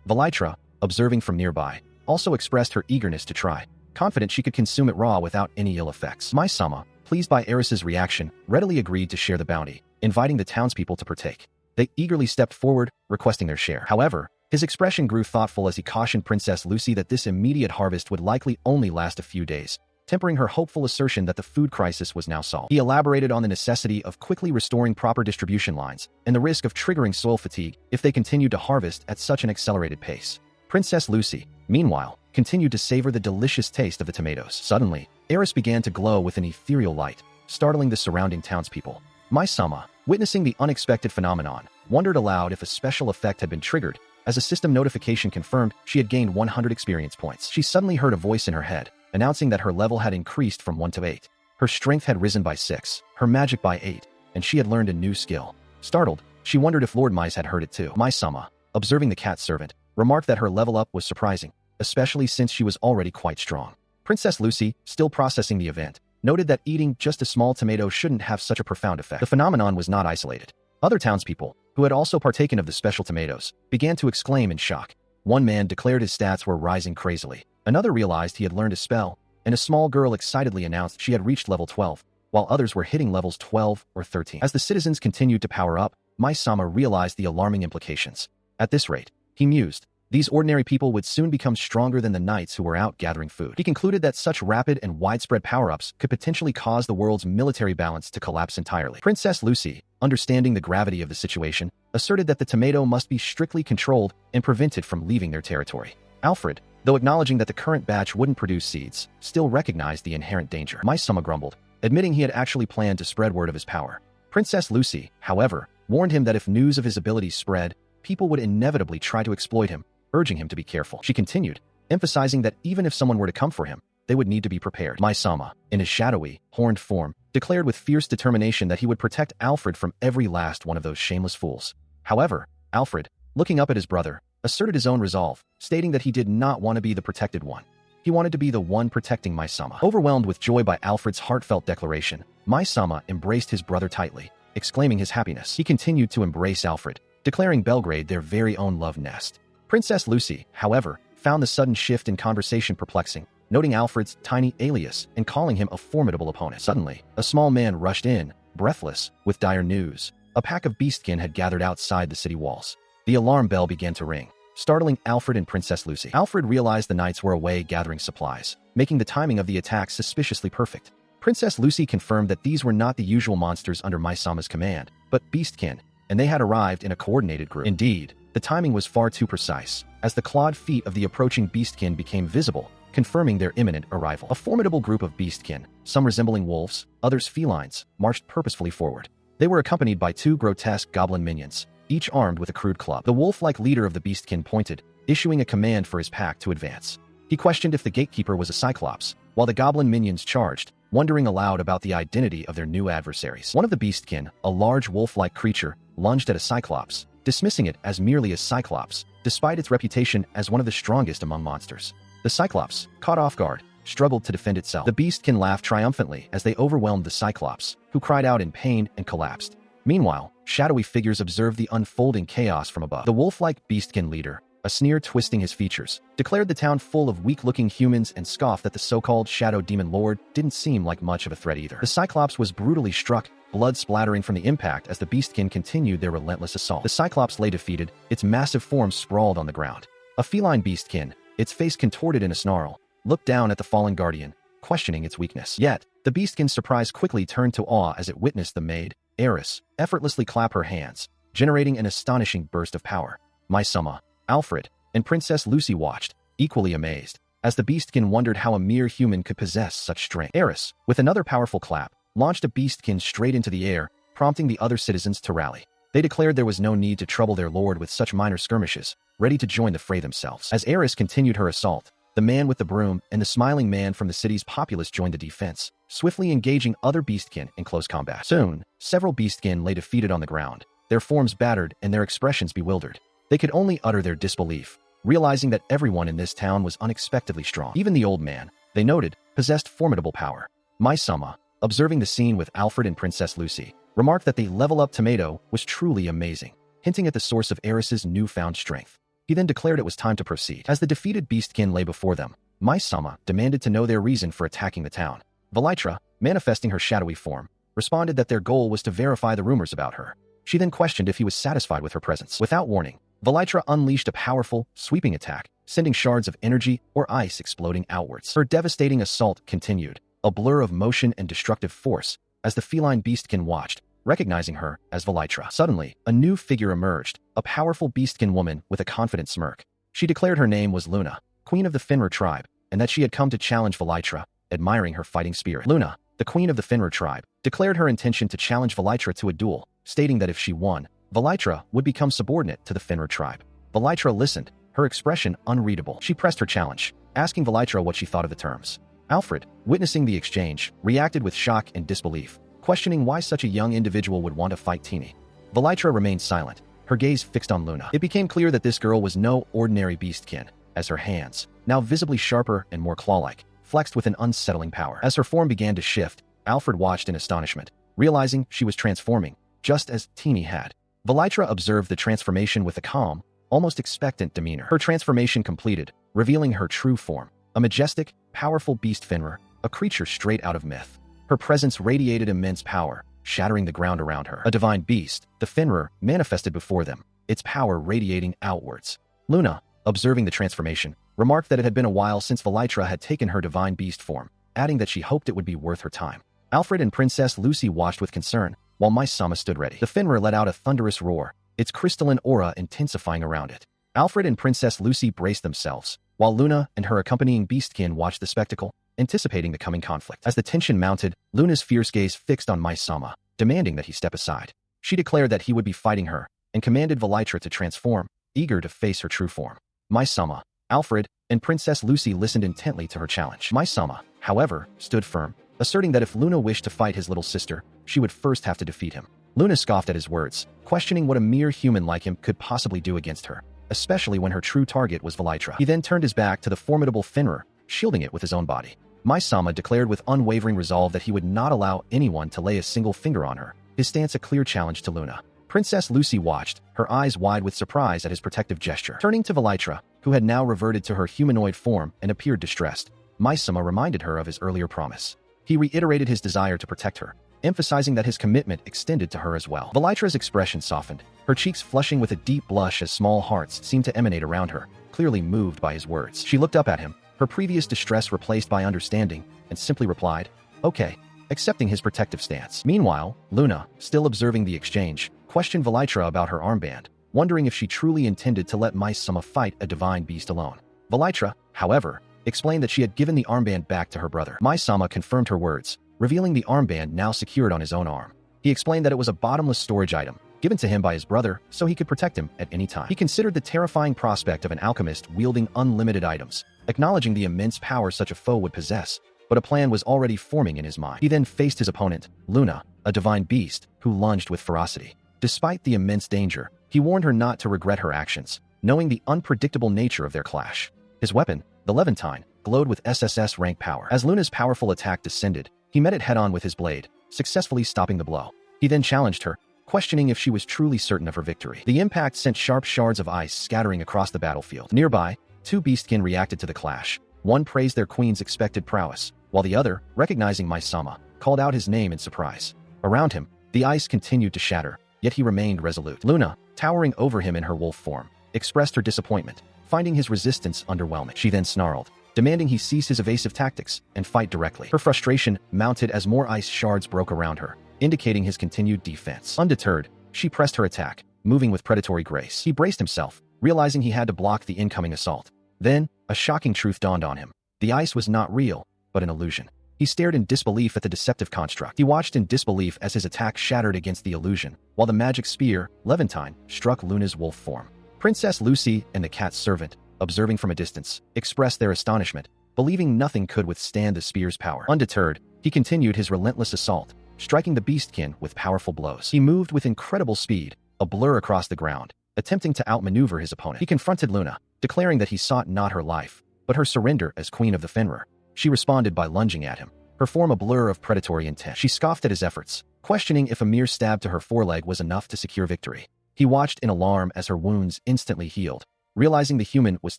Vitra, observing from nearby, also expressed her eagerness to try, confident she could consume it raw without any ill effects. Maisama, pleased by Eris's reaction, readily agreed to share the bounty, inviting the townspeople to partake. They eagerly stepped forward, requesting their share. However, his expression grew thoughtful as he cautioned Princess Lucy that this immediate harvest would likely only last a few days, tempering her hopeful assertion that the food crisis was now solved. He elaborated on the necessity of quickly restoring proper distribution lines and the risk of triggering soil fatigue if they continued to harvest at such an accelerated pace. Princess Lucy, meanwhile, continued to savor the delicious taste of the tomatoes. Suddenly, Eris began to glow with an ethereal light, startling the surrounding townspeople. Maisama, witnessing the unexpected phenomenon, wondered aloud if a special effect had been triggered, as a system notification confirmed she had gained 100 experience points. She suddenly heard a voice in her head, announcing that her level had increased from 1 to 8. Her strength had risen by 6, her magic by 8, and she had learned a new skill. Startled, she wondered if Lord Mice had heard it too. Maisama, observing the cat servant, remarked that her level up was surprising, especially since she was already quite strong. Princess Lucy, still processing the event, noted that eating just a small tomato shouldn't have such a profound effect. The phenomenon was not isolated. Other townspeople, who had also partaken of the special tomatoes, began to exclaim in shock. One man declared his stats were rising crazily. Another realized he had learned a spell, and a small girl excitedly announced she had reached level 12, while others were hitting levels 12 or 13. As the citizens continued to power up, Maisama realized the alarming implications. At this rate, he mused, these ordinary people would soon become stronger than the knights who were out gathering food. He concluded that such rapid and widespread power-ups could potentially cause the world's military balance to collapse entirely. Princess Lucy, understanding the gravity of the situation, asserted that the tomato must be strictly controlled and prevented from leaving their territory. Alfred, though acknowledging that the current batch wouldn't produce seeds, still recognized the inherent danger. Maisama grumbled, admitting he had actually planned to spread word of his power. Princess Lucy, however, warned him that if news of his abilities spread, people would inevitably try to exploit him, urging him to be careful. She continued, emphasizing that even if someone were to come for him, they would need to be prepared. Maisama, in his shadowy, horned form, declared with fierce determination that he would protect Alfred from every last one of those shameless fools. However, Alfred, looking up at his brother, asserted his own resolve, stating that he did not want to be the protected one. He wanted to be the one protecting Maisama. Overwhelmed with joy by Alfred's heartfelt declaration, Maisama embraced his brother tightly, exclaiming his happiness. He continued to embrace Alfred, declaring Belgrade their very own love nest. Princess Lucy, however, found the sudden shift in conversation perplexing, noting Alfred's tiny alias and calling him a formidable opponent. Suddenly, a small man rushed in, breathless, with dire news. A pack of Beastkin had gathered outside the city walls. The alarm bell began to ring, startling Alfred and Princess Lucy. Alfred realized the knights were away gathering supplies, making the timing of the attack suspiciously perfect. Princess Lucy confirmed that these were not the usual monsters under Maisama's command, but Beastkin, and they had arrived in a coordinated group. Indeed, the timing was far too precise, as the clawed feet of the approaching Beastkin became visible, confirming their imminent arrival. A formidable group of Beastkin, some resembling wolves, others felines, marched purposefully forward. They were accompanied by 2 grotesque goblin minions, each armed with a crude club. The wolf-like leader of the Beastkin pointed, issuing a command for his pack to advance. He questioned if the gatekeeper was a Cyclops, while the goblin minions charged, wondering aloud about the identity of their new adversaries. One of the Beastkin, a large wolf-like creature, lunged at a Cyclops, dismissing it as merely a Cyclops, despite its reputation as one of the strongest among monsters. The Cyclops, caught off guard, struggled to defend itself. The Beastkin laughed triumphantly as they overwhelmed the Cyclops, who cried out in pain and collapsed. Meanwhile, shadowy figures observed the unfolding chaos from above. The wolf-like Beastkin leader, a sneer twisting his features, declared the town full of weak-looking humans and scoffed that the so-called Shadow Demon Lord didn't seem like much of a threat either. The Cyclops was brutally struck, blood splattering from the impact as the Beastkin continued their relentless assault. The Cyclops lay defeated, its massive form sprawled on the ground. A feline Beastkin, its face contorted in a snarl, looked down at the fallen guardian, questioning its weakness. Yet, the Beastkin's surprise quickly turned to awe as it witnessed the maid, Eris, effortlessly clap her hands, generating an astonishing burst of power. Mina, Alfred, and Princess Lucy watched, equally amazed, as the Beastkin wondered how a mere human could possess such strength. Eris, with another powerful clap, launched a Beastkin straight into the air, prompting the other citizens to rally. They declared there was no need to trouble their lord with such minor skirmishes, ready to join the fray themselves. As Eris continued her assault, the man with the broom and the smiling man from the city's populace joined the defense, swiftly engaging other Beastkin in close combat. Soon, several Beastkin lay defeated on the ground, their forms battered and their expressions bewildered. They could only utter their disbelief, realizing that everyone in this town was unexpectedly strong. Even the old man, they noted, possessed formidable power. Mina, observing the scene with Alfred and Princess Lucy, remarked that the level-up tomato was truly amazing, hinting at the source of Eris's newfound strength. He then declared it was time to proceed. As the defeated Beastkin lay before them, Mina demanded to know their reason for attacking the town. Vitra, manifesting her shadowy form, responded that their goal was to verify the rumors about her. She then questioned if he was satisfied with her presence. Without warning, Vitra unleashed a powerful, sweeping attack, sending shards of energy or ice exploding outwards. Her devastating assault continued, a blur of motion and destructive force, as the feline Beastkin watched, recognizing her as Vitra. Suddenly, a new figure emerged, a powerful Beastkin woman with a confident smirk. She declared her name was Luna, queen of the Finra tribe, and that she had come to challenge Vitra, admiring her fighting spirit. Luna, the queen of the Finra tribe, declared her intention to challenge Vitra to a duel, stating that if she won, Vitra would become subordinate to the Finra tribe. Vitra listened, her expression unreadable. She pressed her challenge, asking Vitra what she thought of the terms. Alfred, witnessing the exchange, reacted with shock and disbelief, questioning why such a young individual would want to fight Teeny. Vitra remained silent, her gaze fixed on Luna. It became clear that this girl was no ordinary Beastkin, as her hands, now visibly sharper and more claw-like, flexed with an unsettling power. As her form began to shift, Alfred watched in astonishment, realizing she was transforming, just as Teeny had. Vitra observed the transformation with a calm, almost expectant demeanor. Her transformation completed, revealing her true form, a majestic, powerful beast Finra, a creature straight out of myth. Her presence radiated immense power, shattering the ground around her. A divine beast, the Finra, manifested before them, its power radiating outwards. Luna, observing the transformation, remarked that it had been a while since Vitra had taken her divine beast form, adding that she hoped it would be worth her time. Alfred and Princess Lucy watched with concern, while Mina stood ready. The Finra let out a thunderous roar, its crystalline aura intensifying around it. Alfred and Princess Lucy braced themselves, while Luna and her accompanying Beastkin watched the spectacle, anticipating the coming conflict. As the tension mounted, Luna's fierce gaze fixed on Mina, demanding that he step aside. She declared that he would be fighting her, and commanded Vitra to transform, eager to face her true form. Mina, Alfred, and Princess Lucy listened intently to her challenge. Mina, however, stood firm, asserting that if Luna wished to fight his little sister, she would first have to defeat him. Luna scoffed at his words, questioning what a mere human like him could possibly do against her, especially when her true target was Vitra. He then turned his back to the formidable Finra, shielding it with his own body. Mina declared with unwavering resolve that he would not allow anyone to lay a single finger on her, his stance a clear challenge to Luna. Princess Lucy watched, her eyes wide with surprise at his protective gesture. Turning to Vitra, who had now reverted to her humanoid form and appeared distressed, Mina reminded her of his earlier promise. He reiterated his desire to protect her, emphasizing that his commitment extended to her as well. Vitra's expression softened, her cheeks flushing with a deep blush as small hearts seemed to emanate around her, clearly moved by his words. She looked up at him, her previous distress replaced by understanding, and simply replied, "Okay," accepting his protective stance. Meanwhile, Luna, still observing the exchange, questioned Vitra about her armband, wondering if she truly intended to let Mina fight a divine beast alone. Vitra, however, explained that she had given the armband back to her brother. Mina confirmed her words, revealing the armband now secured on his own arm. He explained that it was a bottomless storage item, given to him by his brother so he could protect him at any time. He considered the terrifying prospect of an alchemist wielding unlimited items, acknowledging the immense power such a foe would possess, but a plan was already forming in his mind. He then faced his opponent, Luna, a divine beast, who lunged with ferocity. Despite the immense danger, he warned her not to regret her actions, knowing the unpredictable nature of their clash. His weapon, the Levantine, glowed with SSS rank power. As Luna's powerful attack descended, he met it head-on with his blade, successfully stopping the blow. He then challenged her, questioning if she was truly certain of her victory. The impact sent sharp shards of ice scattering across the battlefield. Nearby, two Beastkin reacted to the clash. One praised their queen's expected prowess, while the other, recognizing Mai-sama, called out his name in surprise. Around him, the ice continued to shatter, yet he remained resolute. Luna, towering over him in her wolf form, expressed her disappointment, finding his resistance underwhelming. She then snarled, demanding he cease his evasive tactics and fight directly. Her frustration mounted as more ice shards broke around her, indicating his continued defense. Undeterred, she pressed her attack, moving with predatory grace. He braced himself, realizing he had to block the incoming assault. Then, a shocking truth dawned on him. The ice was not real, but an illusion. He stared in disbelief at the deceptive construct. He watched in disbelief as his attack shattered against the illusion, while the magic spear, Levantine, struck Luna's wolf form. Princess Lucy and the cat's servant, observing from a distance, expressed their astonishment, believing nothing could withstand the spear's power. Undeterred, he continued his relentless assault, striking the Beastkin with powerful blows. He moved with incredible speed, a blur across the ground, attempting to outmaneuver his opponent. He confronted Luna, declaring that he sought not her life, but her surrender as queen of the Fenrir. She responded by lunging at him, her form a blur of predatory intent. She scoffed at his efforts, questioning if a mere stab to her foreleg was enough to secure victory. He watched in alarm as her wounds instantly healed, realizing the human was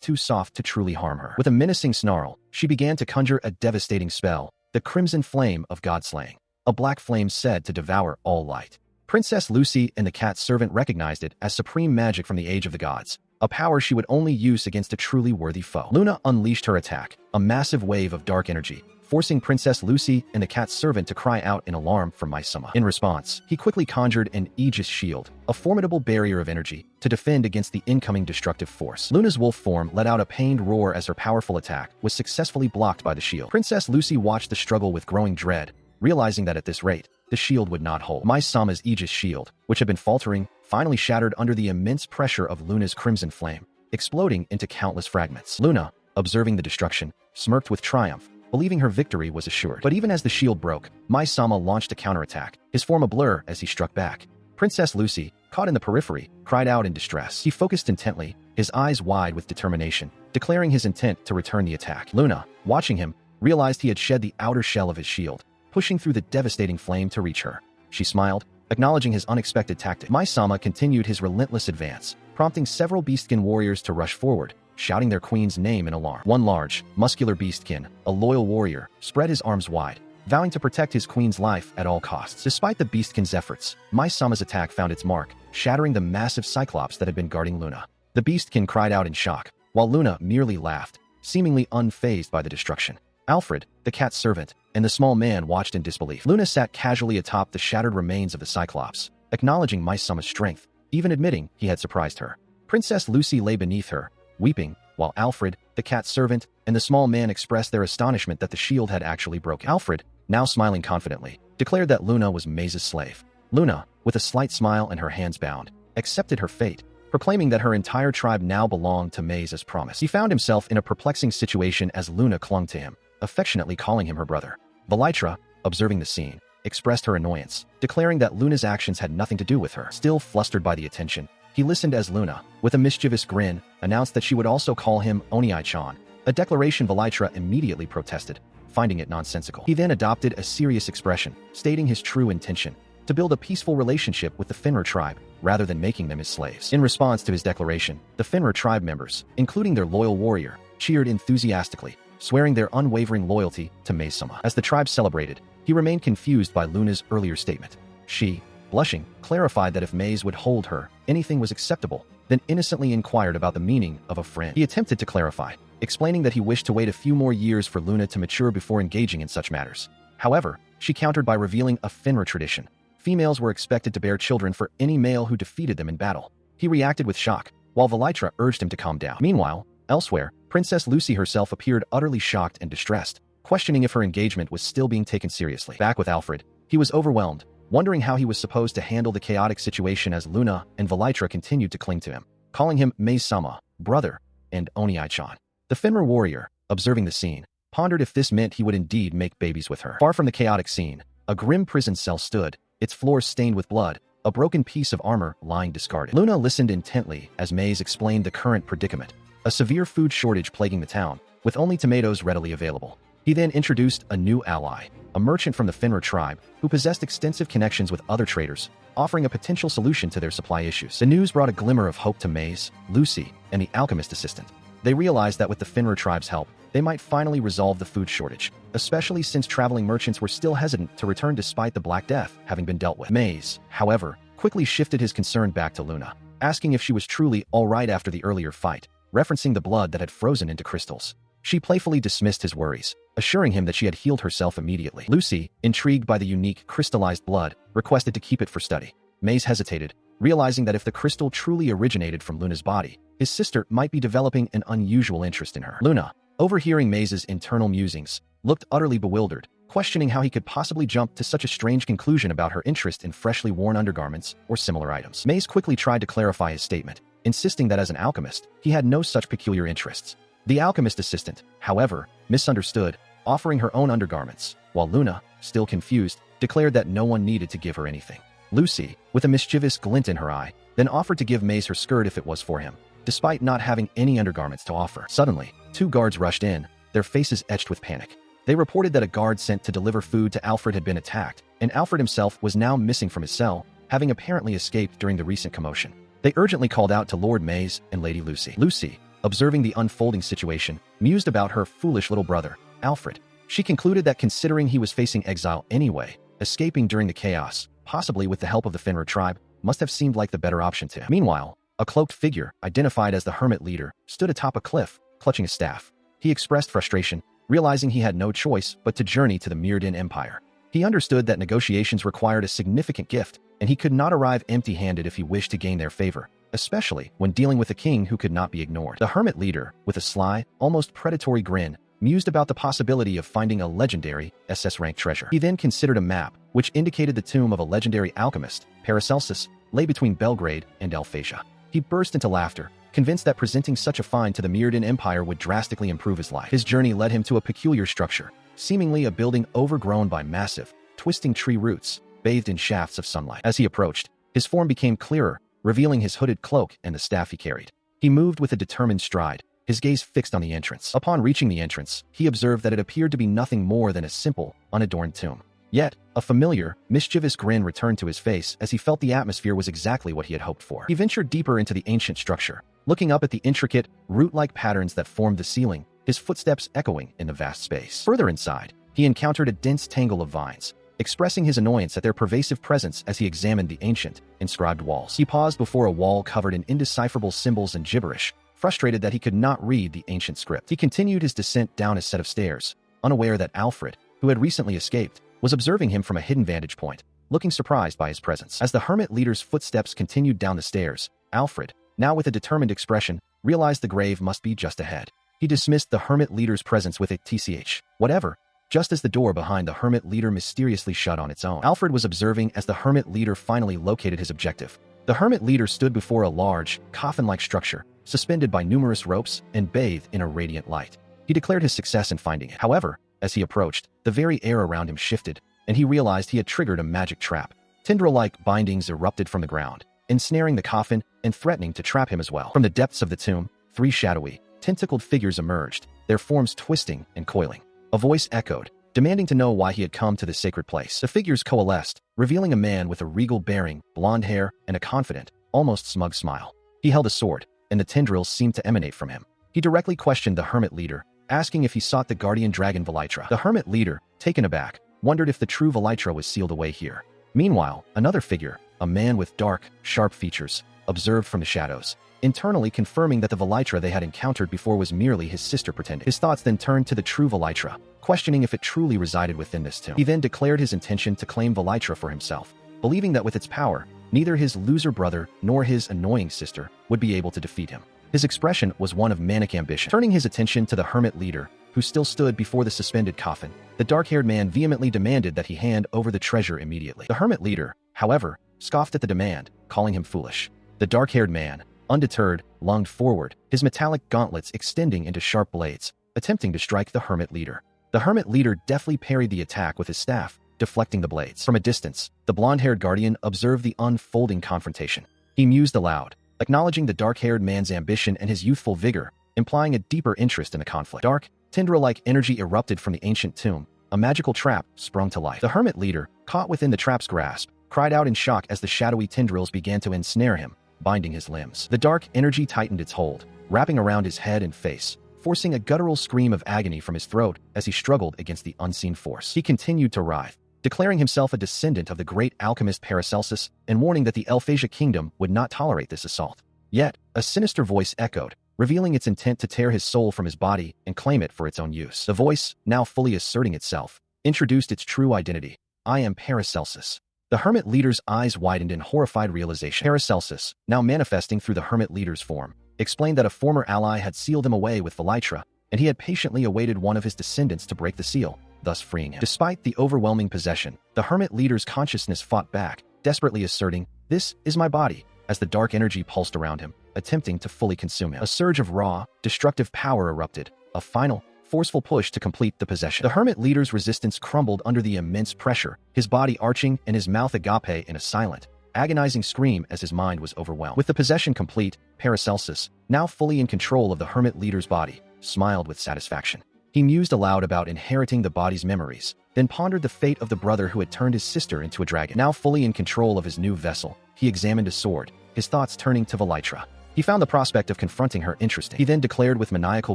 too soft to truly harm her. With a menacing snarl, she began to conjure a devastating spell, the Crimson Flame of Godslaying, a black flame said to devour all light. Princess Lucy and the cat's servant recognized it as supreme magic from the age of the gods, a power she would only use against a truly worthy foe. Luna unleashed her attack, a massive wave of dark energy, forcing Princess Lucy and the cat's servant to cry out in alarm for Mai-sama. In response, he quickly conjured an Aegis shield, a formidable barrier of energy, to defend against the incoming destructive force. Luna's wolf form let out a pained roar as her powerful attack was successfully blocked by the shield. Princess Lucy watched the struggle with growing dread, realizing that at this rate, the shield would not hold. Mai-sama's Aegis shield, which had been faltering, finally shattered under the immense pressure of Luna's crimson flame, exploding into countless fragments. Luna, observing the destruction, smirked with triumph, believing her victory was assured. But even as the shield broke, Mai-sama launched a counterattack, his form a blur as he struck back. Princess Lucy, caught in the periphery, cried out in distress. He focused intently, his eyes wide with determination, declaring his intent to return the attack. Luna, watching him, realized he had shed the outer shell of his shield, pushing through the devastating flame to reach her. She smiled, acknowledging his unexpected tactic. Mai-sama continued his relentless advance, prompting several Beastkin warriors to rush forward, shouting their queen's name in alarm. One large, muscular Beastkin, a loyal warrior, spread his arms wide, vowing to protect his queen's life at all costs. Despite the Beastkin's efforts, Mai-sama's attack found its mark, shattering the massive Cyclops that had been guarding Luna. The Beastkin cried out in shock, while Luna merely laughed, seemingly unfazed by the destruction. Alfred, the cat's servant, and the small man watched in disbelief. Luna sat casually atop the shattered remains of the Cyclops, acknowledging Mai-sama's strength, even admitting he had surprised her. Princess Lucy lay beneath her, weeping, while Alfred, the cat's servant, and the small man expressed their astonishment that the shield had actually broken. Alfred, now smiling confidently, declared that Luna was Mai's slave. Luna, with a slight smile and her hands bound, accepted her fate, proclaiming that her entire tribe now belonged to Mai as promised. He found himself in a perplexing situation as Luna clung to him, affectionately calling him her brother. Vitra, observing the scene, expressed her annoyance, declaring that Luna's actions had nothing to do with her. Still flustered by the attention, he listened as Luna, with a mischievous grin, announced that she would also call him Oniai-chan, a declaration Vitra immediately protested, finding it nonsensical. He then adopted a serious expression, stating his true intention, to build a peaceful relationship with the Fenrir tribe, rather than making them his slaves. In response to his declaration, the Fenrir tribe members, including their loyal warrior, cheered enthusiastically, swearing their unwavering loyalty to Mai-sama. As the tribe celebrated, he remained confused by Luna's earlier statement. She, blushing, clarified that if Mai would hold her, anything was acceptable, then innocently inquired about the meaning of a friend. He attempted to clarify, explaining that he wished to wait a few more years for Luna to mature before engaging in such matters. However, she countered by revealing a Fenrir tradition. Females were expected to bear children for any male who defeated them in battle. He reacted with shock, while Vitra urged him to calm down. Meanwhile, elsewhere, Princess Lucy herself appeared utterly shocked and distressed, questioning if her engagement was still being taken seriously. Back with Alfred, he was overwhelmed, wondering how he was supposed to handle the chaotic situation as Luna and Vitra continued to cling to him, calling him Mai-sama, brother, and Oniai-chan. The Fenrir warrior, observing the scene, pondered if this meant he would indeed make babies with her. Far from the chaotic scene, a grim prison cell stood, its floors stained with blood, a broken piece of armor lying discarded. Luna listened intently as Maze explained the current predicament, a severe food shortage plaguing the town, with only tomatoes readily available. He then introduced a new ally, a merchant from the Finra tribe, who possessed extensive connections with other traders, offering a potential solution to their supply issues. The news brought a glimmer of hope to Maze, Lucy, and the alchemist assistant. They realized that with the Finra tribe's help, they might finally resolve the food shortage, especially since traveling merchants were still hesitant to return despite the Black Death having been dealt with. Maze, however, quickly shifted his concern back to Luna, asking if she was truly all right after the earlier fight, referencing the blood that had frozen into crystals. She playfully dismissed his worries, assuring him that she had healed herself immediately. Lucy, intrigued by the unique crystallized blood, requested to keep it for study. Maze hesitated, realizing that if the crystal truly originated from Luna's body, his sister might be developing an unusual interest in her. Luna, overhearing Maze's internal musings, looked utterly bewildered, questioning how he could possibly jump to such a strange conclusion about her interest in freshly worn undergarments or similar items. Maze quickly tried to clarify his statement, insisting that as an alchemist, he had no such peculiar interests. The alchemist assistant, however, misunderstood, offering her own undergarments, while Luna, still confused, declared that no one needed to give her anything. Lucy, with a mischievous glint in her eye, then offered to give Maze her skirt if it was for him, despite not having any undergarments to offer. Suddenly, 2 guards rushed in, their faces etched with panic. They reported that a guard sent to deliver food to Alfred had been attacked, and Alfred himself was now missing from his cell, having apparently escaped during the recent commotion. They urgently called out to Lord Maze and Lady Lucy. Lucy, observing the unfolding situation, mused about her foolish little brother, Alfred. She concluded that considering he was facing exile anyway, escaping during the chaos, possibly with the help of the Finra tribe, must have seemed like the better option to him. Meanwhile, a cloaked figure, identified as the hermit leader, stood atop a cliff, clutching a staff. He expressed frustration, realizing he had no choice but to journey to the Mirrodin Empire. He understood that negotiations required a significant gift, and he could not arrive empty-handed if he wished to gain their favor, especially when dealing with a king who could not be ignored. The hermit leader, with a sly, almost predatory grin, mused about the possibility of finding a legendary SS-rank treasure. He then considered a map, which indicated the tomb of a legendary alchemist, Paracelsus, lay between Belgrade and Alphasia. He burst into laughter, convinced that presenting such a find to the Mirrodin Empire would drastically improve his life. His journey led him to a peculiar structure, seemingly a building overgrown by massive, twisting tree roots, bathed in shafts of sunlight. As he approached, his form became clearer, revealing his hooded cloak and the staff he carried. He moved with a determined stride, his gaze fixed on the entrance. Upon reaching the entrance, he observed that it appeared to be nothing more than a simple, unadorned tomb. Yet, a familiar, mischievous grin returned to his face as he felt the atmosphere was exactly what he had hoped for. He ventured deeper into the ancient structure, looking up at the intricate, root-like patterns that formed the ceiling, his footsteps echoing in the vast space. Further inside, he encountered a dense tangle of vines, expressing his annoyance at their pervasive presence as he examined the ancient, inscribed walls. He paused before a wall covered in indecipherable symbols and gibberish, frustrated that he could not read the ancient script. He continued his descent down a set of stairs, unaware that Alfred, who had recently escaped, was observing him from a hidden vantage point, looking surprised by his presence. As the hermit leader's footsteps continued down the stairs, Alfred, now with a determined expression, realized the grave must be just ahead. He dismissed the hermit leader's presence with a tch, whatever, just as the door behind the hermit leader mysteriously shut on its own. Alfred was observing as the hermit leader finally located his objective. The hermit leader stood before a large, coffin-like structure, suspended by numerous ropes and bathed in a radiant light. He declared his success in finding it. However, as he approached, the very air around him shifted, and he realized he had triggered a magic trap. Tendril-like bindings erupted from the ground, ensnaring the coffin and threatening to trap him as well. From the depths of the tomb, 3 shadowy, tentacled figures emerged, their forms twisting and coiling. A voice echoed, demanding to know why he had come to this sacred place. The figures coalesced, revealing a man with a regal bearing, blonde hair, and a confident, almost smug smile. He held a sword, and the tendrils seemed to emanate from him. He directly questioned the hermit leader, asking if he sought the guardian dragon Vitra. The hermit leader, taken aback, wondered if the true Vitra was sealed away here. Meanwhile, another figure, a man with dark, sharp features, observed from the shadows, internally confirming that the Vitra they had encountered before was merely his sister pretending. His thoughts then turned to the true Vitra, questioning if it truly resided within this tomb. He then declared his intention to claim Vitra for himself, believing that with its power, neither his loser brother nor his annoying sister would be able to defeat him. His expression was one of manic ambition. Turning his attention to the hermit leader, who still stood before the suspended coffin, the dark-haired man vehemently demanded that he hand over the treasure immediately. The hermit leader, however, scoffed at the demand, calling him foolish. The dark-haired man, undeterred, lunged forward, his metallic gauntlets extending into sharp blades, attempting to strike the hermit leader. The hermit leader deftly parried the attack with his staff, deflecting the blades. From a distance, the blonde-haired guardian observed the unfolding confrontation. He mused aloud, acknowledging the dark-haired man's ambition and his youthful vigor, implying a deeper interest in the conflict. Dark, tendril-like energy erupted from the ancient tomb. A magical trap sprung to life. The hermit leader, caught within the trap's grasp, cried out in shock as the shadowy tendrils began to ensnare him, binding his limbs. The dark energy tightened its hold, wrapping around his head and face, forcing a guttural scream of agony from his throat as he struggled against the unseen force. He continued to writhe, declaring himself a descendant of the great alchemist Paracelsus and warning that the Alphasia kingdom would not tolerate this assault. Yet, a sinister voice echoed, revealing its intent to tear his soul from his body and claim it for its own use. The voice, now fully asserting itself, introduced its true identity. I am Paracelsus. The hermit leader's eyes widened in horrified realization. Paracelsus, now manifesting through the hermit leader's form, explained that a former ally had sealed him away with Vitra, and he had patiently awaited one of his descendants to break the seal, thus freeing him. Despite the overwhelming possession, the hermit leader's consciousness fought back, desperately asserting, "This is my body," as the dark energy pulsed around him, attempting to fully consume him. A surge of raw, destructive power erupted, a final, forceful push to complete the possession. The hermit leader's resistance crumbled under the immense pressure, his body arching and his mouth agape in a silent, agonizing scream as his mind was overwhelmed. With the possession complete, Paracelsus, now fully in control of the hermit leader's body, smiled with satisfaction. He mused aloud about inheriting the body's memories, then pondered the fate of the brother who had turned his sister into a dragon. Now fully in control of his new vessel, he examined his sword, his thoughts turning to Vitra. He found the prospect of confronting her interesting. He then declared with maniacal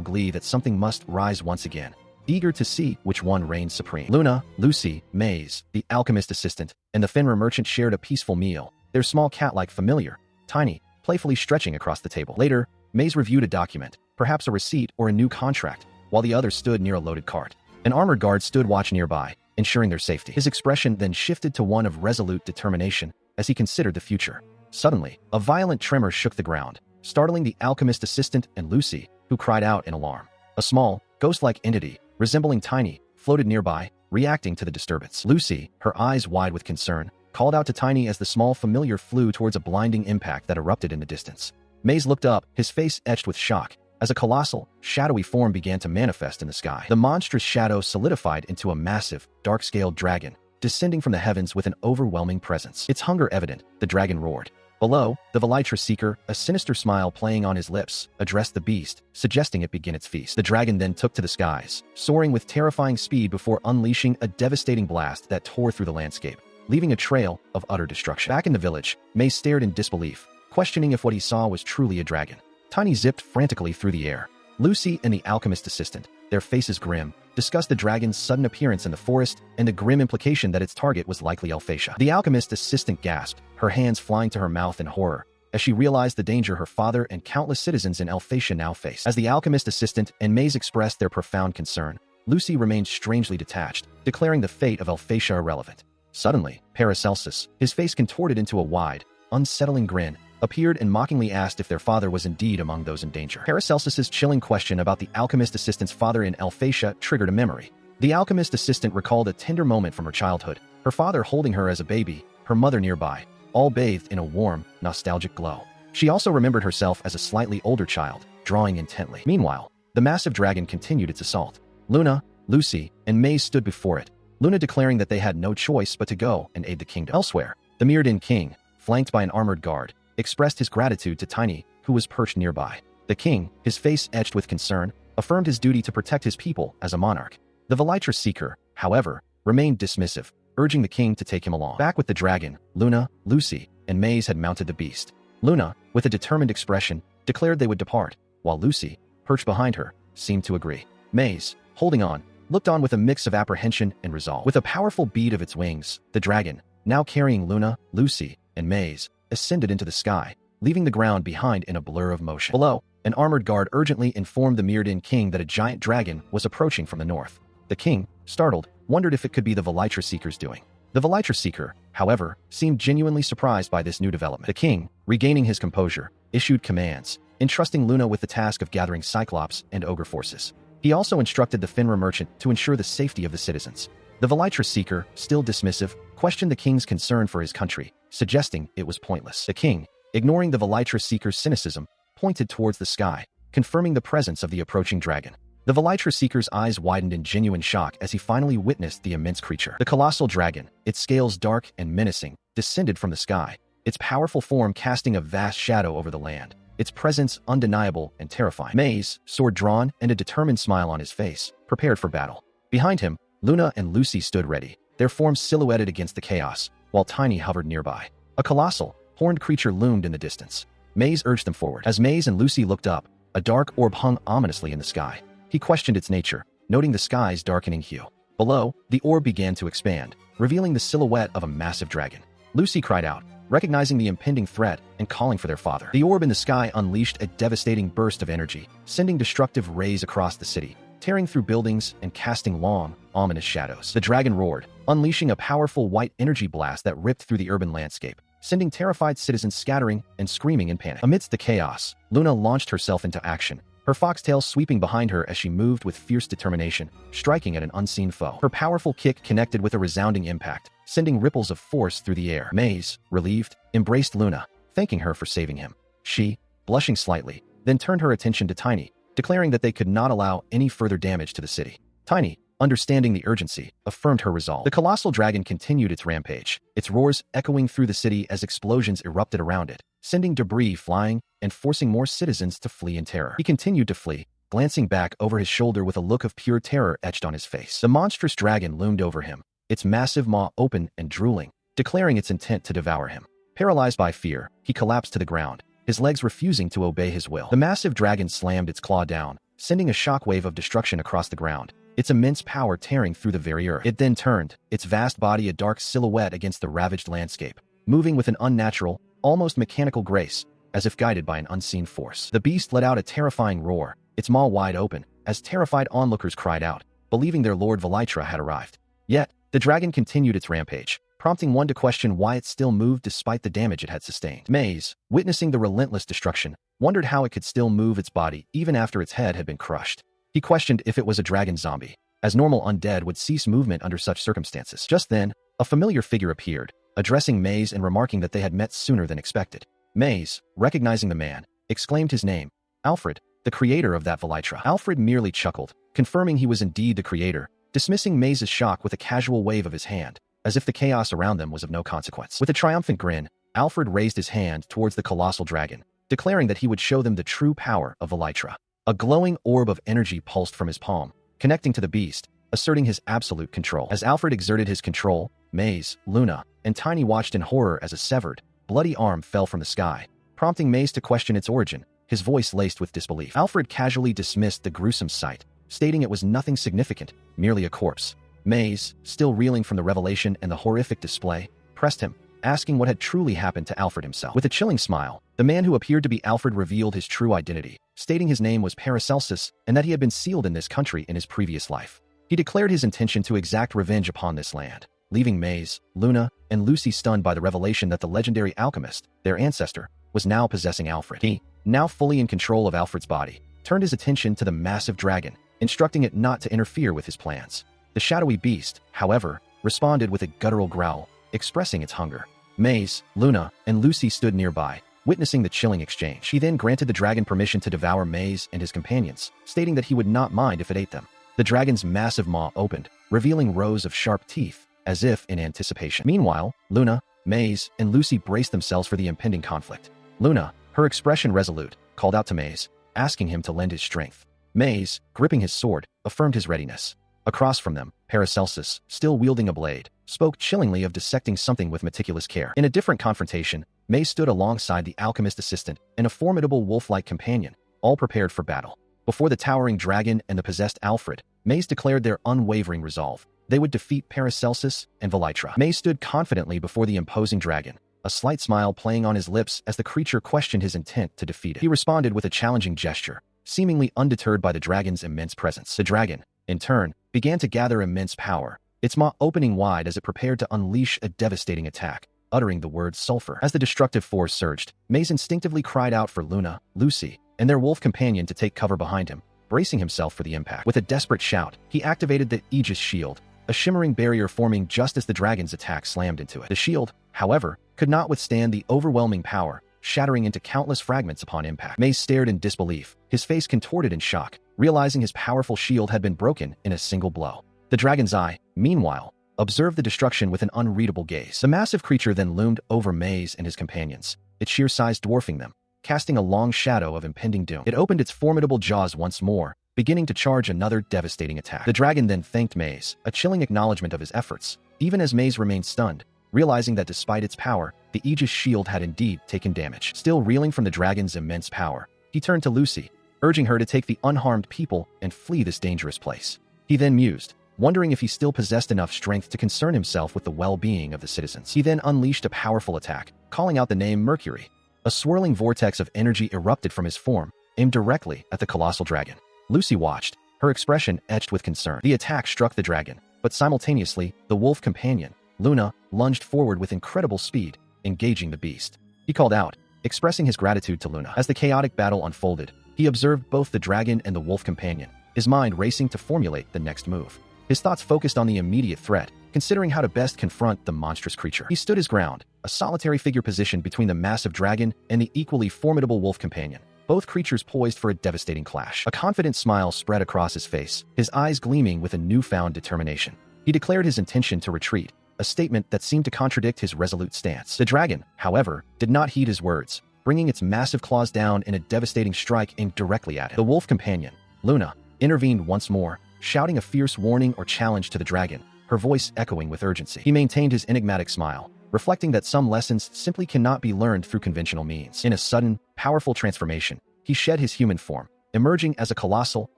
glee that something must rise once again, eager to see which one reigned supreme. Luna, Lucy, Maze, the alchemist assistant, and the Finra merchant shared a peaceful meal, their small cat-like familiar, Tiny, playfully stretching across the table. Later, Maze reviewed a document, perhaps a receipt or a new contract, while the others stood near a loaded cart. An armored guard stood watch nearby, ensuring their safety. His expression then shifted to one of resolute determination as he considered the future. Suddenly, a violent tremor shook the ground, startling the alchemist assistant and Lucy, who cried out in alarm. A small, ghost-like entity, resembling Tiny, floated nearby, reacting to the disturbance. Lucy, her eyes wide with concern, called out to Tiny as the small familiar flew towards a blinding impact that erupted in the distance. Maze looked up, his face etched with shock, as a colossal, shadowy form began to manifest in the sky. The monstrous shadow solidified into a massive, dark-scaled dragon, descending from the heavens with an overwhelming presence. Its hunger evident, the dragon roared. Below, the Vitra seeker, a sinister smile playing on his lips, addressed the beast, suggesting it begin its feast. The dragon then took to the skies, soaring with terrifying speed before unleashing a devastating blast that tore through the landscape, leaving a trail of utter destruction. Back in the village, May stared in disbelief, questioning if what he saw was truly a dragon. Tiny zipped frantically through the air. Lucy and the alchemist assistant, their faces grim, discussed the dragon's sudden appearance in the forest and the grim implication that its target was likely Alphasia. The alchemist assistant gasped, her hands flying to her mouth in horror, as she realized the danger her father and countless citizens in Alphasia now faced. As the alchemist assistant and Maze expressed their profound concern, Lucy remained strangely detached, declaring the fate of Alphasia irrelevant. Suddenly, Paracelsus, his face contorted into a wide, unsettling grin, appeared and mockingly asked if their father was indeed among those in danger. Paracelsus's chilling question about the alchemist assistant's father in Alphasia triggered a memory. The alchemist assistant recalled a tender moment from her childhood, her father holding her as a baby, her mother nearby, all bathed in a warm, nostalgic glow. She also remembered herself as a slightly older child, drawing intently. Meanwhile, the massive dragon continued its assault. Luna, Lucy, and Maze stood before it, Luna declaring that they had no choice but to go and aid the kingdom. Elsewhere, the Mirrodin king, flanked by an armored guard, expressed his gratitude to Tiny, who was perched nearby. The king, his face etched with concern, affirmed his duty to protect his people as a monarch. The Vitra seeker, however, remained dismissive, urging the king to take him along. Back with the dragon, Luna, Lucy, and Maze had mounted the beast. Luna, with a determined expression, declared they would depart, while Lucy, perched behind her, seemed to agree. Maze, holding on, looked on with a mix of apprehension and resolve. With a powerful beat of its wings, the dragon, now carrying Luna, Lucy, and Maze, ascended into the sky, leaving the ground behind in a blur of motion. Below, an armored guard urgently informed the Mirrodin king that a giant dragon was approaching from the north. The king, startled, wondered if it could be the Vitra seeker's doing. The Vitra seeker, however, seemed genuinely surprised by this new development. The king, regaining his composure, issued commands, entrusting Luna with the task of gathering Cyclops and ogre forces. He also instructed the Finra merchant to ensure the safety of the citizens. The Vitra seeker, still dismissive, questioned the king's concern for his country, suggesting it was pointless. The king, ignoring the Vitra seeker's cynicism, pointed towards the sky, confirming the presence of the approaching dragon. The Vitra seeker's eyes widened in genuine shock as he finally witnessed the immense creature. The colossal dragon, its scales dark and menacing, descended from the sky, its powerful form casting a vast shadow over the land, its presence undeniable and terrifying. Maze, sword drawn and a determined smile on his face, prepared for battle. Behind him, Luna and Lucy stood ready, their forms silhouetted against the chaos, while Tiny hovered nearby. A colossal, horned creature loomed in the distance. Maze urged them forward. As Maze and Lucy looked up, a dark orb hung ominously in the sky. He questioned its nature, noting the sky's darkening hue. Below, the orb began to expand, revealing the silhouette of a massive dragon. Lucy cried out, recognizing the impending threat and calling for their father. The orb in the sky unleashed a devastating burst of energy, sending destructive rays across the city, tearing through buildings and casting long, ominous shadows. The dragon roared, unleashing a powerful white energy blast that ripped through the urban landscape, sending terrified citizens scattering and screaming in panic. Amidst the chaos, Luna launched herself into action, her foxtail sweeping behind her as she moved with fierce determination, striking at an unseen foe. Her powerful kick connected with a resounding impact, sending ripples of force through the air. Maze, relieved, embraced Luna, thanking her for saving him. She, blushing slightly, then turned her attention to Tiny, declaring that they could not allow any further damage to the city. Tiny, understanding the urgency, affirmed her resolve. The colossal dragon continued its rampage, its roars echoing through the city as explosions erupted around it, sending debris flying and forcing more citizens to flee in terror. He continued to flee, glancing back over his shoulder with a look of pure terror etched on his face. The monstrous dragon loomed over him, its massive maw open and drooling, declaring its intent to devour him. Paralyzed by fear, he collapsed to the ground, his legs refusing to obey his will. The massive dragon slammed its claw down, sending a shockwave of destruction across the ground, its immense power tearing through the very earth. It then turned, its vast body a dark silhouette against the ravaged landscape, moving with an unnatural, almost mechanical grace, as if guided by an unseen force. The beast let out a terrifying roar, its maw wide open, as terrified onlookers cried out, believing their lord Vitra had arrived. Yet, the dragon continued its rampage, prompting one to question why it still moved despite the damage it had sustained. Maze, witnessing the relentless destruction, wondered how it could still move its body even after its head had been crushed. He questioned if it was a dragon zombie, as normal undead would cease movement under such circumstances. Just then, a familiar figure appeared, addressing Maze and remarking that they had met sooner than expected. Maze, recognizing the man, exclaimed his name, Alfred, the creator of that Vitra. Alfred merely chuckled, confirming he was indeed the creator, dismissing Maze's shock with a casual wave of his hand, as if the chaos around them was of no consequence. With a triumphant grin, Alfred raised his hand towards the colossal dragon, declaring that he would show them the true power of Vitra. A glowing orb of energy pulsed from his palm, connecting to the beast, asserting his absolute control. As Alfred exerted his control, Maze, Luna, and Tiny watched in horror as a severed, bloody arm fell from the sky, prompting Maze to question its origin, his voice laced with disbelief. Alfred casually dismissed the gruesome sight, stating it was nothing significant, merely a corpse. Maze, still reeling from the revelation and the horrific display, pressed him, asking what had truly happened to Alfred himself. With a chilling smile, the man who appeared to be Alfred revealed his true identity, stating his name was Paracelsus and that he had been sealed in this country in his previous life. He declared his intention to exact revenge upon this land, leaving Maze, Luna, and Lucy stunned by the revelation that the legendary alchemist, their ancestor, was now possessing Alfred. He, now fully in control of Alfred's body, turned his attention to the massive dragon, instructing it not to interfere with his plans. The shadowy beast, however, responded with a guttural growl, expressing its hunger. Maze, Luna, and Lucy stood nearby, witnessing the chilling exchange. He then granted the dragon permission to devour Maze and his companions, stating that he would not mind if it ate them. The dragon's massive maw opened, revealing rows of sharp teeth, as if in anticipation. Meanwhile, Luna, Maze, and Lucy braced themselves for the impending conflict. Luna, her expression resolute, called out to Maze, asking him to lend his strength. Maze, gripping his sword, affirmed his readiness. Across from them, Paracelsus, still wielding a blade, spoke chillingly of dissecting something with meticulous care. In a different confrontation, Maze stood alongside the alchemist assistant and a formidable wolf-like companion, all prepared for battle. Before the towering dragon and the possessed Alfred, Maze declared their unwavering resolve. They would defeat Paracelsus and Vitra. Maze stood confidently before the imposing dragon, a slight smile playing on his lips as the creature questioned his intent to defeat it. He responded with a challenging gesture, seemingly undeterred by the dragon's immense presence. The dragon, in turn, began to gather immense power, its maw opening wide as it prepared to unleash a devastating attack, uttering the word sulfur. As the destructive force surged, Maze instinctively cried out for Luna, Lucy, and their wolf companion to take cover behind him, bracing himself for the impact. With a desperate shout, he activated the Aegis shield, a shimmering barrier forming just as the dragon's attack slammed into it. The shield, however, could not withstand the overwhelming power, shattering into countless fragments upon impact. Maze stared in disbelief, his face contorted in shock, realizing his powerful shield had been broken in a single blow. The dragon's eye, meanwhile, observed the destruction with an unreadable gaze. The massive creature then loomed over Maze and his companions, its sheer size dwarfing them, casting a long shadow of impending doom. It opened its formidable jaws once more, beginning to charge another devastating attack. The dragon then thanked Maze, a chilling acknowledgement of his efforts, even as Maze remained stunned, realizing that despite its power, the Aegis shield had indeed taken damage. Still reeling from the dragon's immense power, he turned to Lucy, urging her to take the unharmed people and flee this dangerous place. He then mused, wondering if he still possessed enough strength to concern himself with the well-being of the citizens. He then unleashed a powerful attack, calling out the name Mercury. A swirling vortex of energy erupted from his form, aimed directly at the colossal dragon. Lucy watched, her expression etched with concern. The attack struck the dragon, but simultaneously, the wolf companion, Luna, lunged forward with incredible speed, engaging the beast. He called out, expressing his gratitude to Luna. As the chaotic battle unfolded, he observed both the dragon and the wolf companion, his mind racing to formulate the next move. His thoughts focused on the immediate threat, considering how to best confront the monstrous creature. He stood his ground, a solitary figure positioned between the massive dragon and the equally formidable wolf companion, both creatures poised for a devastating clash. A confident smile spread across his face, his eyes gleaming with a newfound determination. He declared his intention to retreat, a statement that seemed to contradict his resolute stance. The dragon, however, did not heed his words, bringing its massive claws down in a devastating strike aimed directly at him. The wolf companion, Luna, intervened once more, shouting a fierce warning or challenge to the dragon, her voice echoing with urgency. He maintained his enigmatic smile, reflecting that some lessons simply cannot be learned through conventional means. In a sudden, powerful transformation, he shed his human form, emerging as a colossal,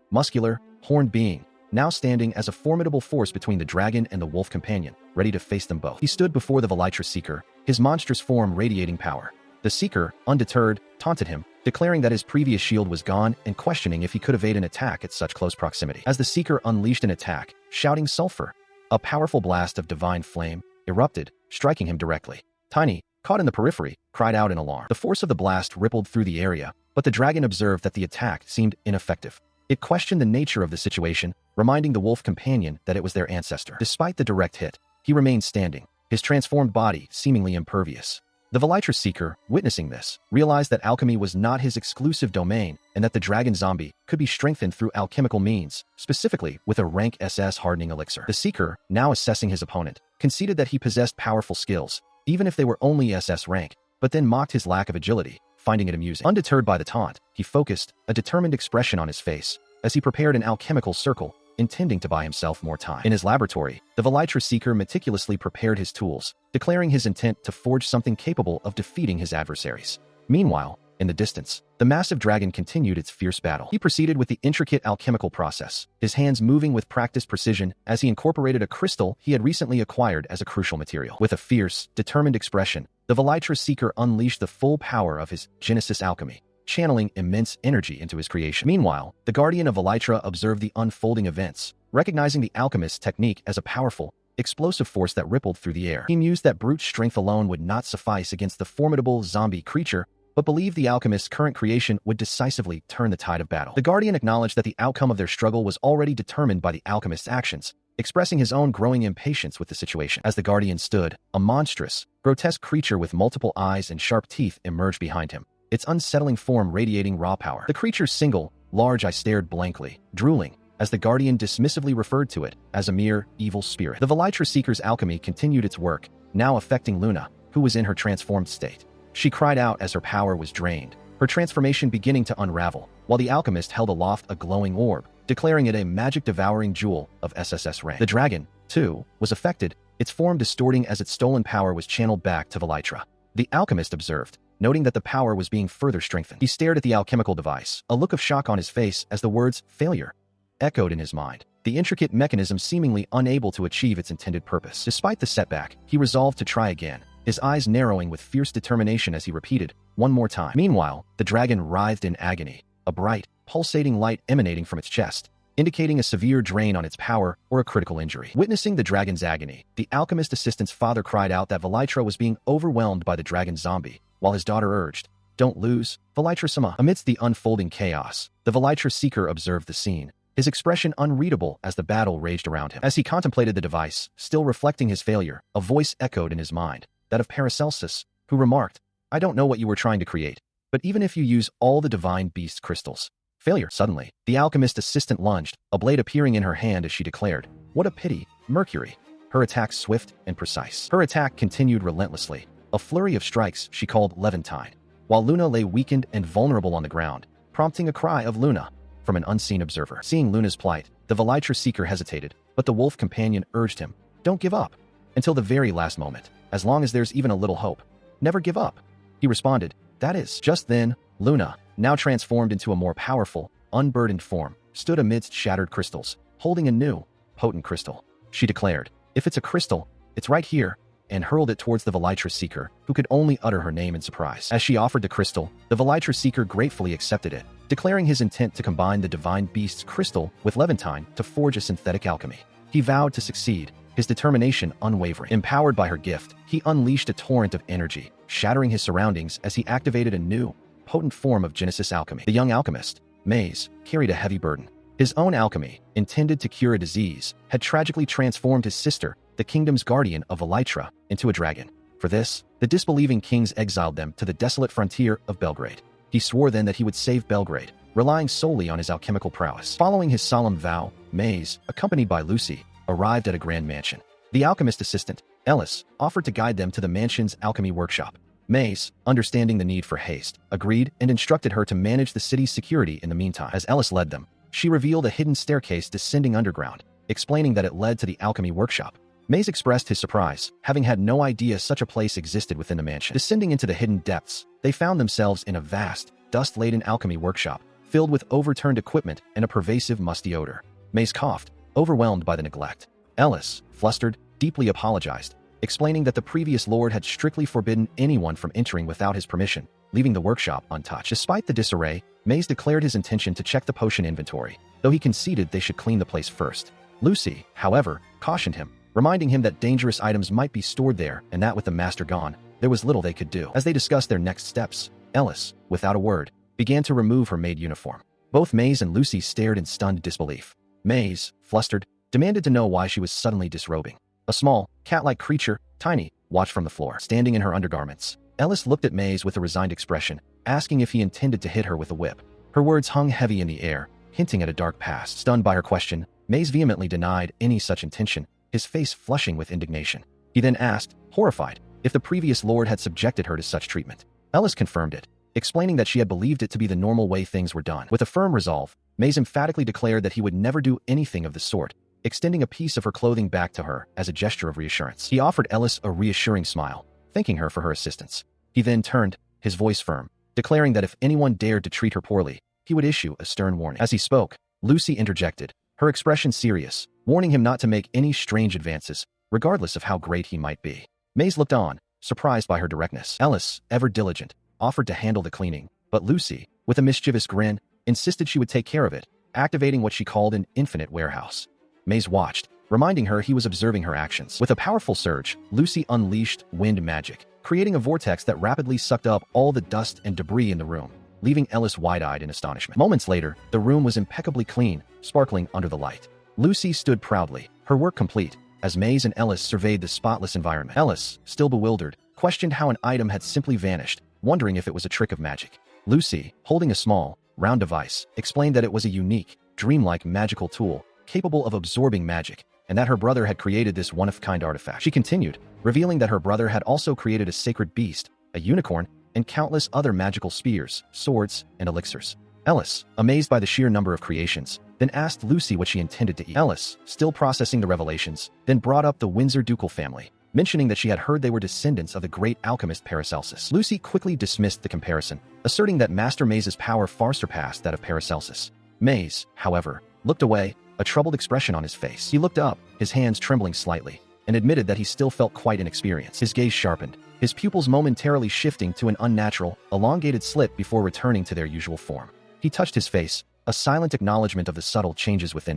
muscular, horned being, now standing as a formidable force between the dragon and the wolf companion, ready to face them both. He stood before the Vitra Seeker, his monstrous form radiating power. The Seeker, undeterred, taunted him, declaring that his previous shield was gone and questioning if he could evade an attack at such close proximity. As the Seeker unleashed an attack, shouting sulfur, a powerful blast of divine flame erupted, striking him directly. Tiny, caught in the periphery, cried out in alarm. The force of the blast rippled through the area, but the dragon observed that the attack seemed ineffective. It questioned the nature of the situation, reminding the wolf companion that it was their ancestor. Despite the direct hit, he remained standing, his transformed body seemingly impervious. The Vitra Seeker, witnessing this, realized that alchemy was not his exclusive domain and that the dragon zombie could be strengthened through alchemical means, specifically with a rank SS hardening elixir. The Seeker, now assessing his opponent, conceded that he possessed powerful skills, even if they were only SS rank, but then mocked his lack of agility, finding it amusing. Undeterred by the taunt, he focused, a determined expression on his face, as he prepared an alchemical circle, intending to buy himself more time. In his laboratory, the Vitra Seeker meticulously prepared his tools, declaring his intent to forge something capable of defeating his adversaries. Meanwhile, in the distance, the massive dragon continued its fierce battle. He proceeded with the intricate alchemical process, his hands moving with practiced precision as he incorporated a crystal he had recently acquired as a crucial material. With a fierce, determined expression, the Vitra Seeker unleashed the full power of his Genesis alchemy, channeling immense energy into his creation. Meanwhile, the Guardian of Vitra observed the unfolding events, recognizing the alchemist's technique as a powerful, explosive force that rippled through the air. He mused that brute strength alone would not suffice against the formidable zombie creature, but believed the alchemist's current creation would decisively turn the tide of battle. The Guardian acknowledged that the outcome of their struggle was already determined by the alchemist's actions, expressing his own growing impatience with the situation. As the Guardian stood, a monstrous, grotesque creature with multiple eyes and sharp teeth emerged behind him, its unsettling form radiating raw power. The creature's single, large eye stared blankly, drooling, as the Guardian dismissively referred to it as a mere evil spirit. The Vitra Seeker's alchemy continued its work, now affecting Luna, who was in her transformed state. She cried out as her power was drained, her transformation beginning to unravel, while the alchemist held aloft a glowing orb, declaring it a magic-devouring jewel of SSS rank. The dragon, too, was affected, its form distorting as its stolen power was channeled back to Vitra. The alchemist observed, noting that the power was being further strengthened. He stared at the alchemical device, a look of shock on his face as the words "failure" echoed in his mind, the intricate mechanism seemingly unable to achieve its intended purpose. Despite the setback, he resolved to try again, his eyes narrowing with fierce determination as he repeated, "One more time." Meanwhile, the dragon writhed in agony, a bright, pulsating light emanating from its chest, indicating a severe drain on its power or a critical injury. Witnessing the dragon's agony, the alchemist assistant's father cried out that Vitra was being overwhelmed by the dragon zombie, while his daughter urged, "Don't lose, Vitra-sama." Amidst the unfolding chaos, the Vitra Seeker observed the scene, his expression unreadable as the battle raged around him. As he contemplated the device, still reflecting his failure, a voice echoed in his mind, that of Paracelsus, who remarked, I don't know what you were trying to create, but even if you use all the divine beast crystals. Failure. Suddenly, the alchemist assistant lunged, a blade appearing in her hand as she declared, "What a pity, Mercury." Her attack swift and precise. Her attack continued relentlessly. A flurry of strikes she called Levantine, while Luna lay weakened and vulnerable on the ground, prompting a cry of Luna from an unseen observer. Seeing Luna's plight, the Vitra seeker hesitated, but the wolf companion urged him, "Don't give up. Until the very last moment, as long as there's even a little hope. Never give up." He responded, "That is." Just then, Luna, now transformed into a more powerful, unburdened form, stood amidst shattered crystals, holding a new, potent crystal. She declared, "If it's a crystal, it's right here," and hurled it towards the Vitra seeker, who could only utter her name in surprise. As she offered the crystal, the Vitra seeker gratefully accepted it, declaring his intent to combine the divine beast's crystal with Levantine to forge a synthetic alchemy. He vowed to succeed, his determination unwavering. Empowered by her gift, he unleashed a torrent of energy, shattering his surroundings as he activated a new, potent form of Genesis alchemy. The young alchemist, Maze, carried a heavy burden. His own alchemy, intended to cure a disease, had tragically transformed his sister, the kingdom's guardian of Vitra, into a dragon. For this, the disbelieving kings exiled them to the desolate frontier of Belgrade. He swore then that he would save Belgrade, relying solely on his alchemical prowess. Following his solemn vow, Maze, accompanied by Lucy, arrived at a grand mansion. The alchemist assistant, Ellis, offered to guide them to the mansion's alchemy workshop. Maze, understanding the need for haste, agreed and instructed her to manage the city's security in the meantime. As Ellis led them, she revealed a hidden staircase descending underground, explaining that it led to the alchemy workshop. Maze expressed his surprise, having had no idea such a place existed within the mansion. Descending into the hidden depths, they found themselves in a vast, dust-laden alchemy workshop, filled with overturned equipment and a pervasive musty odor. Maze coughed, overwhelmed by the neglect. Ellis, flustered, deeply apologized, explaining that the previous lord had strictly forbidden anyone from entering without his permission, leaving the workshop untouched. Despite the disarray, Maze declared his intention to check the potion inventory, though he conceded they should clean the place first. Lucy, however, cautioned him, reminding him that dangerous items might be stored there and that with the master gone, there was little they could do. As they discussed their next steps, Ellis, without a word, began to remove her maid uniform. Both Maze and Lucy stared in stunned disbelief. Maze, flustered, demanded to know why she was suddenly disrobing. A small, cat-like creature, tiny, watched from the floor, standing in her undergarments. Ellis looked at Maze with a resigned expression, asking if he intended to hit her with a whip. Her words hung heavy in the air, hinting at a dark past. Stunned by her question, Maze vehemently denied any such intention, his face flushing with indignation. He then asked, horrified, if the previous lord had subjected her to such treatment. Ellis confirmed it, explaining that she had believed it to be the normal way things were done. With a firm resolve, Maze emphatically declared that he would never do anything of the sort, extending a piece of her clothing back to her as a gesture of reassurance. He offered Ellis a reassuring smile, thanking her for her assistance. He then turned, his voice firm, declaring that if anyone dared to treat her poorly, he would issue a stern warning. As he spoke, Lucy interjected, her expression serious, warning him not to make any strange advances, regardless of how great he might be. Maze looked on, surprised by her directness. Ellis, ever diligent, offered to handle the cleaning, but Lucy, with a mischievous grin, insisted she would take care of it, activating what she called an infinite warehouse. Maze watched, reminding her he was observing her actions. With a powerful surge, Lucy unleashed wind magic, creating a vortex that rapidly sucked up all the dust and debris in the room, leaving Ellis wide-eyed in astonishment. Moments later, the room was impeccably clean, sparkling under the light. Lucy stood proudly, her work complete, as Maze and Ellis surveyed the spotless environment. Ellis, still bewildered, questioned how an item had simply vanished, wondering if it was a trick of magic. Lucy, holding a small, round device, explained that it was a unique, dreamlike magical tool, capable of absorbing magic, and that her brother had created this one-of-a-kind artifact. She continued, revealing that her brother had also created a sacred beast, a unicorn, and countless other magical spears, swords, and elixirs. Ellis, amazed by the sheer number of creations, then asked Lucy what she intended to eat. Ellis, still processing the revelations, then brought up the Windsor ducal family, mentioning that she had heard they were descendants of the great alchemist Paracelsus. Lucy quickly dismissed the comparison, asserting that Master Maze's power far surpassed that of Paracelsus. Maze, however, looked away, a troubled expression on his face. He looked up, his hands trembling slightly, and admitted that he still felt quite inexperienced. His gaze sharpened, his pupils momentarily shifting to an unnatural, elongated slit before returning to their usual form. He touched his face, a silent acknowledgement of the subtle changes within him.